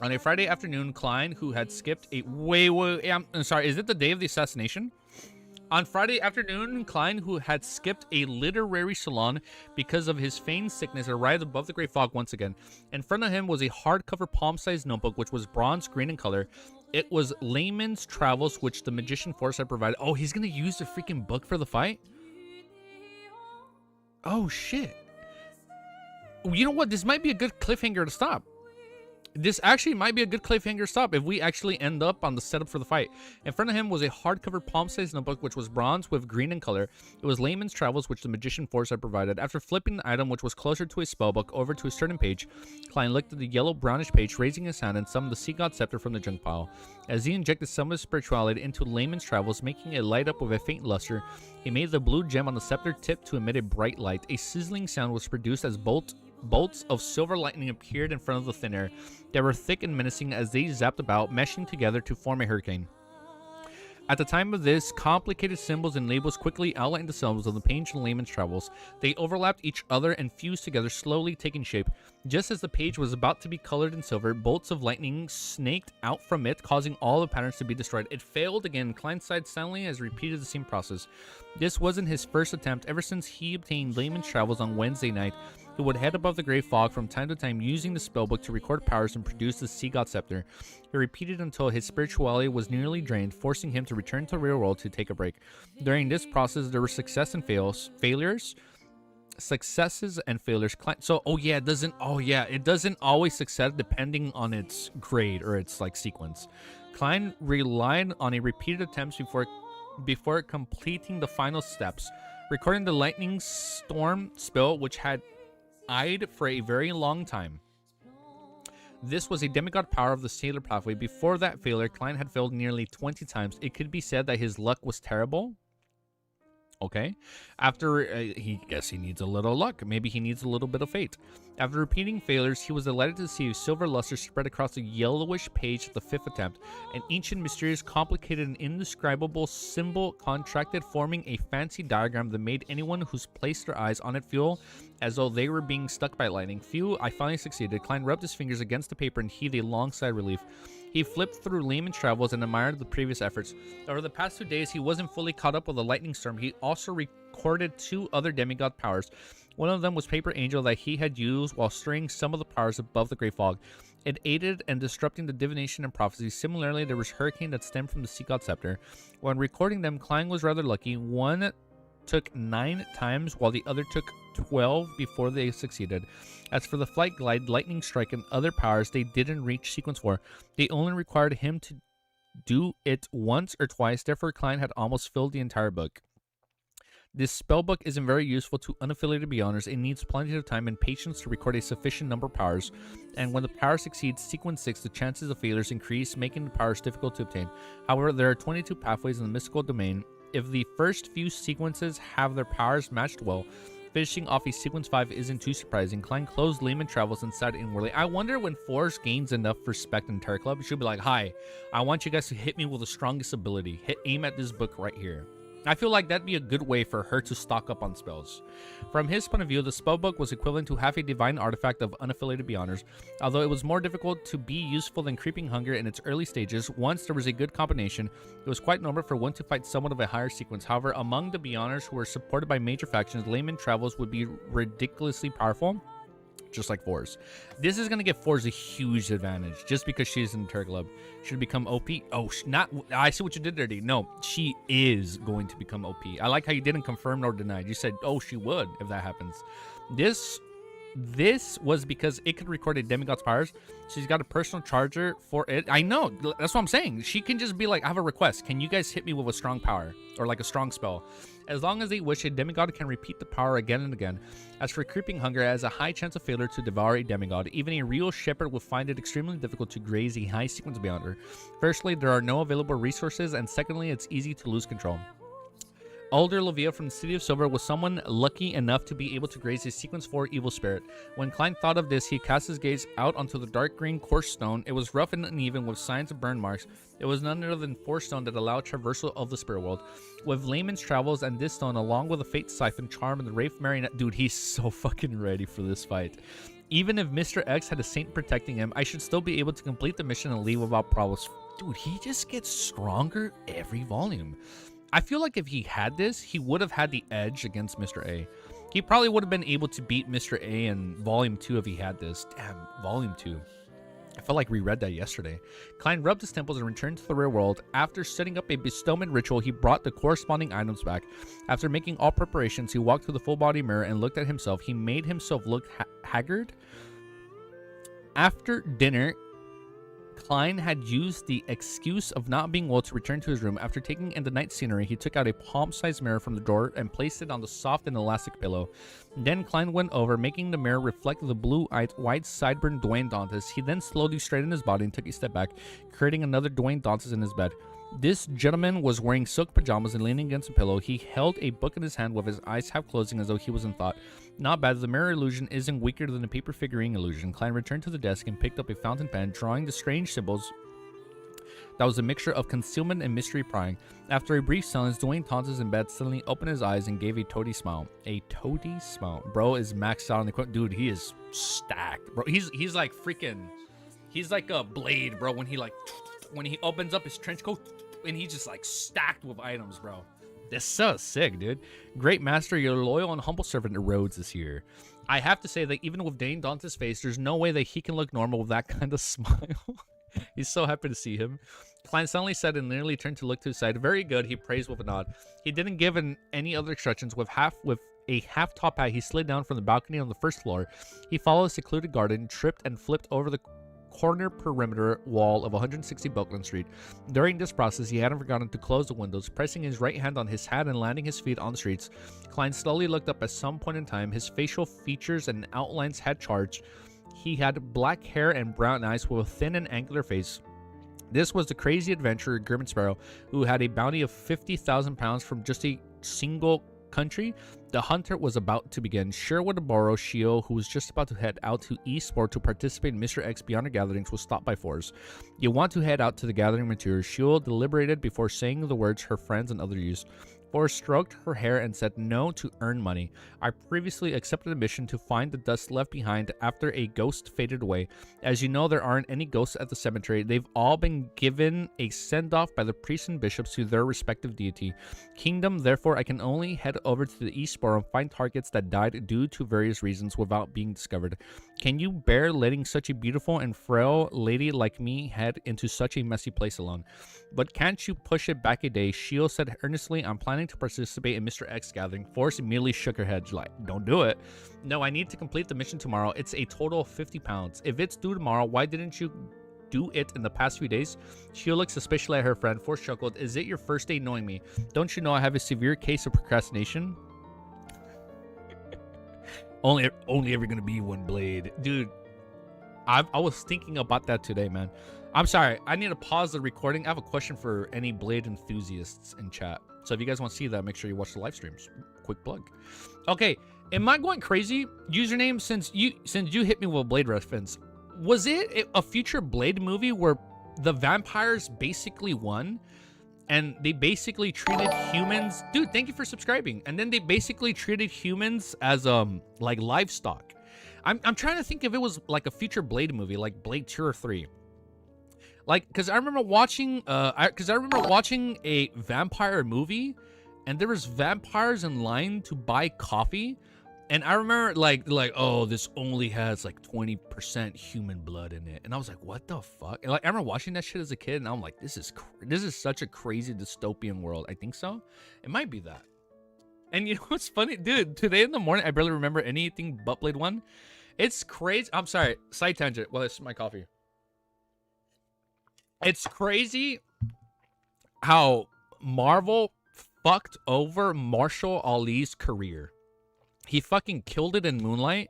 On a Friday afternoon, Klein, who had skipped a... Wait, I'm sorry. Is it the day of the assassination? On Friday afternoon, Klein, who had skipped a literary salon because of his feigned sickness, arrived above the great fog once again. In front of him was a hardcover palm-sized notebook, which was bronze green in color. It was Layman's Travels, which the magician Force had provided. Oh, he's going to use the freaking book for the fight? Oh, shit. You know what? This might be a good cliffhanger to stop. This actually might be a good cliffhanger stop if we actually end up on the setup for the fight. In front of him was a hardcover palm-sized notebook, which was bronze with green in color. It was Layman's Travels, which the magician Force had provided. After flipping the item, which was closer to a spellbook, over to a certain page, Klein looked at the yellow-brownish page, raising his hand and summoned the Sea God Scepter from the junk pile. As he injected some of his spirituality into Layman's Travels, making it light up with a faint luster, he made the blue gem on the scepter tip to emit a bright light. A sizzling sound was produced as bolts of silver lightning appeared in front of the thin air. They were thick and menacing as they zapped about, meshing together to form a hurricane. At the time of this, complicated symbols and labels quickly outlined themselves on the page in Layman's Travels. They overlapped each other and fused together, slowly taking shape. Just as the page was about to be colored in silver, bolts of lightning snaked out from it, causing all the patterns to be destroyed. It failed again. Klein sighed silently as repeated the same process. This wasn't his first attempt. Ever since he obtained Layman's Travels on Wednesday night, he would head above the gray fog from time to time, using the spellbook to record powers and produce the Sea God Scepter. He repeated until his spirituality was nearly drained, forcing him to return to the real world to take a break. During this process, there were successes and failures. It doesn't always succeed depending on its grade or its sequence. Klein relied on a repeated attempts before completing the final steps, recording the lightning storm spell, which had eyed for a very long time. This was a demigod power of the sailor pathway. Before that failure, Klein had failed nearly 20 times. It could be said that his luck was terrible. Okay. After, he needs a little luck. Maybe he needs a little bit of fate. After repeating failures, he was delighted to see a silver luster spread across the yellowish page at the 5th attempt. An ancient, mysterious, complicated, and indescribable symbol contracted, forming a fancy diagram that made anyone who's placed their eyes on it feel as though they were being struck by lightning. Phew, I finally succeeded. Klein rubbed his fingers against the paper and heaved a long sigh of relief. He flipped through Layman's Travels and admired the previous efforts. Over the past 2 days, he wasn't fully caught up with the lightning storm. He also recorded 2 other demigod powers. One of them was Paper Angel that he had used while stirring some of the powers above the Great Fog. It aided in disrupting the divination and prophecy. Similarly, there was Hurricane that stemmed from the Sea God Scepter. When recording them, Klein was rather lucky. One took 9 times, while the other took 12 before they succeeded. As for the Flight Glide, Lightning Strike, and other powers, they didn't reach Sequence 4. They only required him to do it once or twice, therefore Klein had almost filled the entire book. This spellbook isn't very useful to unaffiliated Beyonders. It needs plenty of time and patience to record a sufficient number of powers, and when the power exceeds sequence 6, the chances of failures increase, making the powers difficult to obtain. However, there are 22 pathways in the mystical domain. If the first few sequences have their powers matched well, finishing off a sequence 5 isn't too surprising. Klein closed Lehman Travels inside inwardly. I wonder when Force gains enough respect in Terror Club, she'll be like, hi, I want you guys to hit me with the strongest ability. Aim at this book right here. I feel like that'd be a good way for her to stock up on spells. From his point of view, the spellbook was equivalent to half a divine artifact of unaffiliated Beyonders. Although it was more difficult to be useful than Creeping Hunger in its early stages, once there was a good combination, it was quite normal for one to fight someone of a higher sequence. However, among the Beyonders who were supported by major factions, Layman Travels would be ridiculously powerful, just like Force. This is going to give Force a huge advantage just because she's in the Terror Club. Should become OP. Oh, not. I see what you did there, D. No, she is going to become OP. I like how you didn't confirm nor deny. You said, oh, she would if that happens. This was because it could record a demigod's powers. She's got a personal charger for it. I know. That's what I'm saying. She can just be like, I have a request. Can you guys hit me with a strong power? Or like a strong spell? As long as they wish, a demigod can repeat the power again and again. As for Creeping Hunger, it has a high chance of failure to devour a demigod. Even a real shepherd will find it extremely difficult to graze a high sequence Beyonder. Firstly, there are no available resources, and secondly, it's easy to lose control. Older Levia from the City of Silver was someone lucky enough to be able to graze a Sequence 4 evil spirit. When Klein thought of this, he cast his gaze out onto the dark green coarse stone. It was rough and uneven with signs of burn marks. It was none other than force stone that allowed traversal of the spirit world. With Layman's Travels and this stone, along with the Fate Siphon, Charm, and the Wraith Marionette, dude, he's so fucking ready for this fight. Even if Mr. X had a saint protecting him, I should still be able to complete the mission and leave without problems. Dude, he just gets stronger every volume. I feel like if he had this, he would have had the edge against Mr. A. He probably would have been able to beat Mr. A in Volume 2 if he had this. Damn, Volume 2. I felt like we read that yesterday. Klein rubbed his temples and returned to the real world. After setting up a bestowment ritual, he brought the corresponding items back. After making all preparations, he walked to the full-body mirror and looked at himself. He made himself look haggard. After dinner, Klein had used the excuse of not being well to return to his room. After taking in the night scenery, he took out a palm-sized mirror from the drawer and placed it on the soft and elastic pillow. Then Klein went over, making the mirror reflect the blue-eyed, wide-sideburn Dwayne Dantes. He then slowly straightened his body and took a step back, creating another Dwayne Dantes in his bed. This gentleman was wearing silk pajamas and leaning against a pillow. He held a book in his hand with his eyes half closing as though he was in thought. Not bad. The mirror illusion isn't weaker than the paper figurine illusion. Klein returned to the desk and picked up a fountain pen, drawing the strange symbols that was a mixture of concealment and mystery prying. After a brief silence, Dwayne Dantes in bed suddenly opened his eyes and gave a toady smile. A toady smile. Bro is maxed out on the equipment. Dude, he is stacked. Bro, he's like freaking... He's like a blade, bro, when he opens up his trench coat and he's just like stacked with items, bro. This is so sick, dude. Great master, your loyal and humble servant Rhodes is here. I have to say that even with Dane Dante's face, there's no way that he can look normal with that kind of smile. He's so happy to see him. Klein suddenly said and nearly turned to look to his side. Very good, he praised with a nod. He didn't give any other instructions. With a half top hat, he slid down from the balcony on the first floor. He followed a secluded garden, tripped and flipped over the corner perimeter wall of 160 Buckland Street. During this process, he hadn't forgotten to close the windows, pressing his right hand on his hat and landing his feet on the streets. Klein slowly looked up at some point in time. His facial features and outlines had charged. He had black hair and brown eyes with a thin and angular face. This was the crazy adventurer Gurman Sparrow, who had a bounty of 50,000 pounds from just a single country. The hunter was about to begin. Sherwood Borrow Shio, who was just about to head out to Eastport to participate in Mr. X Beyond gatherings, was stopped by Force. You want to head out to the gathering materials. Shio deliberated before saying the words her friends and others used. Force stroked her hair and said no to earn money. I previously accepted a mission to find the dust left behind after a ghost faded away. As you know, there aren't any ghosts at the cemetery. They've all been given a send-off by the priests and bishops to their respective deity. Kingdom, therefore, I can only head over to the East Borough and find targets that died due to various reasons without being discovered. Can you bear letting such a beautiful and frail lady like me head into such a messy place alone? But can't you push it back a day? Shio said earnestly, I'm planning to participate in Mr. X gathering. Force immediately shook her head like, don't do it. No, I need to complete the mission tomorrow. It's a total of 50 pounds. If it's due tomorrow, why didn't you do it in the past few days? Shio looked suspiciously at her friend. Force chuckled, is it your first day knowing me? Don't you know I have a severe case of procrastination? Only ever gonna be one blade, dude. I was thinking about that today, man. I'm sorry. I need to pause the recording. I have a question for any Blade enthusiasts in chat. So if you guys want to see that, make sure you watch the live streams. Quick plug. Okay, am I going crazy? Username, since you hit me with a Blade reference, was it a future Blade movie where the vampires basically won, and they basically treated humans? Dude, thank you for subscribing. And then they basically treated humans as like livestock. I'm trying to think if it was like a future Blade movie, like Blade 2 or 3. Like, because I remember watching a vampire movie, and there was vampires in line to buy coffee, and I remember like, oh, this only has like 20% human blood in it, and I was like, what the fuck? And like, I remember watching that shit as a kid, and I'm like, this is such a crazy dystopian world. I think so. It might be that. And you know what's funny, dude? Today in the morning, I barely remember anything but Blade 1. It's crazy. I'm sorry, side tangent. Well, it's my coffee. It's crazy how Marvel fucked over Marshall Ali's career. He fucking killed it in Moonlight,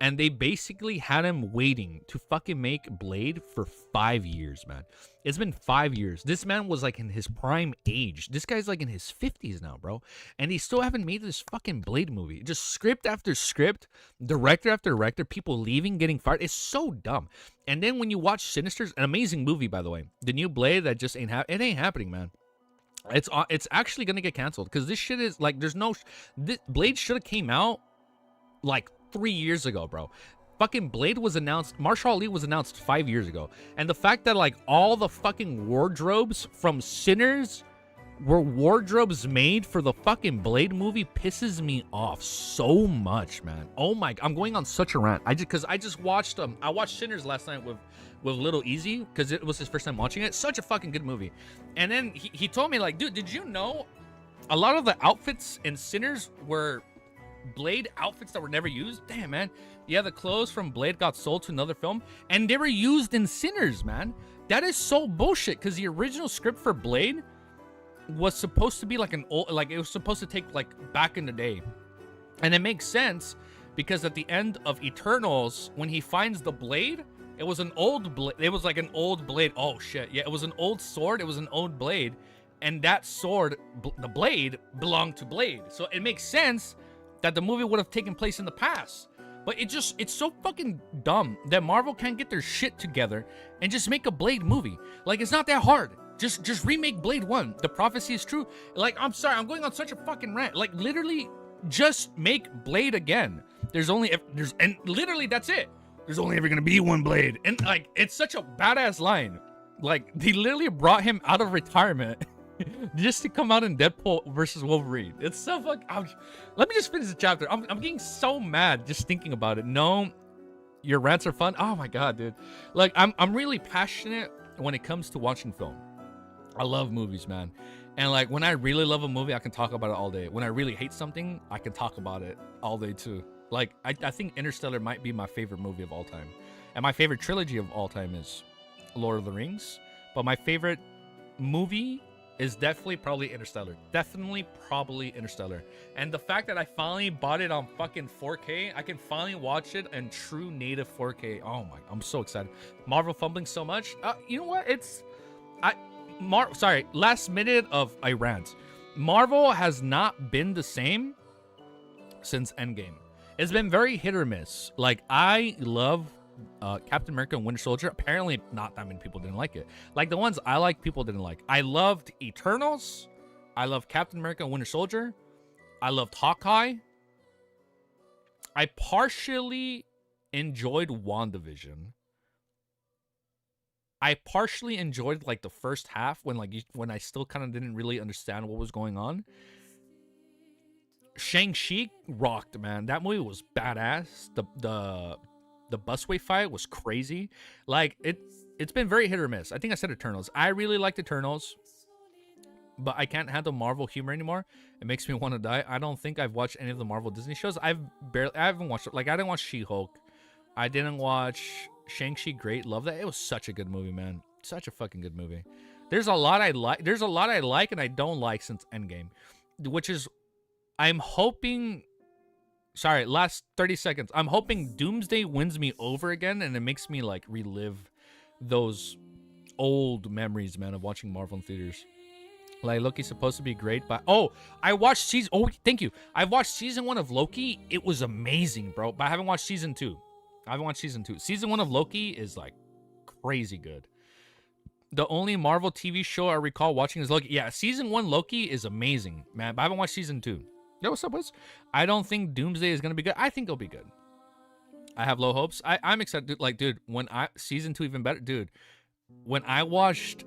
and they basically had him waiting to fucking make Blade for 5 years, man. It's been 5 years. This man was like in his prime age. This guy's like in his 50s now, bro. And he still haven't made this fucking Blade movie. Just script after script, director after director, people leaving, getting fired. It's so dumb. And then when you watch Sinister's, an amazing movie, by the way. The new Blade that just ain't it ain't happening, man. It's actually gonna get canceled because this shit is like, there's no... This Blade should have came out like 3 years ago, bro. Fucking Blade was announced, Marshall Ali was announced 5 years ago. And the fact that like all the fucking wardrobes from Sinners were wardrobes made for the fucking Blade movie pisses me off so much, man. Oh my, I'm going on such a rant. I just watched I watched Sinners last night with Little Easy because it was his first time watching it. Such a fucking good movie. And then he told me like, dude, did you know a lot of the outfits in Sinners were Blade outfits that were never used? Damn, man. Yeah, the clothes from Blade got sold to another film and they were used in Sinners, man. That is so bullshit because the original script for Blade was supposed to be like an old, like it was supposed to take like back in the day. And it makes sense because at the end of Eternals, when he finds the blade, it was an old blade. It was like an old blade. Oh shit. Yeah, it was an old sword. It was an old blade. And that sword, the blade, belonged to Blade. So it makes sense that the movie would have taken place in the past. But it's so fucking dumb that Marvel can't get their shit together and just make a Blade movie. Like, it's not that hard. Just remake Blade 1. The prophecy is true. Like, I'm sorry, I'm going on such a fucking rant. Like, literally, just make Blade again. And literally, that's it. There's only ever gonna be one Blade. And, like, it's such a badass line. Like, they literally brought him out of retirement just to come out in Deadpool versus Wolverine. It's so fucking... Let me just finish the chapter. I'm getting so mad just thinking about it. No, your rants are fun. Oh my god, dude. Like, I'm really passionate when it comes to watching film. I love movies, man. And like, when I really love a movie, I can talk about it all day. When I really hate something, I can talk about it all day too. Like, I think Interstellar might be my favorite movie of all time. And my favorite trilogy of all time is Lord of the Rings. But my favorite movie is definitely probably Interstellar. Definitely probably Interstellar. And the fact that I finally bought it on fucking 4K, I can finally watch it in true native 4K. Oh my, I'm so excited. Marvel fumbling so much. You know what? Sorry, last minute of I rant. Marvel has not been the same since Endgame. It's been very hit or miss. Like, I love Captain America and Winter Soldier. Apparently not that many people didn't like it. Like, the ones I like, people didn't like. I loved Eternals. I loved Captain America and Winter Soldier. I loved Hawkeye. I partially enjoyed WandaVision. I partially enjoyed like the first half when I still kind of didn't really understand what was going on. Shang-Chi rocked, man. That movie was badass. The busway fight was crazy. Like, it's been very hit or miss. I think I said Eternals. I really liked Eternals, but I can't handle Marvel humor anymore. It makes me want to die. I don't think I've watched any of the Marvel Disney shows. I haven't watched it. Like, I didn't watch She-Hulk. I didn't watch Shang-Chi. Great, love that. It was such a good movie, man. Such a fucking good movie. There's a lot I like. There's a lot I like and I don't like since Endgame, which is, I'm hoping Sorry, last 30 seconds. I'm hoping Doomsday wins me over again, and it makes me like relive those old memories, man, of watching Marvel in theaters. Like Loki's supposed to be great, but I watched season. Oh, thank you. I watched season 1 of Loki. It was amazing, bro. But I haven't watched season 2. I haven't watched season 2. Season 1 of Loki is like crazy good. The only Marvel TV show I recall watching is Loki. Yeah, season 1 Loki is amazing, man. But I haven't watched season 2. Yo, what's up, boys? I don't think Doomsday is gonna be good. I think it'll be good. I have low hopes. I'm excited. Like, dude, when season 2 even better, dude. When I watched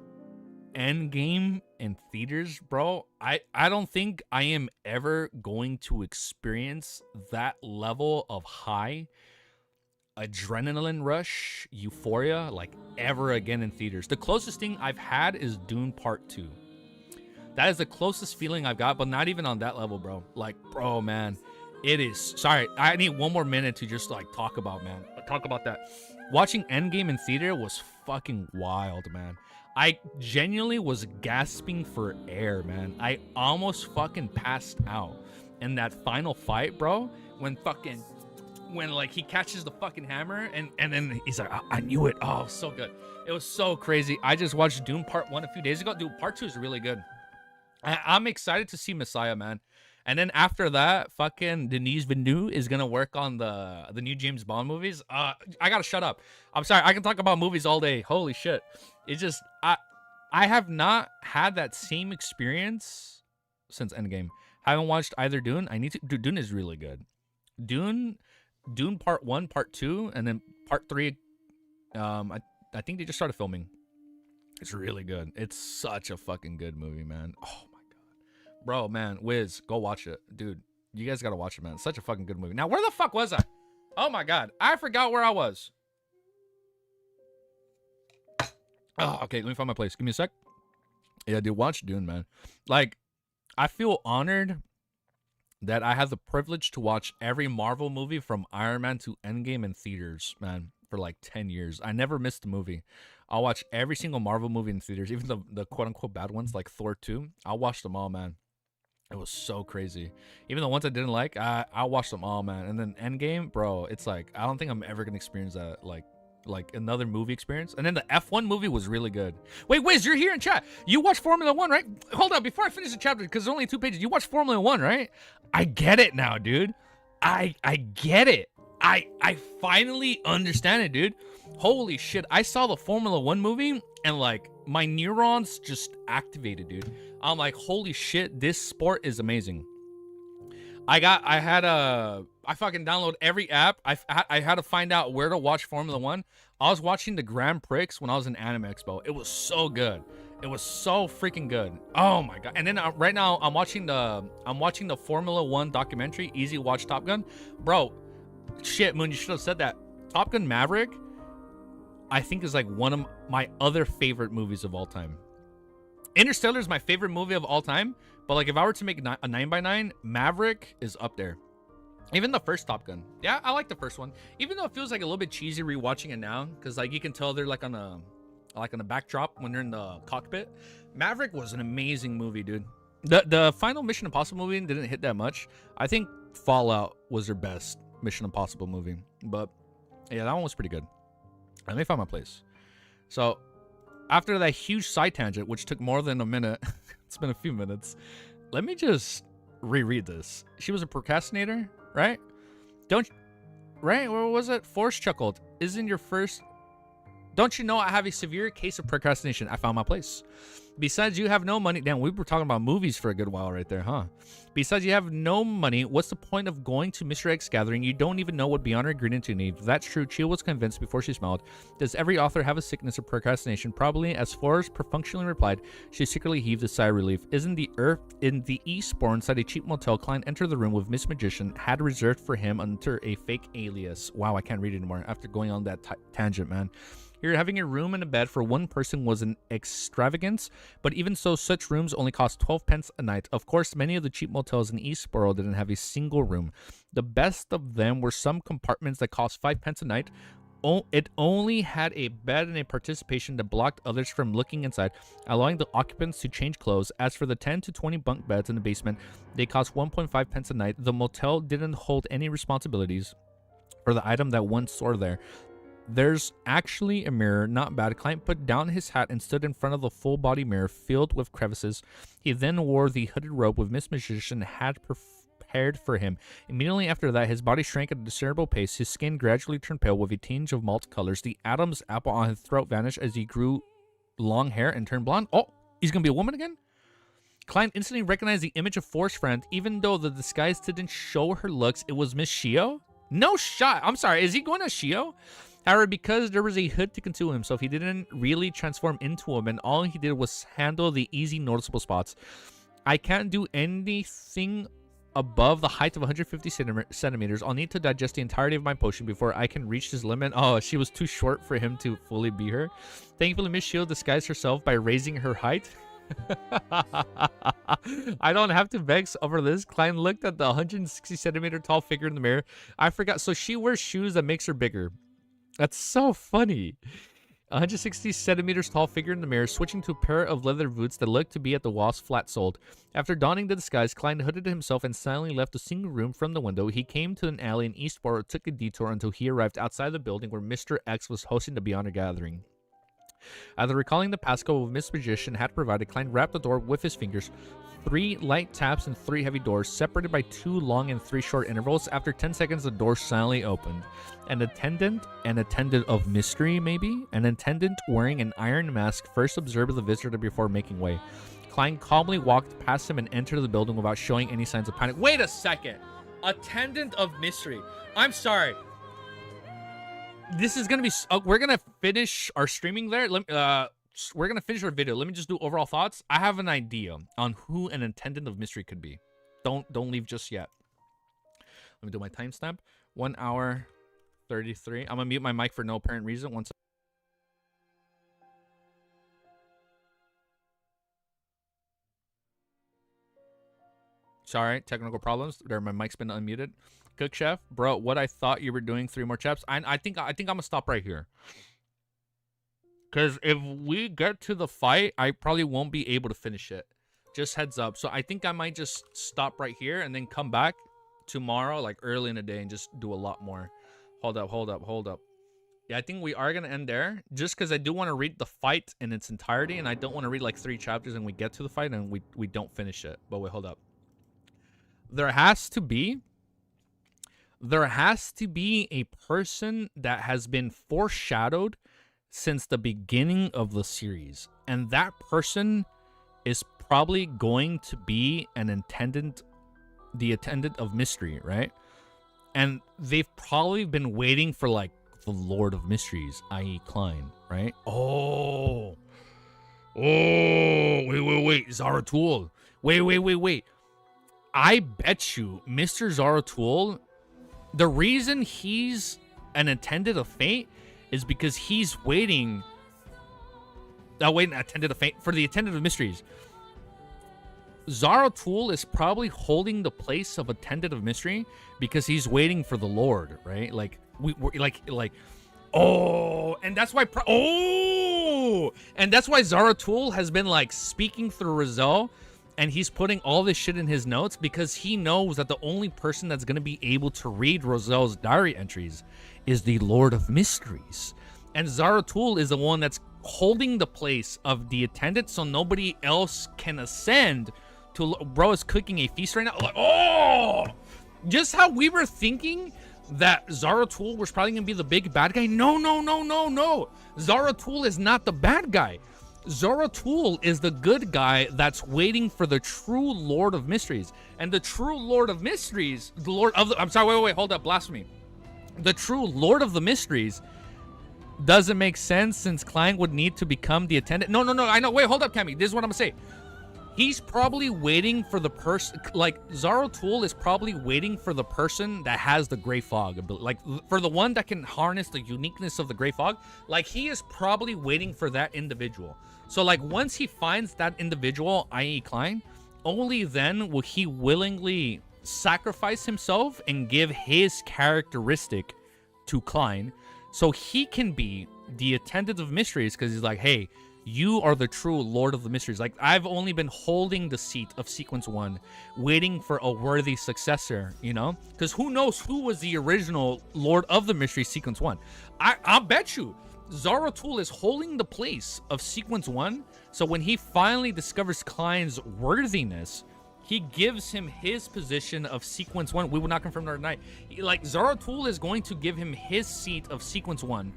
Endgame in theaters, bro, I don't think I am ever going to experience that level of high adrenaline rush, euphoria, like ever again in theaters. The closest thing I've had is Dune Part 2. That is the closest feeling I've got, but not even on that level, bro. Like, bro, man, it is. Sorry, I need one more minute to just like talk about that. Watching Endgame in theater was fucking wild, man. I genuinely was gasping for air, man. I almost fucking passed out. And that final fight, bro, when like he catches the fucking hammer and then he's like, I knew it. Oh, so good. It was so crazy. I just watched Doom Part 1 a few days ago. Dude, Part 2 is really good. I'm excited to see Messiah, man. And then after that, fucking Denis Villeneuve is gonna work on the new James Bond movies. I gotta shut up. I'm sorry. I can talk about movies all day. Holy shit. It's just I have not had that same experience since Endgame. Haven't watched either Dune. I need to. Dude, Dune is really good. Dune Part 1, Part 2, and then Part 3. I think they just started filming. It's really good. It's such a fucking good movie, man. Oh my god, bro, man, Wiz, go watch it, dude. You guys gotta watch it, man. It's such a fucking good movie. Now, where the fuck was I? Oh my god, I forgot where I was. Oh, okay, let me find my place. Give me a sec. Yeah, dude, watch Dune, man. Like, I feel honored that I have the privilege to watch every Marvel movie from Iron Man to Endgame in theaters, man, for like 10 years. I never missed a movie. I'll watch every single Marvel movie in theaters, even the quote-unquote bad ones like Thor 2. I'll watch them all, man. It was so crazy. Even the ones I didn't like, I'll watch them all, man. And then Endgame, bro, it's like, I don't think I'm ever going to experience that, like another movie experience. And then the F1 movie was really good. Wait, Wiz, you're here in chat. You watch Formula 1, right? Hold on, before I finish the chapter, because there's only 2 pages. You watch Formula 1, right? I get it now, dude. I get it. I finally understand it, dude. Holy shit. I saw the Formula 1 movie and like my neurons just activated, dude. I'm like, holy shit, this sport is amazing. I fucking download every app. I had to find out where to watch Formula 1. I was watching the Grand Prix when I was in Anime Expo. It was so good. It was so freaking good. Oh my god. And then right now I'm watching the Formula 1 documentary, Easy Watch Top Gun. Bro, shit, Moon, you should have said that. Top Gun Maverick, I think, is like one of my other favorite movies of all time. Interstellar is my favorite movie of all time, but like if I were to make a 9x9, Maverick is up there. Even the first Top Gun. Yeah, I like the first one. Even though it feels like a little bit cheesy rewatching it now, because like you can tell they're like on a backdrop when they're in the cockpit. Maverick was an amazing movie, dude. The final Mission Impossible movie didn't hit that much. I think Fallout was their best Mission Impossible movie. But yeah, that one was pretty good. Let me find my place. So after that huge side tangent, which took more than a minute, it's been a few minutes. Let me just reread this. She was a procrastinator, right? Right? Where was it? Forrest chuckled. Isn't your first... Don't you know I have a severe case of procrastination? I found my place. Besides, you have no money. Damn, we were talking about movies for a good while right there, huh? Besides, you have no money. What's the point of going to Mr. X gathering? You don't even know what beyond her ingredient you need. If that's true, Chia was convinced before she smiled. Does every author have a sickness of procrastination? Probably. As Forrest perfunctorily replied, she secretly heaved a sigh of relief. In the Eastbourne inside a cheap motel, Klein entered the room with Miss Magician had reserved for him under a fake alias. Wow, I can't read it anymore after going on that tangent, man. Here, having a room and a bed for one person was an extravagance, but even so, such rooms only cost 12 pence a night. Of course, many of the cheap motels in Eastborough didn't have a single room. The best of them were some compartments that cost 5 pence a night, it only had a bed and a partition that blocked others from looking inside, allowing the occupants to change clothes. As for the 10 to 20 bunk beds in the basement, they cost 1.5 pence a night. The motel didn't hold any responsibilities for the item that once stored there. There's actually a mirror, not bad. Client put down his hat and stood in front of the full-body mirror filled with crevices. He then wore the hooded robe with Miss Magician had prepared for him. Immediately after that, his body shrank at a discernible pace. His skin gradually turned pale with a tinge of malt colors. The Adam's apple on his throat vanished as he grew long hair and turned blonde. Oh, he's gonna be a woman again? Client instantly recognized the image of Forrest's friend. Even though the disguise didn't show her looks, it was Miss Shio? No shot. I'm sorry, is he going to Shio? However, because there was a hood to conceal himself, he didn't really transform into a woman. All he did was handle the easy noticeable spots. I can't do anything above the height of 150 centimeters. I'll need to digest the entirety of my potion before I can reach this limit. Oh, she was too short for him to fully be her. Thankfully, Miss Shield disguised herself by raising her height. I don't have to vex over this. Klein looked at the 160 centimeter tall figure in the mirror. I forgot. So she wears shoes that makes her bigger. That's so funny. 160 centimeters tall figure in the mirror, switching to a pair of leather boots that looked to be at the walls flat-soled. After donning the disguise, Klein hooded himself and silently left a single room from the window. He came to an alley in Eastport and took a detour until he arrived outside the building where Mr. X was hosting the Beyonder gathering. After recalling the passcode of Miss Magician had provided, Klein wrapped the door with his fingers. 3 light taps and 3 heavy doors, separated by 2 long and 3 short intervals. After 10 seconds, the door silently opened. An attendant of mystery, maybe? An attendant wearing an iron mask first observed the visitor before making way. Klein calmly walked past him and entered the building without showing any signs of panic. Wait a second! Attendant of mystery. I'm sorry. This is gonna be... we're gonna finish our streaming there. We're gonna finish our video. Let me just do overall thoughts. I have an idea on who an attendant of mystery could be. Don't leave just yet. Let me do my timestamp. 1 hour 33. I'm gonna mute my mic for no apparent reason. One second. Sorry, technical problems. There, my mic's been unmuted. Cook Chef, bro, what I thought you were doing 3 more chaps. I think I'm gonna stop right here. Because if we get to the fight, I probably won't be able to finish it. Just heads up. So I think I might just stop right here and then come back tomorrow, like early in the day, and just do a lot more. Hold up. Yeah, I think we are going to end there. Just because I do want to read the fight in its entirety, and I don't want to read like 3 chapters and we get to the fight and we don't finish it. But wait, hold up. There has to be a person that has been foreshadowed since the beginning of the series, and that person is probably going to be the attendant of mystery, right? And they've probably been waiting for like the Lord of Mysteries, i.e. Klein, right? Oh, wait, Zaratul. Wait. I bet you Mr. Zaratul, the reason he's an attendant of fate is because he's waiting. Attendant of fate for the attendant of mysteries. Zaratul is probably holding the place of attendant of mystery because he's waiting for the Lord, right? Like and that's why Zaratul has been like speaking through Rizal, and he's putting all this shit in his notes because he knows that the only person that's going to be able to read Rozel's diary entries is the Lord of Mysteries. And Zaratul is the one that's holding the place of the attendant so nobody else can ascend to... Bro is cooking a feast right now. Like, oh! Just how we were thinking that Zaratul was probably going to be the big bad guy. No. Zaratul is not the bad guy. Zaratul is the good guy that's waiting for the true Lord of Mysteries. And the true Lord of Mysteries, the Lord of the... I'm sorry, wait, hold up, blasphemy. The true Lord of the Mysteries doesn't make sense since Klein would need to become the attendant. No, I know. Wait, hold up, Cammy. This is what I'm going to say. He's probably waiting for the person... Like, Zaratul is probably waiting for the person that has the Gray Fog. Like, for the one that can harness the uniqueness of the Gray Fog. Like, he is probably waiting for that individual. So, like, once he finds that individual, i.e. Klein, only then will he willingly sacrifice himself and give his characteristic to Klein So he can be the attendant of mysteries because he's like, hey, you are the true Lord of the Mysteries. Like, I've only been holding the seat of Sequence 1, waiting for a worthy successor, you know? Because who knows who was the original Lord of the Mysteries, Sequence 1. I'll bet you Zaratul is holding the place of Sequence 1. So when he finally discovers Klein's worthiness, he gives him his position of Sequence 1. We will not confirm that tonight. Like, Zaratul is going to give him his seat of Sequence 1.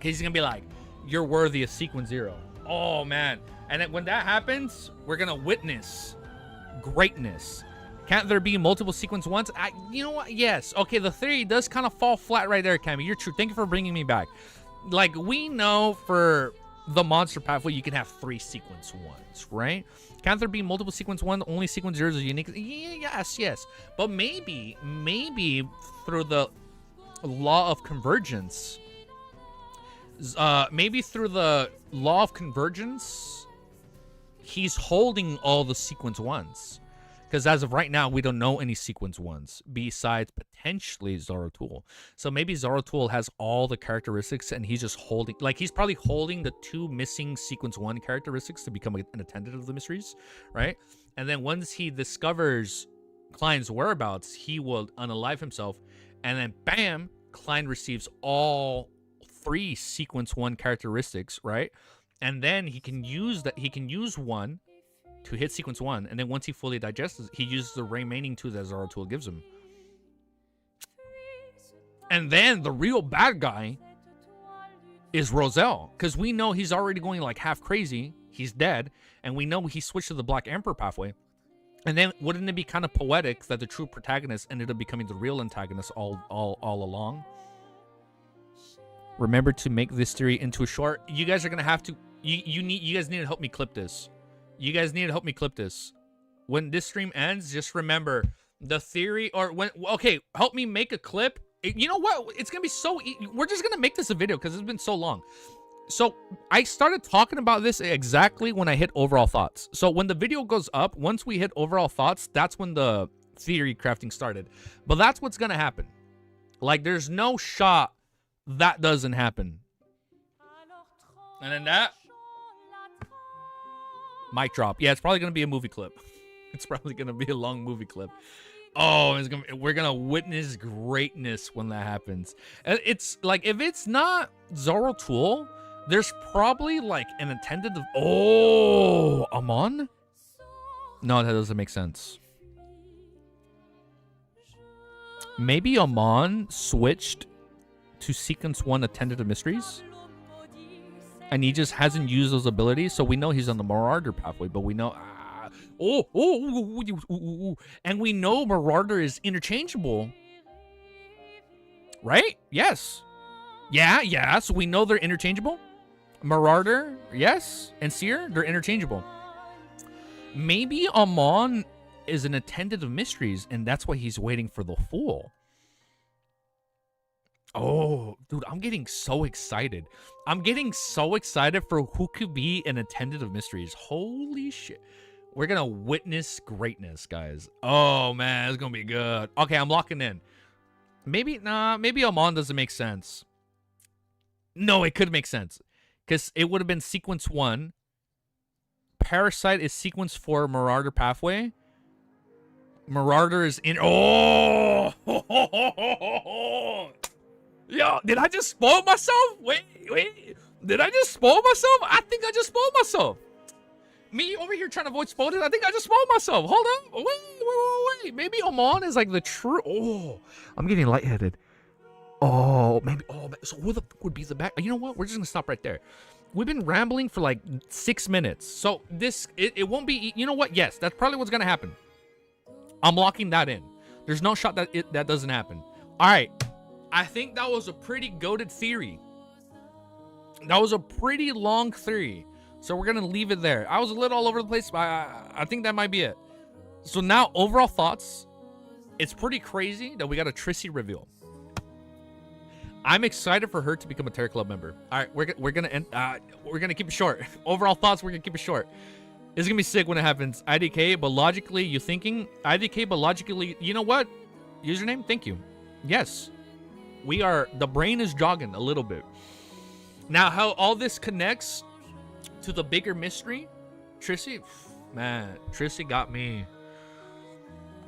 He's going to be like, you're worthy of Sequence 0. Oh, man. And then when that happens, we're going to witness greatness. Can't there be multiple Sequence 1s? You know what? Yes. Okay, the theory does kind of fall flat right there, Cammy. You're true. Thank you for bringing me back. Like, we know for the monster pathway, you can have 3 Sequence 1s, right? Can't there be multiple Sequence 1s? Only Sequence 0s are unique? Yes. But maybe through the law of convergence, maybe through the law of convergence, he's holding all the Sequence 1s. Because as of right now, we don't know any Sequence 1s besides potentially Zaratul. So maybe Zaratul has all the characteristics and he's just holding, like, he's probably holding the 2 missing Sequence 1 characteristics to become an attendant of the mysteries, right? And then once he discovers Klein's whereabouts, he will unalive himself. And then bam, Klein receives all 3 Sequence 1 characteristics, right? And then he can use that. He can use one to hit Sequence 1, and then once he fully digests, he uses the remaining 2 that Zaratul gives him. And then the real bad guy is Roselle, because we know he's already going like half crazy. He's dead, and we know he switched to the Black Emperor pathway. And then wouldn't it be kind of poetic that the true protagonist ended up becoming the real antagonist all along? Remember to make this theory into a short. You guys are gonna have to. You guys need to help me clip this. You guys need to help me clip this. When this stream ends, just remember the theory, or when. Okay, help me make a clip. You know what? It's gonna be so. We're just gonna make this a video because it's been so long. So I started talking about this exactly when I hit overall thoughts. So when the video goes up, once we hit overall thoughts, that's when the theory crafting started. But that's what's gonna happen. Like, there's no shot that doesn't happen. And then that mic drop. Yeah, it's probably gonna be a movie clip. It's probably gonna be a long movie clip. Oh, we're gonna witness greatness when that happens. And it's like, if it's not Zaratul, there's probably like an attendant of. Oh, Amon? No, that doesn't make sense. Maybe Amon switched to Sequence 1 Attendant of Mysteries, and he just hasn't used those abilities. So we know he's on the Marauder pathway, but we know. And we know Marauder is interchangeable, right? Yes. Yeah. So we know they're interchangeable. Marauder, yes, and Seer, they're interchangeable. Maybe Amon is an attendant of mysteries, and that's why he's waiting for the Fool. Oh, dude, I'm getting so excited. I'm getting so excited for who could be an attendant of mysteries. Holy shit. We're going to witness greatness, guys. Oh, man, it's going to be good. Okay, I'm locking in. Maybe Amon doesn't make sense. No, it could make sense. Because it would have been Sequence 1. Parasite is Sequence 4 Marauder pathway. Marauder is in. Oh! Yo, did I just spoil myself? Wait. Did I just spoil myself? I think I just spoiled myself. Me over here trying to avoid spoilers. I think I just spoiled myself. Hold on. Wait. Maybe Amon is like the true. Oh, I'm getting lightheaded. Oh, maybe. Oh, so who the fuck would be the back? You know what? We're just going to stop right there. We've been rambling for like 6 minutes. So it won't be. You know what? Yes, that's probably what's going to happen. I'm locking that in. There's no shot that that doesn't happen. All right. I think that was a pretty goated theory. That was a pretty long theory. So we're going to leave it there. I was a little all over the place, but I think that might be it. So now, overall thoughts. It's pretty crazy that we got a Trissy reveal. I'm excited for her to become a Terror Club member. All right, we're going to end. We're going to keep it short. Overall thoughts, we're going to keep it short. It's going to be sick when it happens. IDK, but logically, you thinking? IDK, but logically, you know what? Username, thank you. Yes. the brain is jogging a little bit. Now, how all this connects to the bigger mystery, Trissy, man, Trissy got me.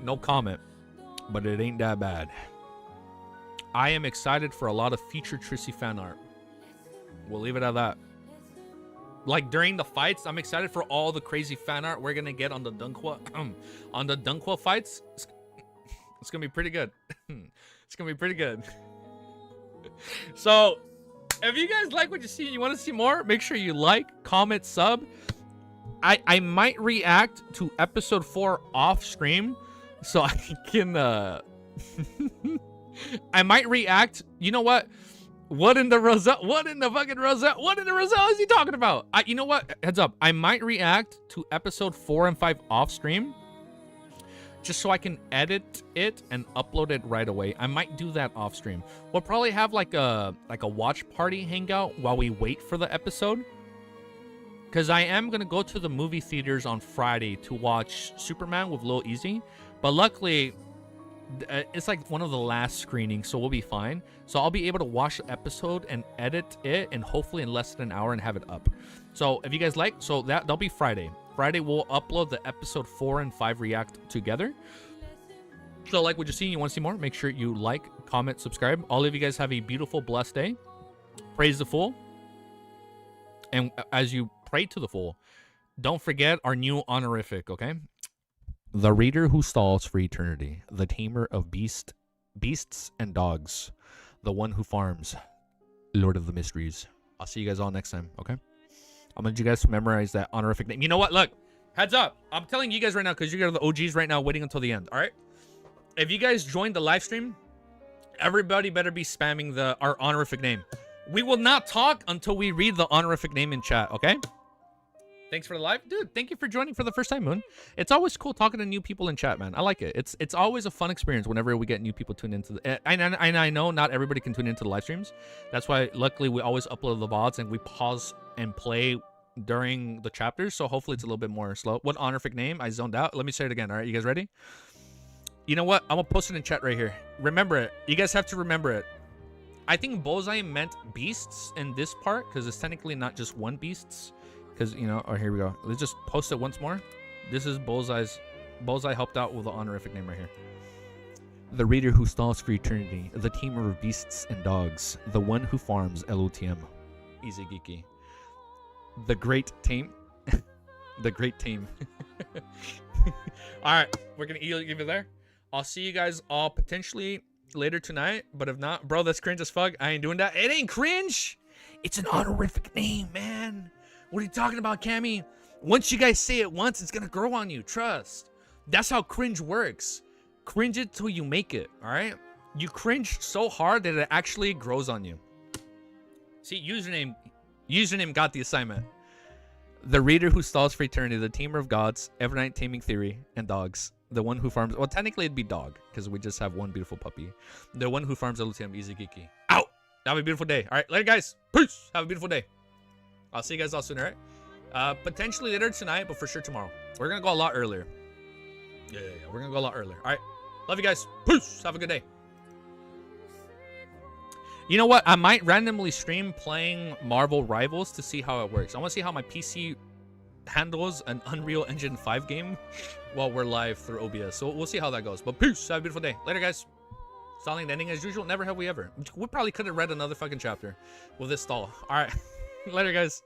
No comment, but it ain't that bad. I am excited for a lot of future Trissy fan art. We'll leave it at that. Like during the fights, I'm excited for all the crazy fan art we're gonna get on the Dunkwa fights. It's gonna be pretty good. It's gonna be pretty good. So, if you guys like what you see and you want to see more, make sure you like, comment, sub. I might react to episode 4 off stream, so I can I might react. You know what? What in the Roselle? What in the fucking Roselle? What in the Roselle is he talking about? You know what? Heads up. I might react to episode 4 and 5 off stream, just so I can edit it and upload it right away. I might do that off stream. We'll probably have like a watch party hangout while we wait for the episode. Because I am gonna go to the movie theaters on Friday to watch Superman with Lil Easy, but luckily it's like one of the last screenings, so we'll be fine. So I'll be able to watch the episode and edit it, and hopefully in less than an hour and have it up. So if you guys like, so that'll be Friday. Friday we'll upload the episode 4 and 5 react together. So like what you're seeing, you want to see more, make sure you like, comment, subscribe. All of you guys have a beautiful, blessed day. Praise the Fool. And as you pray to the Fool, don't forget our new honorific, okay? The reader who stalls for eternity, the tamer of beasts and dogs, the one who farms, Lord of the Mysteries. I'll see you guys all next time, okay? I want you guys to memorize that honorific name. You know what? Look, heads up. I'm telling you guys right now, because you guys are the OGs right now waiting until the end, all right? If you guys join the live stream, everybody better be spamming our honorific name. We will not talk until we read the honorific name in chat, okay? Thanks for the live. Dude, thank you for joining for the first time, Moon. It's always cool talking to new people in chat, man. I like it. It's always a fun experience whenever we get new people tuned into the... And I know not everybody can tune into the live streams. That's why, luckily, we always upload the VODs and we pause and play during the chapters. So hopefully it's a little bit more slow. What honorific name? I zoned out. Let me say it again, all right? You guys ready? You know what? I'm going to post it in chat right here. Remember it. You guys have to remember it. I think Bullseye meant beasts in this part because it's technically not just one beasts. Because, you know, oh, here we go. Let's just post it once more. This is Bullseye's. Bullseye helped out with the honorific name right here. The reader who stalls for eternity, the tamer of beasts and dogs, the one who farms LOTM. Easy geeky. The great tame. The great tame. Alright, we're going to leave it there. I'll see you guys all potentially later tonight. But if not, bro, that's cringe as fuck. I ain't doing that. It ain't cringe. It's an honorific name, man. What are you talking about, Cammy? Once you guys say it once, it's gonna grow on you. Trust. That's how cringe works. Cringe it till you make it, all right? You cringe so hard that it actually grows on you. See, username got the assignment. The reader who stalls for eternity, the tamer of gods, evernight taming theory, and dogs. The one who farms... Well, technically it'd be dog, because we just have one beautiful puppy. The one who farms LTM, easy geeky. Out! Have a beautiful day. All right, later, guys. Peace! Have a beautiful day. I'll see you guys all soon, all right? Potentially later tonight, but for sure tomorrow. We're going to go a lot earlier. Yeah. We're going to go a lot earlier. All right. Love you guys. Peace. Have a good day. You know what? I might randomly stream playing Marvel Rivals to see how it works. I want to see how my PC handles an Unreal Engine 5 game while we're live through OBS. So we'll see how that goes. But peace. Have a beautiful day. Later, guys. Stalling the ending as usual. Never have we ever. We probably could have read another fucking chapter with this stall. All right. Later, guys.